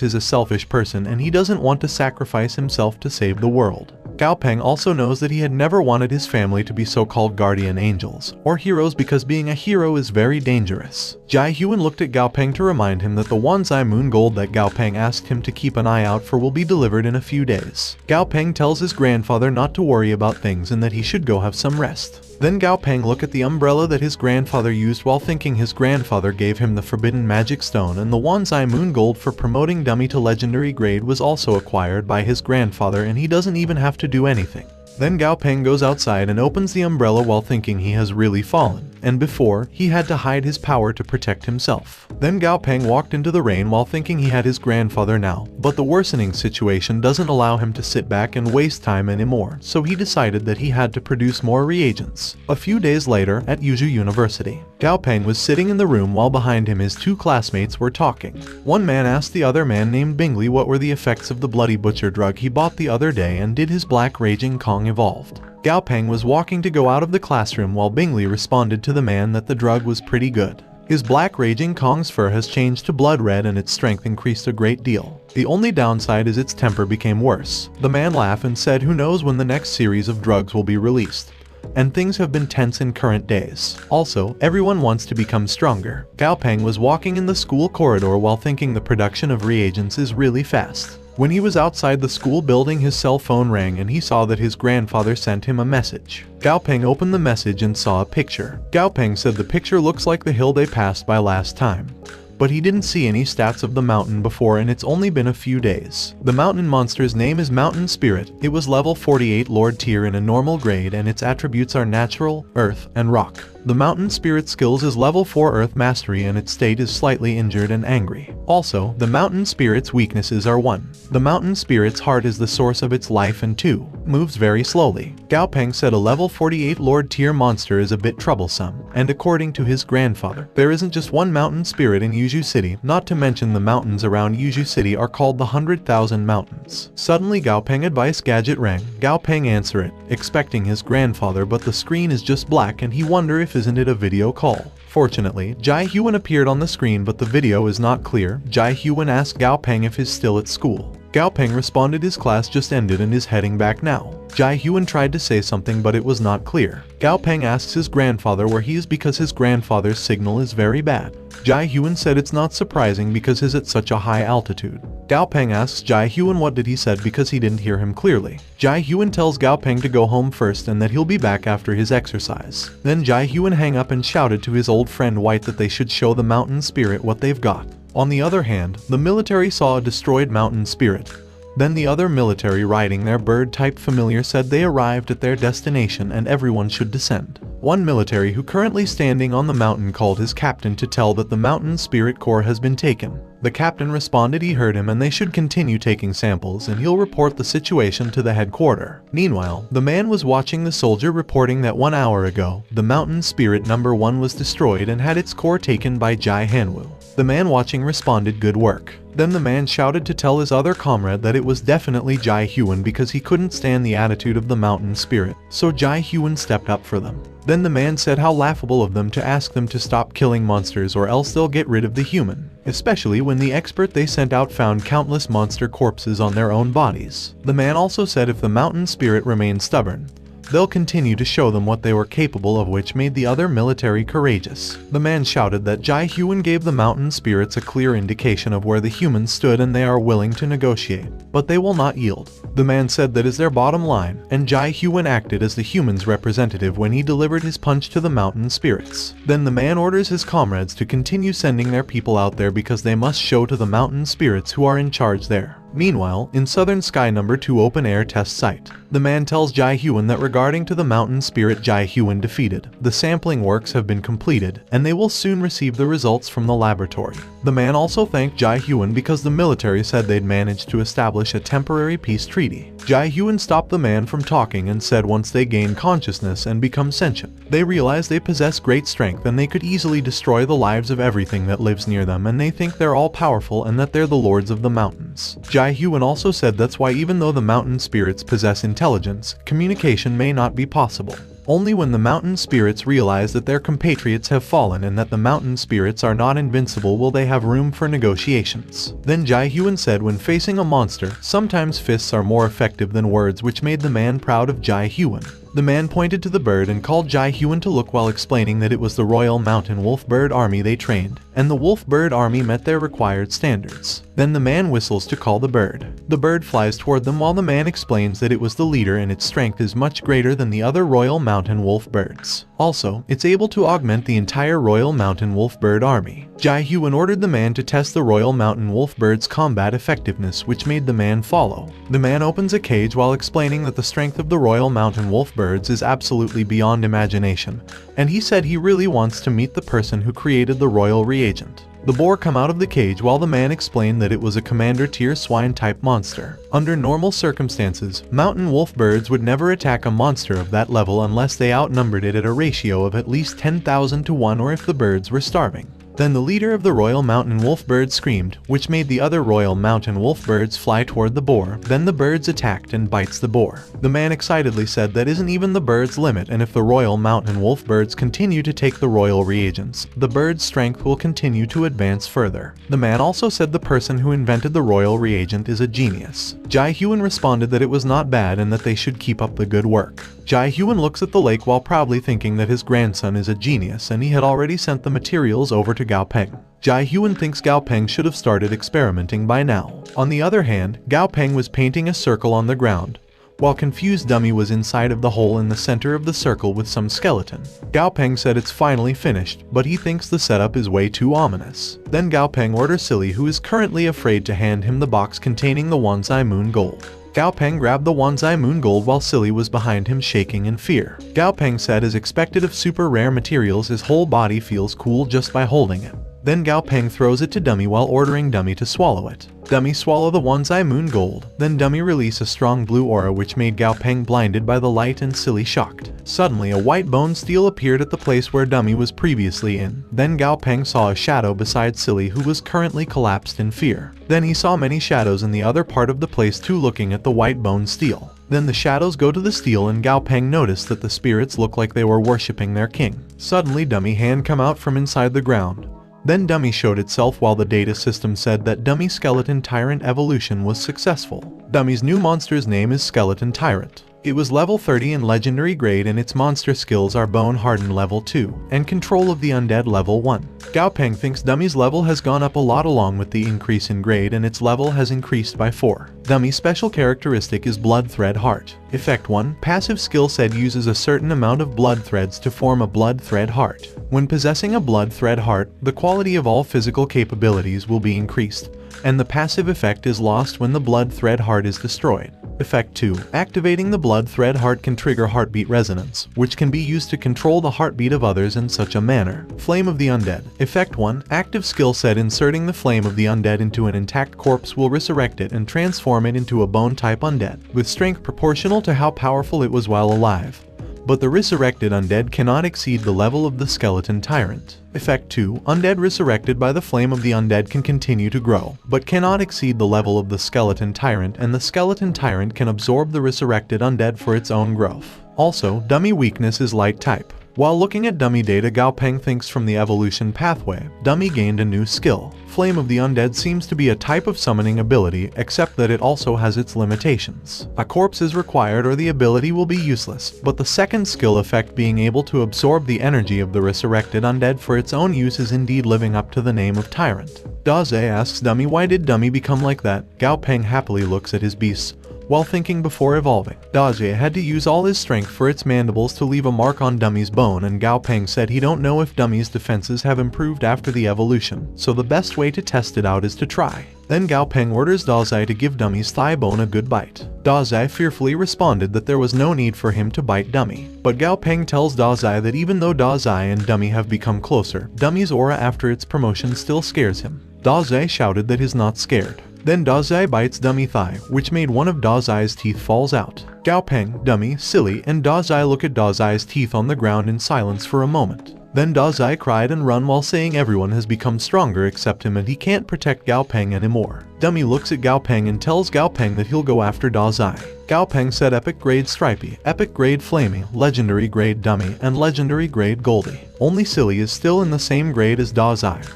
[SPEAKER 1] he's a selfish person and he doesn't want to sacrifice himself to save the world. Gao Peng also knows that he had never wanted his family to be so-called guardian angels, or heroes, because being a hero is very dangerous. Jai Hyun looked at Gao Peng to remind him that the Wanzai Moon Gold that Gao Peng asked him to keep an eye out for will be delivered in a few days. Gao Peng tells his grandfather not to worry about things and that he should go have some rest. Then Gao Peng looked at the umbrella that his grandfather used while thinking his grandfather gave him the forbidden magic stone, and the Wanzai Moon Gold for promoting dummy to legendary grade was also acquired by his grandfather and he doesn't even have to do anything. Then Gao Peng goes outside and opens the umbrella while thinking he has really fallen, and before, he had to hide his power to protect himself. Then Gao Peng walked into the rain while thinking he had his grandfather now, but the worsening situation doesn't allow him to sit back and waste time anymore, so he decided that he had to produce more reagents. A few days later, at Yuzhou University, Gao Peng was sitting in the room while behind him his two classmates were talking. One man asked the other man named Bingley what were the effects of the bloody butcher drug he bought the other day and did his black raging Kong evolved. Gao Peng was walking to go out of the classroom while Bingley responded to the man that the drug was pretty good. His black raging Kong's fur has changed to blood red and its strength increased a great deal. The only downside is its temper became worse. The man laughed and said who knows when the next series of drugs will be released. And things have been tense in current days. Also, everyone wants to become stronger. Gao Peng was walking in the school corridor while thinking the production of reagents is really fast. When he was outside the school building, his cell phone rang and he saw that his grandfather sent him a message. Gao Peng opened the message and saw a picture. Gao Peng said the picture looks like the hill they passed by last time. But he didn't see any stats of the mountain before and it's only been a few days. The mountain monster's name is Mountain Spirit. It was level 48 Lord tier in a normal grade and its attributes are natural, earth, and rock. The mountain spirit skills is level 4 earth mastery and its state is slightly injured and angry. Also, the mountain spirit's weaknesses are 1. The mountain spirit's heart is the source of its life and 2. Moves very slowly. Gao Peng said a level 48 Lord tier monster is a bit troublesome, and according to his grandfather, there isn't just one mountain spirit in Yuzhou City, not to mention the mountains around Yuzhou City are called the 100,000 mountains. Suddenly Gao Peng advice gadget rang. Gao Peng answer it, expecting his grandfather, but the screen is just black and he wonder if isn't it a video call. Fortunately, Jai Huan appeared on the screen but the video is not clear. Jai Huan asked Gao Peng if he's still at school. Gao Peng responded his class just ended and is heading back now. Jai Huan tried to say something but it was not clear. Gao Peng asks his grandfather where he is because his grandfather's signal is very bad. Jai Huan said it's not surprising because he's at such a high altitude. Gao Peng asks Jai Huan what did he said because he didn't hear him clearly. Jai Huan tells Gao Peng to go home first and that he'll be back after his exercise. Then Jai Huan hang up and shouted to his old friend White that they should show the mountain spirit what they've got. On the other hand, the military saw a destroyed mountain spirit. Then the other military riding their bird-type familiar said they arrived at their destination and everyone should descend. One military who currently standing on the mountain called his captain to tell that the mountain spirit core has been taken. The captain responded he heard him and they should continue taking samples and he'll report the situation to the headquarters. Meanwhile, the man was watching the soldier reporting that 1 hour ago, the mountain spirit number 1 was destroyed and had its core taken by Jai Hanwu. The man watching responded good work. Then the man shouted to tell his other comrade that it was definitely Jai Huan because he couldn't stand the attitude of the mountain spirit, so Jai Huan stepped up for them. Then the man said how laughable of them to ask them to stop killing monsters or else they'll get rid of the human, especially when the expert they sent out found countless monster corpses on their own bodies. The man also said if the mountain spirit remains stubborn, they'll continue to show them what they were capable of, which made the other military courageous. The man shouted that Jai Huan gave the mountain spirits a clear indication of where the humans stood and they are willing to negotiate, but they will not yield. The man said that is their bottom line, and Jai Huan acted as the humans' representative when he delivered his punch to the mountain spirits. Then the man orders his comrades to continue sending their people out there because they must show to the mountain spirits who are in charge there. Meanwhile, in Southern Sky No. 2 open air test site, the man tells Jai Huan that regarding to the mountain spirit Jai Huan defeated, the sampling works have been completed, and they will soon receive the results from the laboratory. The man also thanked Jai Huan because the military said they'd managed to establish a temporary peace treaty. Jai Huan stopped the man from talking and said once they gain consciousness and become sentient, they realize they possess great strength and they could easily destroy the lives of everything that lives near them, and they think they're all powerful and that they're the lords of the mountains. Jai Huan also said that's why even though the mountain spirits possess intelligence, communication may not be possible. Only when the mountain spirits realize that their compatriots have fallen and that the mountain spirits are not invincible will they have room for negotiations. Then Jai Huan said when facing a monster, sometimes fists are more effective than words, which made the man proud of Jai Huan. The man pointed to the bird and called Jai Hyun to look while explaining that it was the Royal Mountain Wolf Bird Army they trained, and the Wolf Bird Army met their required standards. Then the man whistles to call the bird. The bird flies toward them while the man explains that it was the leader and its strength is much greater than the other Royal Mountain Wolf birds. Also, it's able to augment the entire Royal Mountain Wolf Bird Army. Jai Hyun ordered the man to test the Royal Mountain Wolf Bird's combat effectiveness, which made the man follow. The man opens a cage while explaining that the strength of the Royal Mountain Wolf birds is absolutely beyond imagination, and he said he really wants to meet the person who created the royal reagent. The boar come out of the cage while the man explained that it was a commander tier swine type monster. Under normal circumstances, mountain wolf birds would never attack a monster of that level unless they outnumbered it at a ratio of at least 10,000 to 1 or if the birds were starving. Then the leader of the Royal Mountain Wolf bird screamed, which made the other Royal Mountain Wolf birds fly toward the boar. Then the birds attacked and bites the boar. The man excitedly said that isn't even the bird's limit, and if the Royal Mountain Wolf birds continue to take the royal reagents, the bird's strength will continue to advance further. The man also said the person who invented the royal reagent is a genius. Jai Hyun responded that it was not bad and that they should keep up the good work. Jai Hyun looks at the lake while proudly thinking that his grandson is a genius and he had already sent the materials over to Gao Peng. Jai Hyun thinks Gao Peng should have started experimenting by now. On the other hand, Gao Peng was painting a circle on the ground, while confused dummy was inside of the hole in the center of the circle with some skeleton. Gao Peng said it's finally finished, but he thinks the setup is way too ominous. Then Gao Peng orders Silly, who is currently afraid, to hand him the box containing the Wanzai Moon Gold. Gao Peng grabbed the Wanzai Moon Gold while Silly was behind him shaking in fear. Gao Peng said as expected of super rare materials, his whole body feels cool just by holding it. Then Gao Peng throws it to Dummy while ordering Dummy to swallow it. Dummy swallow the Wanzai Moon Gold. Then Dummy release a strong blue aura which made Gao Peng blinded by the light and Silly shocked. Suddenly a white bone steel appeared at the place where Dummy was previously in. Then Gao Peng saw a shadow beside Silly, who was currently collapsed in fear. Then he saw many shadows in the other part of the place too, looking at the white bone steel. Then the shadows go to the steel and Gao Peng noticed that the spirits look like they were worshipping their king. Suddenly Dummy hand come out from inside the ground. Then Dummy showed itself while the data system said that Dummy Skeleton Tyrant evolution was successful. Dummy's new monster's name is Skeleton Tyrant. It was level 30 in legendary grade and its monster skills are Bone Hardened level 2 and Control of the Undead level 1. Gao Peng thinks Dummy's level has gone up a lot along with the increase in grade, and its level has increased by 4. Dummy's special characteristic is Blood Thread Heart. Effect 1. Passive skill set uses a certain amount of blood threads to form a blood thread heart. When possessing a blood thread heart, the quality of all physical capabilities will be increased, and the passive effect is lost when the blood thread heart is destroyed. Effect 2. Activating the blood thread heart can trigger heartbeat resonance, which can be used to control the heartbeat of others in such a manner. Flame of the Undead. Effect 1. Active skill set inserting the flame of the undead into an intact corpse will resurrect it and transform it into a bone type undead, with strength proportional to how powerful it was while alive. But the resurrected undead cannot exceed the level of the Skeleton Tyrant. Effect 2. Undead resurrected by the flame of the undead can continue to grow, but cannot exceed the level of the Skeleton Tyrant, and the Skeleton Tyrant can absorb the resurrected undead for its own growth. Also, Dummy weakness is light type. While looking at Dummy data, Gao Peng thinks from the evolution pathway, Dummy gained a new skill. Flame of the Undead seems to be a type of summoning ability, except that it also has its limitations. A corpse is required or the ability will be useless, but the second skill effect, being able to absorb the energy of the resurrected undead for its own use, is indeed living up to the name of Tyrant. Daze asks Dummy why did Dummy become like that. Gao Peng happily looks at his beasts, while thinking before evolving. Daze had to use all his strength for its mandibles to leave a mark on Dummy's bone, and Gao Peng said he don't know if Dummy's defenses have improved after the evolution, so the best way to test it out is to try. Then Gao Peng orders Daze to give Dummy's thigh bone a good bite. Daze fearfully responded that there was no need for him to bite Dummy, but Gao Peng tells Daze that even though Daze and Dummy have become closer, Dummy's aura after its promotion still scares him. Daze shouted that he's not scared. Then Daze bites Dummy thigh, which made one of Daze's teeth falls out. Gao Peng, Dummy, Silly, and Daze look at Daze's teeth on the ground in silence for a moment. Then Daze cried and run while saying everyone has become stronger except him and he can't protect Gao Peng anymore. Dummy looks at Gao Peng and tells Gao Peng that he'll go after Daze. Gao Peng said epic grade Stripey, epic grade Flamey, legendary grade Dummy, and legendary grade Goldie. Only Silly is still in the same grade as Daze.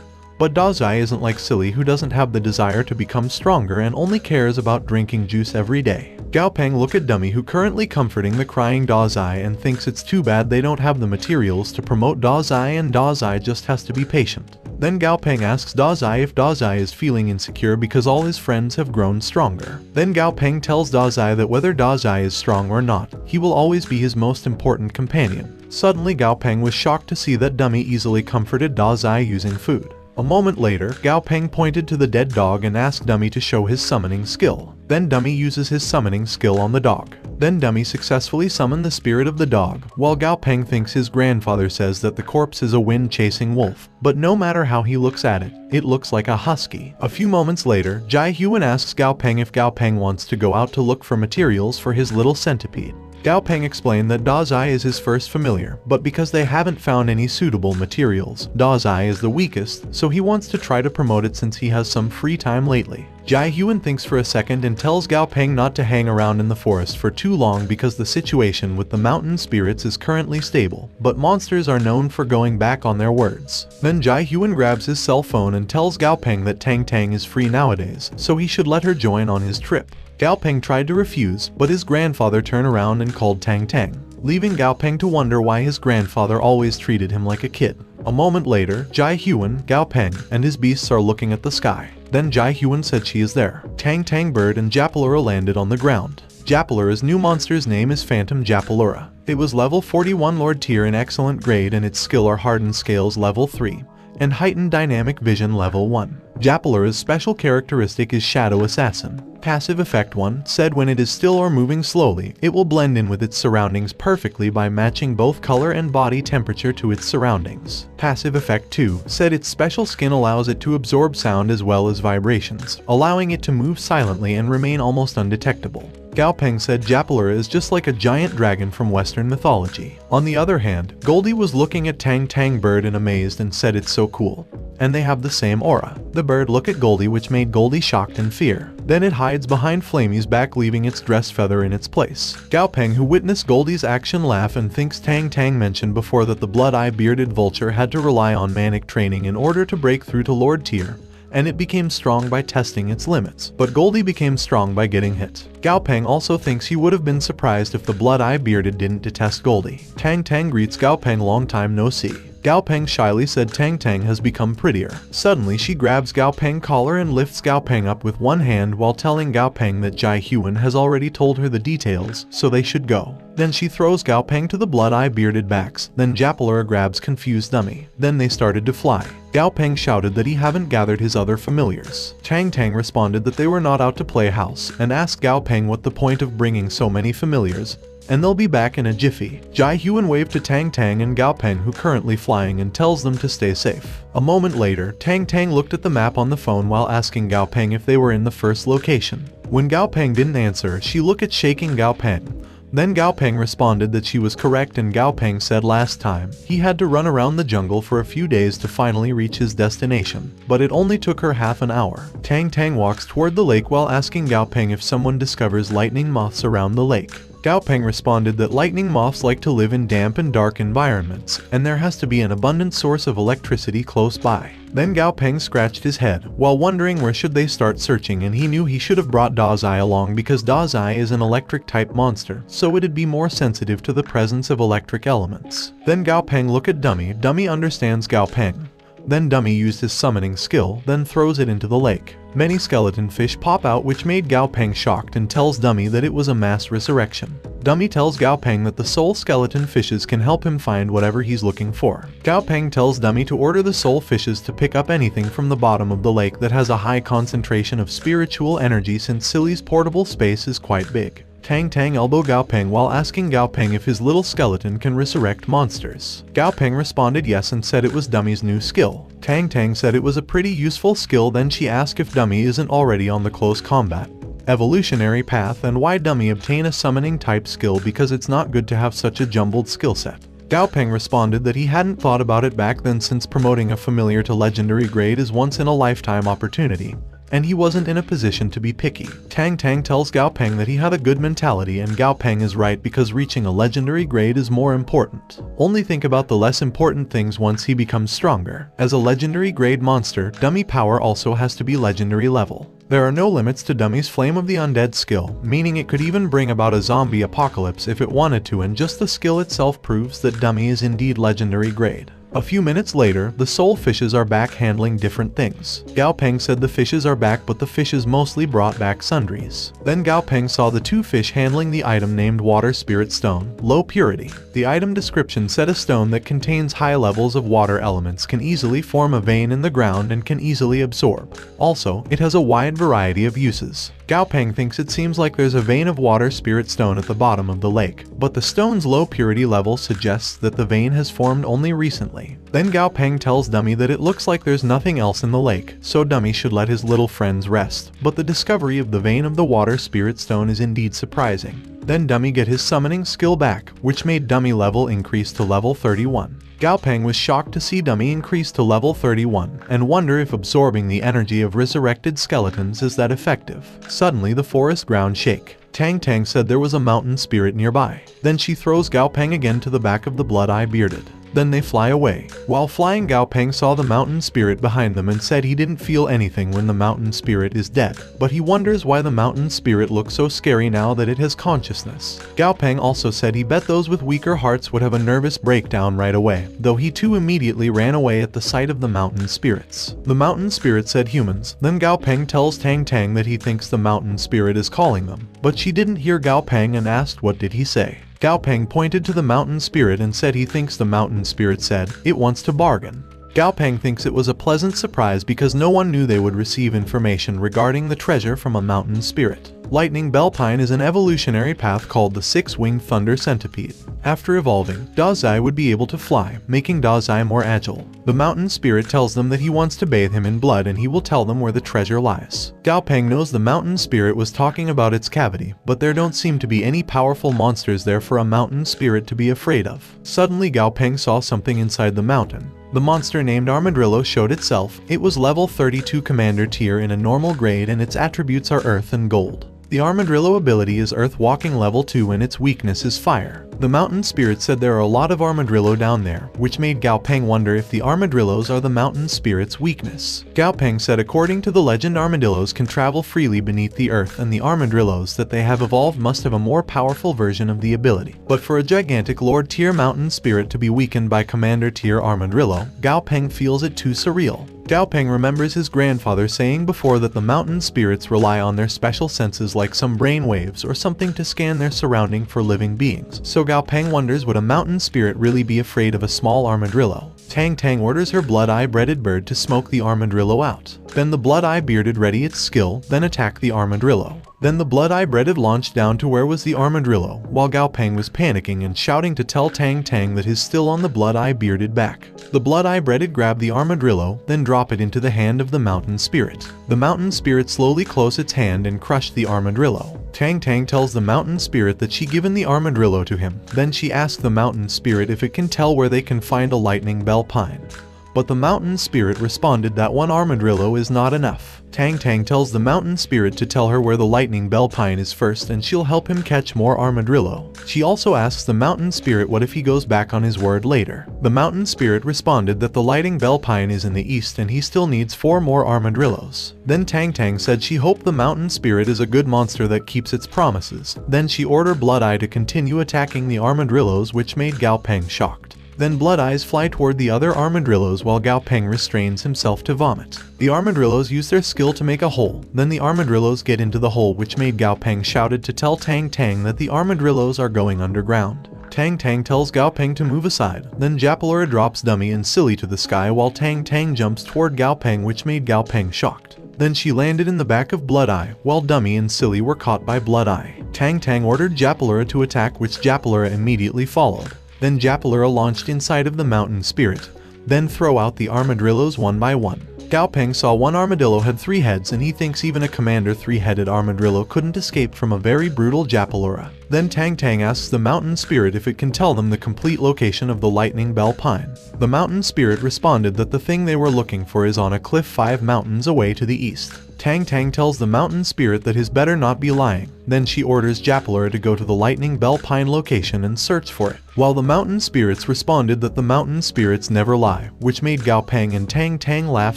[SPEAKER 1] But Daze isn't like Silly, who doesn't have the desire to become stronger and only cares about drinking juice every day. Gao Peng look at Dummy, who currently comforting the crying Dazai, and thinks it's too bad they don't have the materials to promote Dazai, and Dazai just has to be patient. Then Gao Peng asks Dazai if Dazai is feeling insecure because all his friends have grown stronger. Then Gao Peng tells Dazai that whether Dazai is strong or not, he will always be his most important companion. Suddenly Gao Peng was shocked to see that Dummy easily comforted Dazai using food. A moment later, Gao Peng pointed to the dead dog and asked Dummy to show his summoning skill. Then Dummy uses his summoning skill on the dog. Then Dummy successfully summoned the spirit of the dog, while Gao Peng thinks his grandfather says that the corpse is a wind-chasing wolf. But no matter how he looks at it, it looks like a husky. A few moments later, Jai Hyun asks Gao Peng if Gao Peng wants to go out to look for materials for his little centipede. Gao Peng explained that Dazai is his first familiar, but because they haven't found any suitable materials, Dazai is the weakest, so he wants to try to promote it since he has some free time lately. Jai Hyun thinks for a second and tells Gao Peng not to hang around in the forest for too long because the situation with the mountain spirits is currently stable, but monsters are known for going back on their words. Then Jai Hyun grabs his cell phone and tells Gao Peng that Tang Tang is free nowadays, so he should let her join on his trip. Gao Peng tried to refuse, but his grandfather turned around and called Tang Tang, leaving Gao Peng to wonder why his grandfather always treated him like a kid. A moment later, Jai Hyun, Gao Peng, and his beasts are looking at the sky. Then Jai Hyun said she is there. Tang Tang Bird and Japalura landed on the ground. Japalura's new monster's name is Phantom Japalura. It was level 41 Lord tier in excellent grade, and its skill are Hardened Scales level 3. And Heightened Dynamic Vision level 1. Japalura's special characteristic is Shadow Assassin. Passive effect 1 said when it is still or moving slowly, it will blend in with its surroundings perfectly by matching both color and body temperature to its surroundings. Passive effect 2 said its special skin allows it to absorb sound as well as vibrations, allowing it to move silently and remain almost undetectable. Gao Peng said Japalura is just like a giant dragon from Western mythology. On the other hand, Goldie was looking at Tang Tang Bird in amazed and said it's so cool. And they have the same aura. The bird looked at Goldie, which made Goldie shocked in fear. Then it hides behind Flamey's back, leaving its dress feather in its place. Gao Peng, who witnessed Goldie's action, laugh and thinks Tang Tang mentioned before that the blood-eye bearded vulture had to rely on manic training in order to break through to Lord tier, and it became strong by testing its limits. But Goldie became strong by getting hit. Gao Peng also thinks he would have been surprised if the blood-eye bearded didn't detest Goldie. Tang Tang greets Gao Peng, long time no see. Gao Peng shyly said Tang Tang has become prettier. Suddenly she grabs Gao Peng collar and lifts Gao Peng up with one hand while telling Gao Peng that Jai Hyun has already told her the details, so they should go. Then she throws Gao Peng to the blood-eye bearded backs. Then Japalura grabs confused Dummy. Then they started to fly. Gao Peng shouted that he haven't gathered his other familiars. Tang Tang responded that they were not out to play house, and asked Gao Peng what the point of bringing so many familiars, and they'll be back in a jiffy. Jai Hyun waved to Tang Tang and Gao Peng, who currently flying, and tells them to stay safe. A moment later, Tang Tang looked at the map on the phone while asking Gao Peng if they were in the first location. When Gao Peng didn't answer, she looked at shaking Gao Peng. Then Gao Peng responded that she was correct, and Gao Peng said last time he had to run around the jungle for a few days to finally reach his destination, but it only took her half an hour. Tang Tang walks toward the lake while asking Gao Peng if someone discovers lightning moths around the lake. Gao Peng responded that lightning moths like to live in damp and dark environments, and there has to be an abundant source of electricity close by. Then Gao Peng scratched his head, while wondering where should they start searching, and he knew he should have brought Dazai along because Dazai is an electric-type monster, so it'd be more sensitive to the presence of electric elements. Then Gao Peng looked at Dummy. Dummy understands Gao Peng. Then Dummy used his summoning skill, then throws it into the lake. Many skeleton fish pop out, which made Gao Peng shocked, and tells Dummy that it was a mass resurrection. Dummy tells Gao Peng that the soul skeleton fishes can help him find whatever he's looking for. Gao Peng tells Dummy to order the soul fishes to pick up anything from the bottom of the lake that has a high concentration of spiritual energy, since Silly's portable space is quite big. Tang Tang elbowed Gao Peng while asking Gao Peng if his little skeleton can resurrect monsters. Gao Peng responded yes and said it was Dummy's new skill. Tang Tang said it was a pretty useful skill. Then she asked if Dummy isn't already on the close combat evolutionary path, and why Dummy obtain a summoning type skill because it's not good to have such a jumbled skill set. Gao Peng responded that he hadn't thought about it back then, since promoting a familiar to legendary grade is once in a lifetime opportunity, and he wasn't in a position to be picky. Tang Tang tells Gao Peng that he had a good mentality, and Gao Peng is right because reaching a legendary grade is more important. Only think about the less important things once he becomes stronger. As a legendary grade monster, Dummy power also has to be legendary level. There are no limits to Dummy's Flame of the Undead skill, meaning it could even bring about a zombie apocalypse if it wanted to, and just the skill itself proves that Dummy is indeed legendary grade. A few minutes later, the soul fishes are back handling different things. Gao Peng said the fishes are back, but the fishes mostly brought back sundries. Then Gao Peng saw the two fish handling the item named Water Spirit Stone, low purity. The item description said a stone that contains high levels of water elements can easily form a vein in the ground and can easily absorb. Also, it has a wide variety of uses. Gao Peng thinks it seems like there's a vein of water spirit stone at the bottom of the lake, but the stone's low purity level suggests that the vein has formed only recently. Then Gao Peng tells Dummy that it looks like there's nothing else in the lake, so Dummy should let his little friends rest, but the discovery of the vein of the water spirit stone is indeed surprising. Then Dummy get his summoning skill back, which made Dummy level increase to level 31. Gao Peng was shocked to see Dummy increase to level 31, and wonder if absorbing the energy of resurrected skeletons is that effective. Suddenly the forest ground shake. Tang Tang said there was a mountain spirit nearby. Then she throws Gao Peng again to the back of the Blood-Eye Bearded. Then they fly away. While flying, Gao Peng saw the mountain spirit behind them and said he didn't feel anything when the mountain spirit is dead, but he wonders why the mountain spirit looks so scary now that it has consciousness. Gao Peng also said he bet those with weaker hearts would have a nervous breakdown right away, though he too immediately ran away at the sight of the mountain spirits. The mountain spirit said humans. Then Gao Peng tells Tang Tang that he thinks the mountain spirit is calling them, but she didn't hear Gao Peng and asked what did he say. Gao Peng pointed to the mountain spirit and said he thinks the mountain spirit said it wants to bargain. Gao Peng thinks it was a pleasant surprise because no one knew they would receive information regarding the treasure from a mountain spirit. Lightning Belpine is an evolutionary path called the Six-Winged Thunder Centipede. After evolving, Dazai would be able to fly, making Dazai more agile. The mountain spirit tells them that he wants to bathe him in blood and he will tell them where the treasure lies. Gao Peng knows the mountain spirit was talking about its cavity, but there don't seem to be any powerful monsters there for a mountain spirit to be afraid of. Suddenly Gao Peng saw something inside the mountain. The monster named Armadillo showed itself. It was level 32 commander tier in a normal grade and its attributes are earth and gold. The Armadillo ability is Earth Walking level 2 and its weakness is fire. The mountain spirit said there are a lot of armadillo down there, which made Gao Peng wonder if the armadillos are the mountain spirit's weakness. Gao Peng said according to the legend armadillos can travel freely beneath the earth and the armadillos that they have evolved must have a more powerful version of the ability. But for a gigantic Lord tier mountain spirit to be weakened by commander tier armadillo, Gao Peng feels it too surreal. Gao Peng remembers his grandfather saying before that the mountain spirits rely on their special senses like some brain waves or something to scan their surrounding for living beings. So Gao Peng wonders would a mountain spirit really be afraid of a small armadillo. Tang Tang orders her Blood-Eye Breaded Bird to smoke the armadillo out. Then the Blood-Eye Bearded ready its skill, then attack the armadillo. Then the Blood-Eye Breaded launched down to where was the armadillo, while Gao Peng was panicking and shouting to tell Tang Tang that he's still on the Blood-Eye Bearded back. The Blood-Eye Breaded grabbed the armadillo, then drop it into the hand of the mountain spirit. The mountain spirit slowly closed its hand and crushed the armadillo. Tang Tang tells the mountain spirit that she given the armadillo to him. Then she asked the mountain spirit if it can tell where they can find a lightning bell pine. But the mountain spirit responded that one armadillo is not enough. Tang Tang tells the mountain spirit to tell her where the lightning bell pine is first and she'll help him catch more armadillo. She also asks the mountain spirit what if he goes back on his word later. The mountain spirit responded that the lightning bell pine is in the east and he still needs 4 more armadillos. Then Tang Tang said she hoped the mountain spirit is a good monster that keeps its promises. Then she ordered Blood-Eye to continue attacking the armadillos, which made Gao Peng shocked. Then Blood-Eyes fly toward the other armadillos while Gao Peng restrains himself to vomit. The armadillos use their skill to make a hole. Then the armadillos get into the hole, which made Gao Peng shouted to tell Tang Tang that the armadillos are going underground. Tang Tang tells Gao Peng to move aside. Then Japalura drops Dummy and Silly to the sky while Tang Tang jumps toward Gao Peng, which made Gao Peng shocked. Then she landed in the back of Blood-Eye, while Dummy and Silly were caught by Blood-Eye. Tang Tang ordered Japalura to attack, which Japalura immediately followed. Then Japalura launched inside of the mountain spirit. Then throw out the armadillos one by one. Gao Peng saw one armadillo had 3 heads and he thinks even a commander 3-headed armadillo couldn't escape from a very brutal Japalura. Then Tang Tang asks the mountain spirit if it can tell them the complete location of the lightning bell pine. The mountain spirit responded that the thing they were looking for is on a cliff 5 mountains away to the east. Tang Tang tells the mountain spirit that his better not be lying. Then she orders Japalura to go to the Lightning Bell Pine location and search for it. While the mountain spirits responded that the mountain spirits never lie, which made Gao Peng and Tang Tang laugh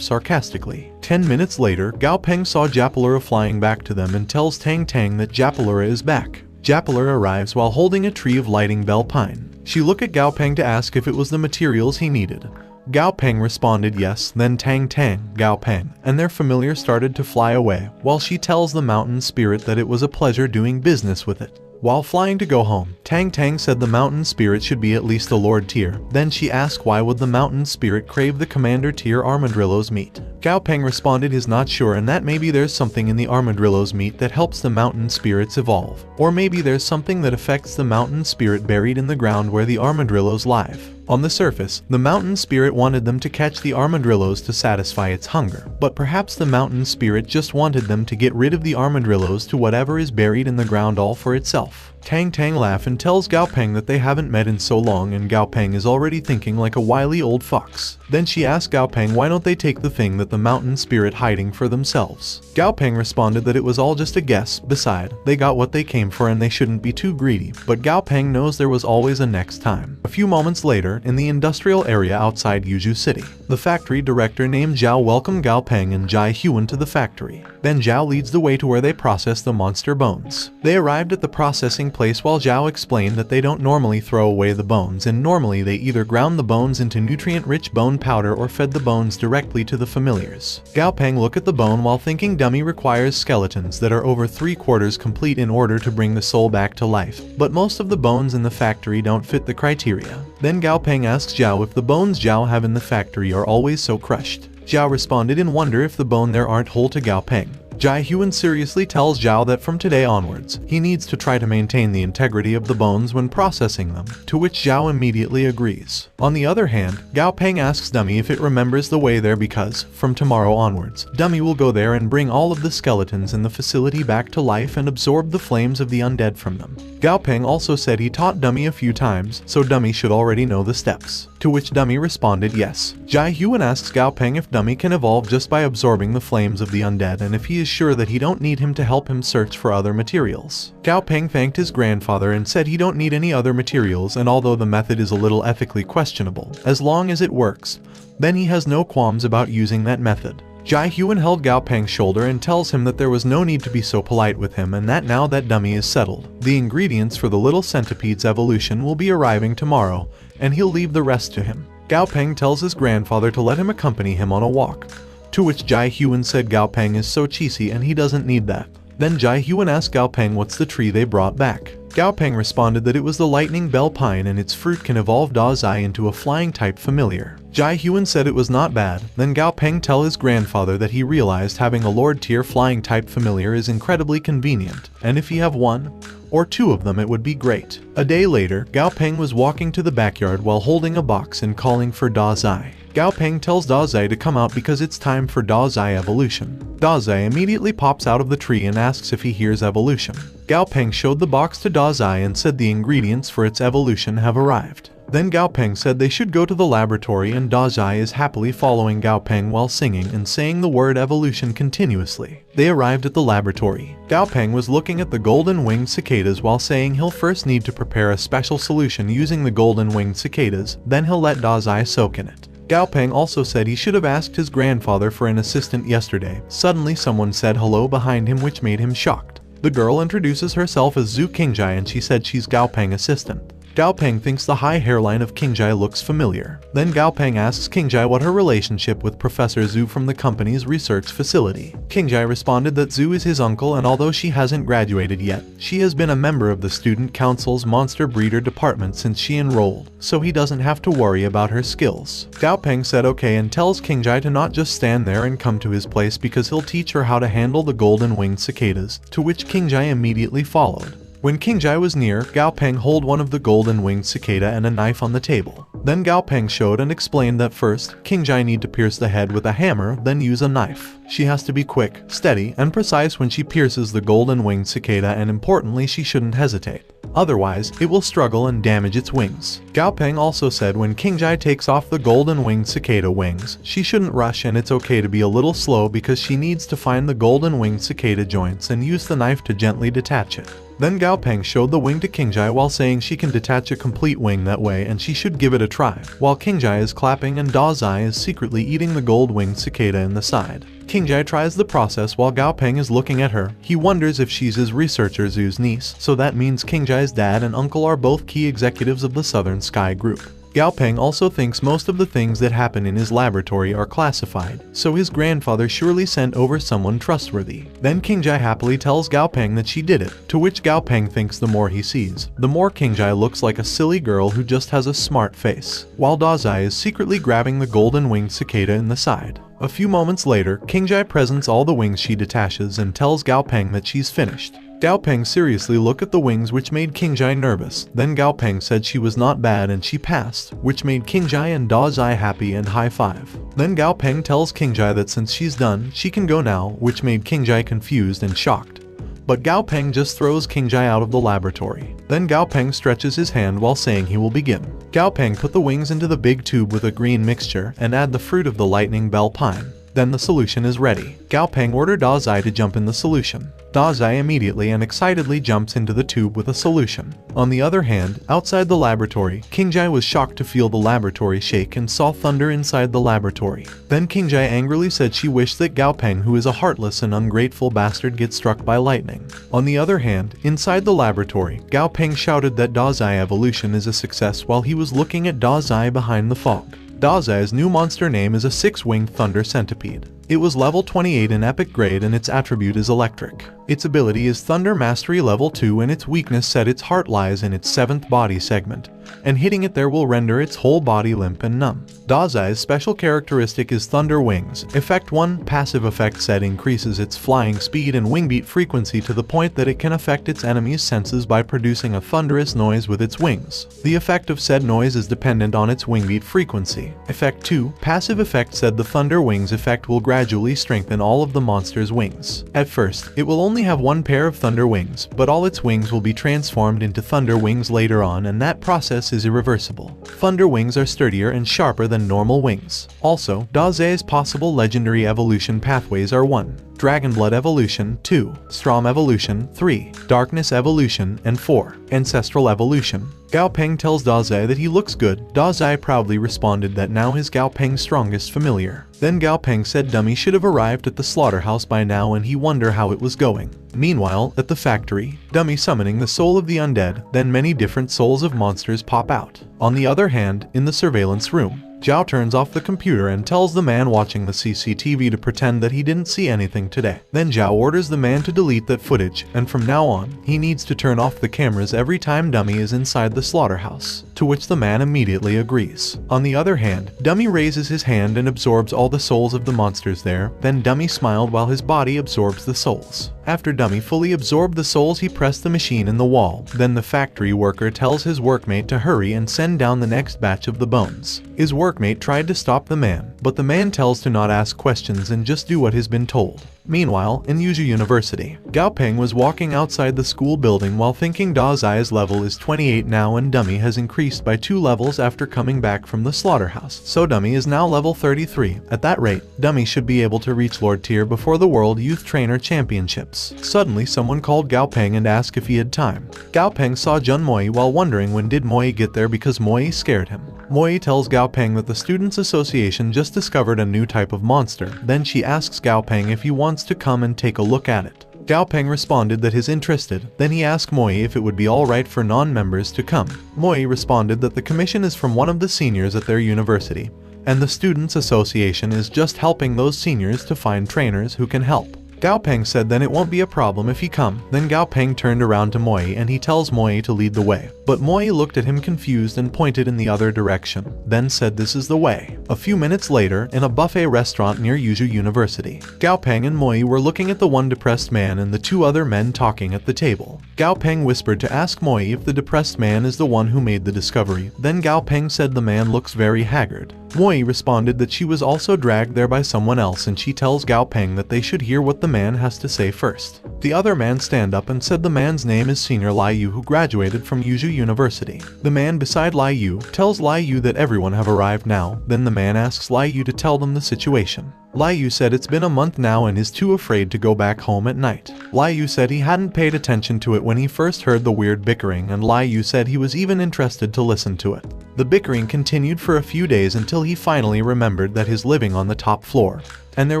[SPEAKER 1] sarcastically. 10 minutes later, Gao Peng saw Japalura flying back to them and tells Tang Tang that Japalura is back. Japalura arrives while holding a tree of Lightning Bell Pine. She looked at Gao Peng to ask if it was the materials he needed. Gao Peng responded yes, then Tang Tang, Gao Peng, and their familiar started to fly away, while she tells the mountain spirit that it was a pleasure doing business with it. While flying to go home, Tang Tang said the mountain spirit should be at least a lord tier. Then she asked why would the mountain spirit crave the commander tier armadillo's meat. Gao Peng responded he's not sure and that maybe there's something in the armadillo's meat that helps the mountain spirits evolve. Or maybe there's something that affects the mountain spirit buried in the ground where the armadillos live. On the surface, the mountain spirit wanted them to catch the armadillos to satisfy its hunger, but perhaps the mountain spirit just wanted them to get rid of the armadillos to whatever is buried in the ground all for itself. Tang Tang laughs and tells Gao Peng that they haven't met in so long and Gao Peng is already thinking like a wily old fox. Then she asks Gao Peng why don't they take the thing that the mountain spirit hiding for themselves. Gao Peng responded that it was all just a guess, beside, they got what they came for and they shouldn't be too greedy, but Gao Peng knows there was always a next time. A few moments later, in the industrial area outside Yuju City, the factory director named Zhao welcomed Gao Peng and Jai Huan to the factory. Then Zhao leads the way to where they process the monster bones. They arrived at the processing place while Zhao explained that they don't normally throw away the bones and normally they either ground the bones into nutrient-rich bone powder or fed the bones directly to the familiars. Gao Peng looked at the bone while thinking dummy requires skeletons that are over 3/4 complete in order to bring the soul back to life, but most of the bones in the factory don't fit the criteria. Then Gao Peng asks Zhao if the bones Zhao have in the factory are always so crushed. Zhao responded in wonder if the bone there aren't whole to Gao Peng. Jai Huan seriously tells Zhao that from today onwards, he needs to try to maintain the integrity of the bones when processing them, to which Zhao immediately agrees. On the other hand, Gao Peng asks Dummy if it remembers the way there because, from tomorrow onwards, Dummy will go there and bring all of the skeletons in the facility back to life and absorb the flames of the undead from them. Gao Peng also said he taught Dummy a few times, so Dummy should already know the steps. To which Dummy responded yes. Jai Huan asks Gao Peng if Dummy can evolve just by absorbing the flames of the undead and if he is sure that he don't need him to help him search for other materials. Gao Peng thanked his grandfather and said he don't need any other materials, and although the method is a little ethically questionable, as long as it works, then he has no qualms about using that method. Jai Huan held Gao Peng's shoulder and tells him that there was no need to be so polite with him and that now that Dummy is settled, the ingredients for the little centipede's evolution will be arriving tomorrow, and he'll leave the rest to him. Gao Peng tells his grandfather to let him accompany him on a walk, to which Jai Huan said Gao Peng is so cheesy and he doesn't need that. Then Jai Huan asked Gao Peng what's the tree they brought back. Gao Peng responded that it was the Lightning Bell Pine and its fruit can evolve Da Zai into a flying type familiar. Jai Huan said it was not bad. Then Gao Peng tell his grandfather that he realized having a Lord tier flying type familiar is incredibly convenient, and if he have one or two of them it would be great. A day later, Gao Peng was walking to the backyard while holding a box and calling for Da Zai. Gao Peng tells Da Zai to come out because it's time for Da Zai evolution. Da Zai immediately pops out of the tree and asks if he hears evolution. Gao Peng showed the box to Da Zai and said the ingredients for its evolution have arrived. Then Gao Peng said they should go to the laboratory and Da Zai is happily following Gao Peng while singing and saying the word evolution continuously. They arrived at the laboratory. Gao Peng was looking at the golden-winged cicadas while saying he'll first need to prepare a special solution using the golden-winged cicadas, then he'll let Da Zai soak in it. Gao Peng also said he should have asked his grandfather for an assistant yesterday. Suddenly someone said hello behind him which made him shocked. The girl introduces herself as Zhu Qingjai and she said she's Gao Peng's assistant. Gao Peng thinks the high hairline of Qingjai looks familiar. Then Gao Peng asks Qingjai what her relationship with Professor Zhu from the company's research facility. Qingjai responded that Zhu is his uncle and although she hasn't graduated yet, she has been a member of the student council's monster breeder department since she enrolled, so he doesn't have to worry about her skills. Gao Peng said okay and tells Qingjai to not just stand there and come to his place because he'll teach her how to handle the golden-winged cicadas, to which Qingjai immediately followed. When Qingjai was near, Gao Peng held one of the golden-winged cicada and a knife on the table. Then Gao Peng showed and explained that first, Qingjai need to pierce the head with a hammer, then use a knife. She has to be quick, steady, and precise when she pierces the golden-winged cicada and importantly she shouldn't hesitate. otherwise it will struggle and damage its wings. Gao Peng also said when Qingjai takes off the golden-winged cicada wings, she shouldn't rush and it's okay to be a little slow because she needs to find the golden-winged cicada joints and use the knife to gently detach it. Then Gao Peng showed the wing to Qingjai while saying she can detach a complete wing that way and she should give it a try, while Qingjai is clapping and Da Zai is secretly eating the gold-winged cicada in the side. Qingjai tries the process while Gao Peng is looking at her. He wonders if she's his researcher Zhu's niece, so that means Qingjai's dad and uncle are both key executives of the Southern Sky Group. Gao Peng also thinks most of the things that happen in his laboratory are classified, so his grandfather surely sent over someone trustworthy. Then Qingjai happily tells Gao Peng that she did it, to which Gao Peng thinks the more he sees, the more Qingjai looks like a silly girl who just has a smart face, while Da Zai is secretly grabbing the golden-winged cicada in the side. A few moments later, Qingjai presents all the wings she detaches and tells Gao Peng that she's finished. Gao Peng seriously looked at the wings, which made Qingjai nervous. Then Gao Peng said she was not bad and she passed, which made Qingjai and Da Zai happy and high-five. Then Gao Peng tells Qingjai that since she's done, she can go now, which made Qingjai confused and shocked. But Gao Peng just throws Qingjai out of the laboratory. Then Gao Peng stretches his hand while saying he will begin. Gao Peng put the wings into the big tube with a green mixture and add the fruit of the lightning bell pine. Then the solution is ready. Gao Peng ordered Da Zai to jump in the solution. Da Zai immediately and excitedly jumps into the tube with a solution. On the other hand, outside the laboratory, Qingjai was shocked to feel the laboratory shake and saw thunder inside the laboratory. Then Qingjai angrily said she wished that Gao Peng, who is a heartless and ungrateful bastard, gets struck by lightning. On the other hand, inside the laboratory, Gao Peng shouted that Da Zai evolution is a success while he was looking at Da Zai behind the fog. Da Zai's new monster name is a 6-winged thunder centipede. It was level 28 in epic grade and its attribute is electric. Its ability is Thunder Mastery level 2 and its weakness said its heart lies in its 7th body segment, and hitting it there will render its whole body limp and numb. Da Zai's special characteristic is Thunder Wings. Effect 1 passive effect said increases its flying speed and wing beat frequency to the point that it can affect its enemy's senses by producing a thunderous noise with its wings. The effect of said noise is dependent on its wing beat frequency. Effect 2 passive effect said the Thunder Wings effect will gradually strengthen all of the monster's wings. At first, it will only have one pair of Thunder Wings, but all its wings will be transformed into Thunder Wings later on, and that process is irreversible. Thunder Wings are sturdier and sharper than normal wings. Also, Da Zai's possible legendary evolution pathways are 1. Dragonblood Evolution, 2. Strom Evolution, 3. Darkness Evolution, and 4. Ancestral Evolution. Gao Peng tells Da Zai that he looks good. Da Zai proudly responded that now is Gao Peng's strongest familiar. Then Gao Peng said Dummy should have arrived at the slaughterhouse by now and he wonder how it was going. Meanwhile, at the factory, Dummy summoning the soul of the undead, then many different souls of monsters pop out. On the other hand, in the surveillance room, Zhao turns off the computer and tells the man watching the CCTV to pretend that he didn't see anything today. Then Zhao orders the man to delete that footage, and from now on, he needs to turn off the cameras every time Dummy is inside the slaughterhouse, to which the man immediately agrees. On the other hand, Dummy raises his hand and absorbs all the souls of the monsters there, then Dummy smiled while his body absorbs the souls. After Dummy fully absorbed the souls, he pressed the machine in the wall. Then the factory worker tells his workmate to hurry and send down the next batch of the bones. His workmate tried to stop the man, but the man tells to not ask questions and just do what has been told. Meanwhile, in Yuzhou University, Gao Peng was walking outside the school building while thinking Da Zai's level is 28 now and Dummy has increased by 2 levels after coming back from the slaughterhouse. So Dummy is now level 33. At that rate, Dummy should be able to reach Lord Tier before the World Youth Trainer Championships. Suddenly someone called Gao Peng and asked if he had time. Gao Peng saw Jun Moi while wondering when did Moi get there because Moi scared him. Moi tells Gao Peng that the Students' Association just discovered a new type of monster. Then she asks Gao Peng if he wants to come and take a look at it. Gao Peng responded that he's interested. Then he asked Moi if it would be alright for non-members to come. Moi responded that the commission is from one of the seniors at their university, and the Students' Association is just helping those seniors to find trainers who can help. Gao Peng said then it won't be a problem if he come. Then Gao Peng turned around to Moi and he tells Moi to lead the way. But Moi looked at him confused and pointed in the other direction, then said this is the way. A few minutes later, in a buffet restaurant near Yuzhou University, Gao Peng and Moi were looking at the one depressed man and the 2 other men talking at the table. Gao Peng whispered to ask Moi if the depressed man is the one who made the discovery. Then Gao Peng said the man looks very haggard. Moi responded that she was also dragged there by someone else, and she tells Gao Peng that they should hear what the man has to say first. The other man stand up and said the man's name is Senior Lai Yu, who graduated from Yuzhou University. The man beside Lai Yu tells Lai Yu that everyone have arrived now. Then the man asks Lai Yu to tell them the situation. Lai Yu said it's been a month now and is too afraid to go back home at night. Lai Yu said he hadn't paid attention to it when he first heard the weird bickering, and Lai Yu said he was even interested to listen to it. The bickering continued for a few days until he finally remembered that he's living on the top floor, and there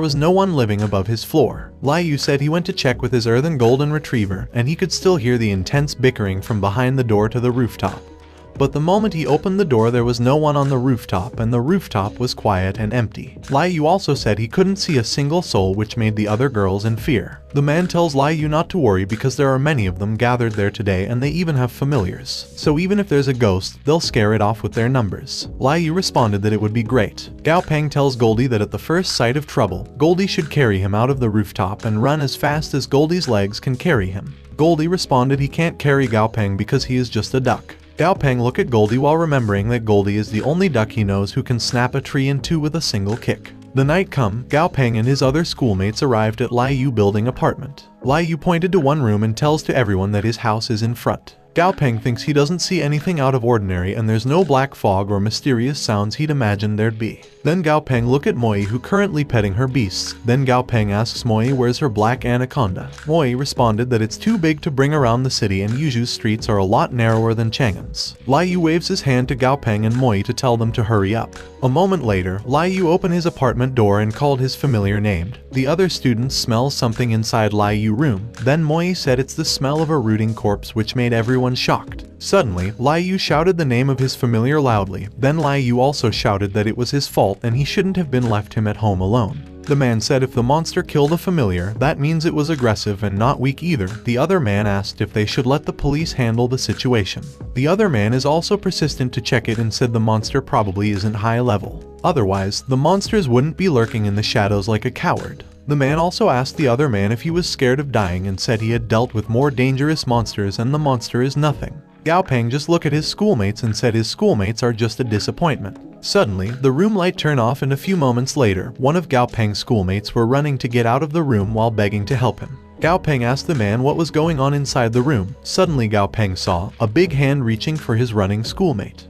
[SPEAKER 1] was no one living above his floor. Lai Yu said he went to check with his earthen golden retriever, and he could still hear the intense bickering from behind the door to the rooftop. But the moment he opened the door, there was no one on the rooftop, and the rooftop was quiet and empty. Lai Yu also said he couldn't see a single soul, which made the other girls in fear. The man tells Lai Yu not to worry because there are many of them gathered there today, and they even have familiars. So even if there's a ghost, they'll scare it off with their numbers. Lai Yu responded that it would be great. Gao Peng tells Goldie that at the first sight of trouble, Goldie should carry him out of the rooftop and run as fast as Goldie's legs can carry him. Goldie responded he can't carry Gao Peng because he is just a duck. Gao Peng looked at Goldie while remembering that Goldie is the only duck he knows who can snap a tree in two with a single kick. The night come, Gao Peng and his other schoolmates arrived at Lai Yu building apartment. Lai Yu pointed to one room and tells to everyone that his house is in front. Gao Peng thinks he doesn't see anything out of ordinary, and there's no black fog or mysterious sounds he'd imagined there'd be. Then Gao Peng look at Moi, who currently petting her beasts. Then Gao Peng asks Moi where's her black anaconda. Moi responded that it's too big to bring around the city, and Yuzhou's streets are a lot narrower than Chang'an's. Lai Yu waves his hand to Gao Peng and Moi to tell them to hurry up. A moment later, Lai Yu opened his apartment door and called his familiar named. The other students smell something inside Lai Yu room. Then Moi said it's the smell of a rooting corpse, which made everyone shocked. Suddenly, Lai Yu shouted the name of his familiar loudly. Then Lai Yu also shouted that it was his fault and he shouldn't have been left him at home alone. The man said if the monster killed a familiar, that means it was aggressive and not weak either. The other man asked if they should let the police handle the situation. The other man is also persistent to check it and said the monster probably isn't high level. Otherwise, the monsters wouldn't be lurking in the shadows like a coward. The man also asked the other man if he was scared of dying and said he had dealt with more dangerous monsters and the monster is nothing. Gao Peng just looked at his schoolmates and said his schoolmates are just a disappointment. Suddenly, the room light turned off, and a few moments later, one of Gao Peng's schoolmates were running to get out of the room while begging to help him. Gao Peng asked the man what was going on inside the room. Suddenly Gao Peng saw a big hand reaching for his running schoolmate.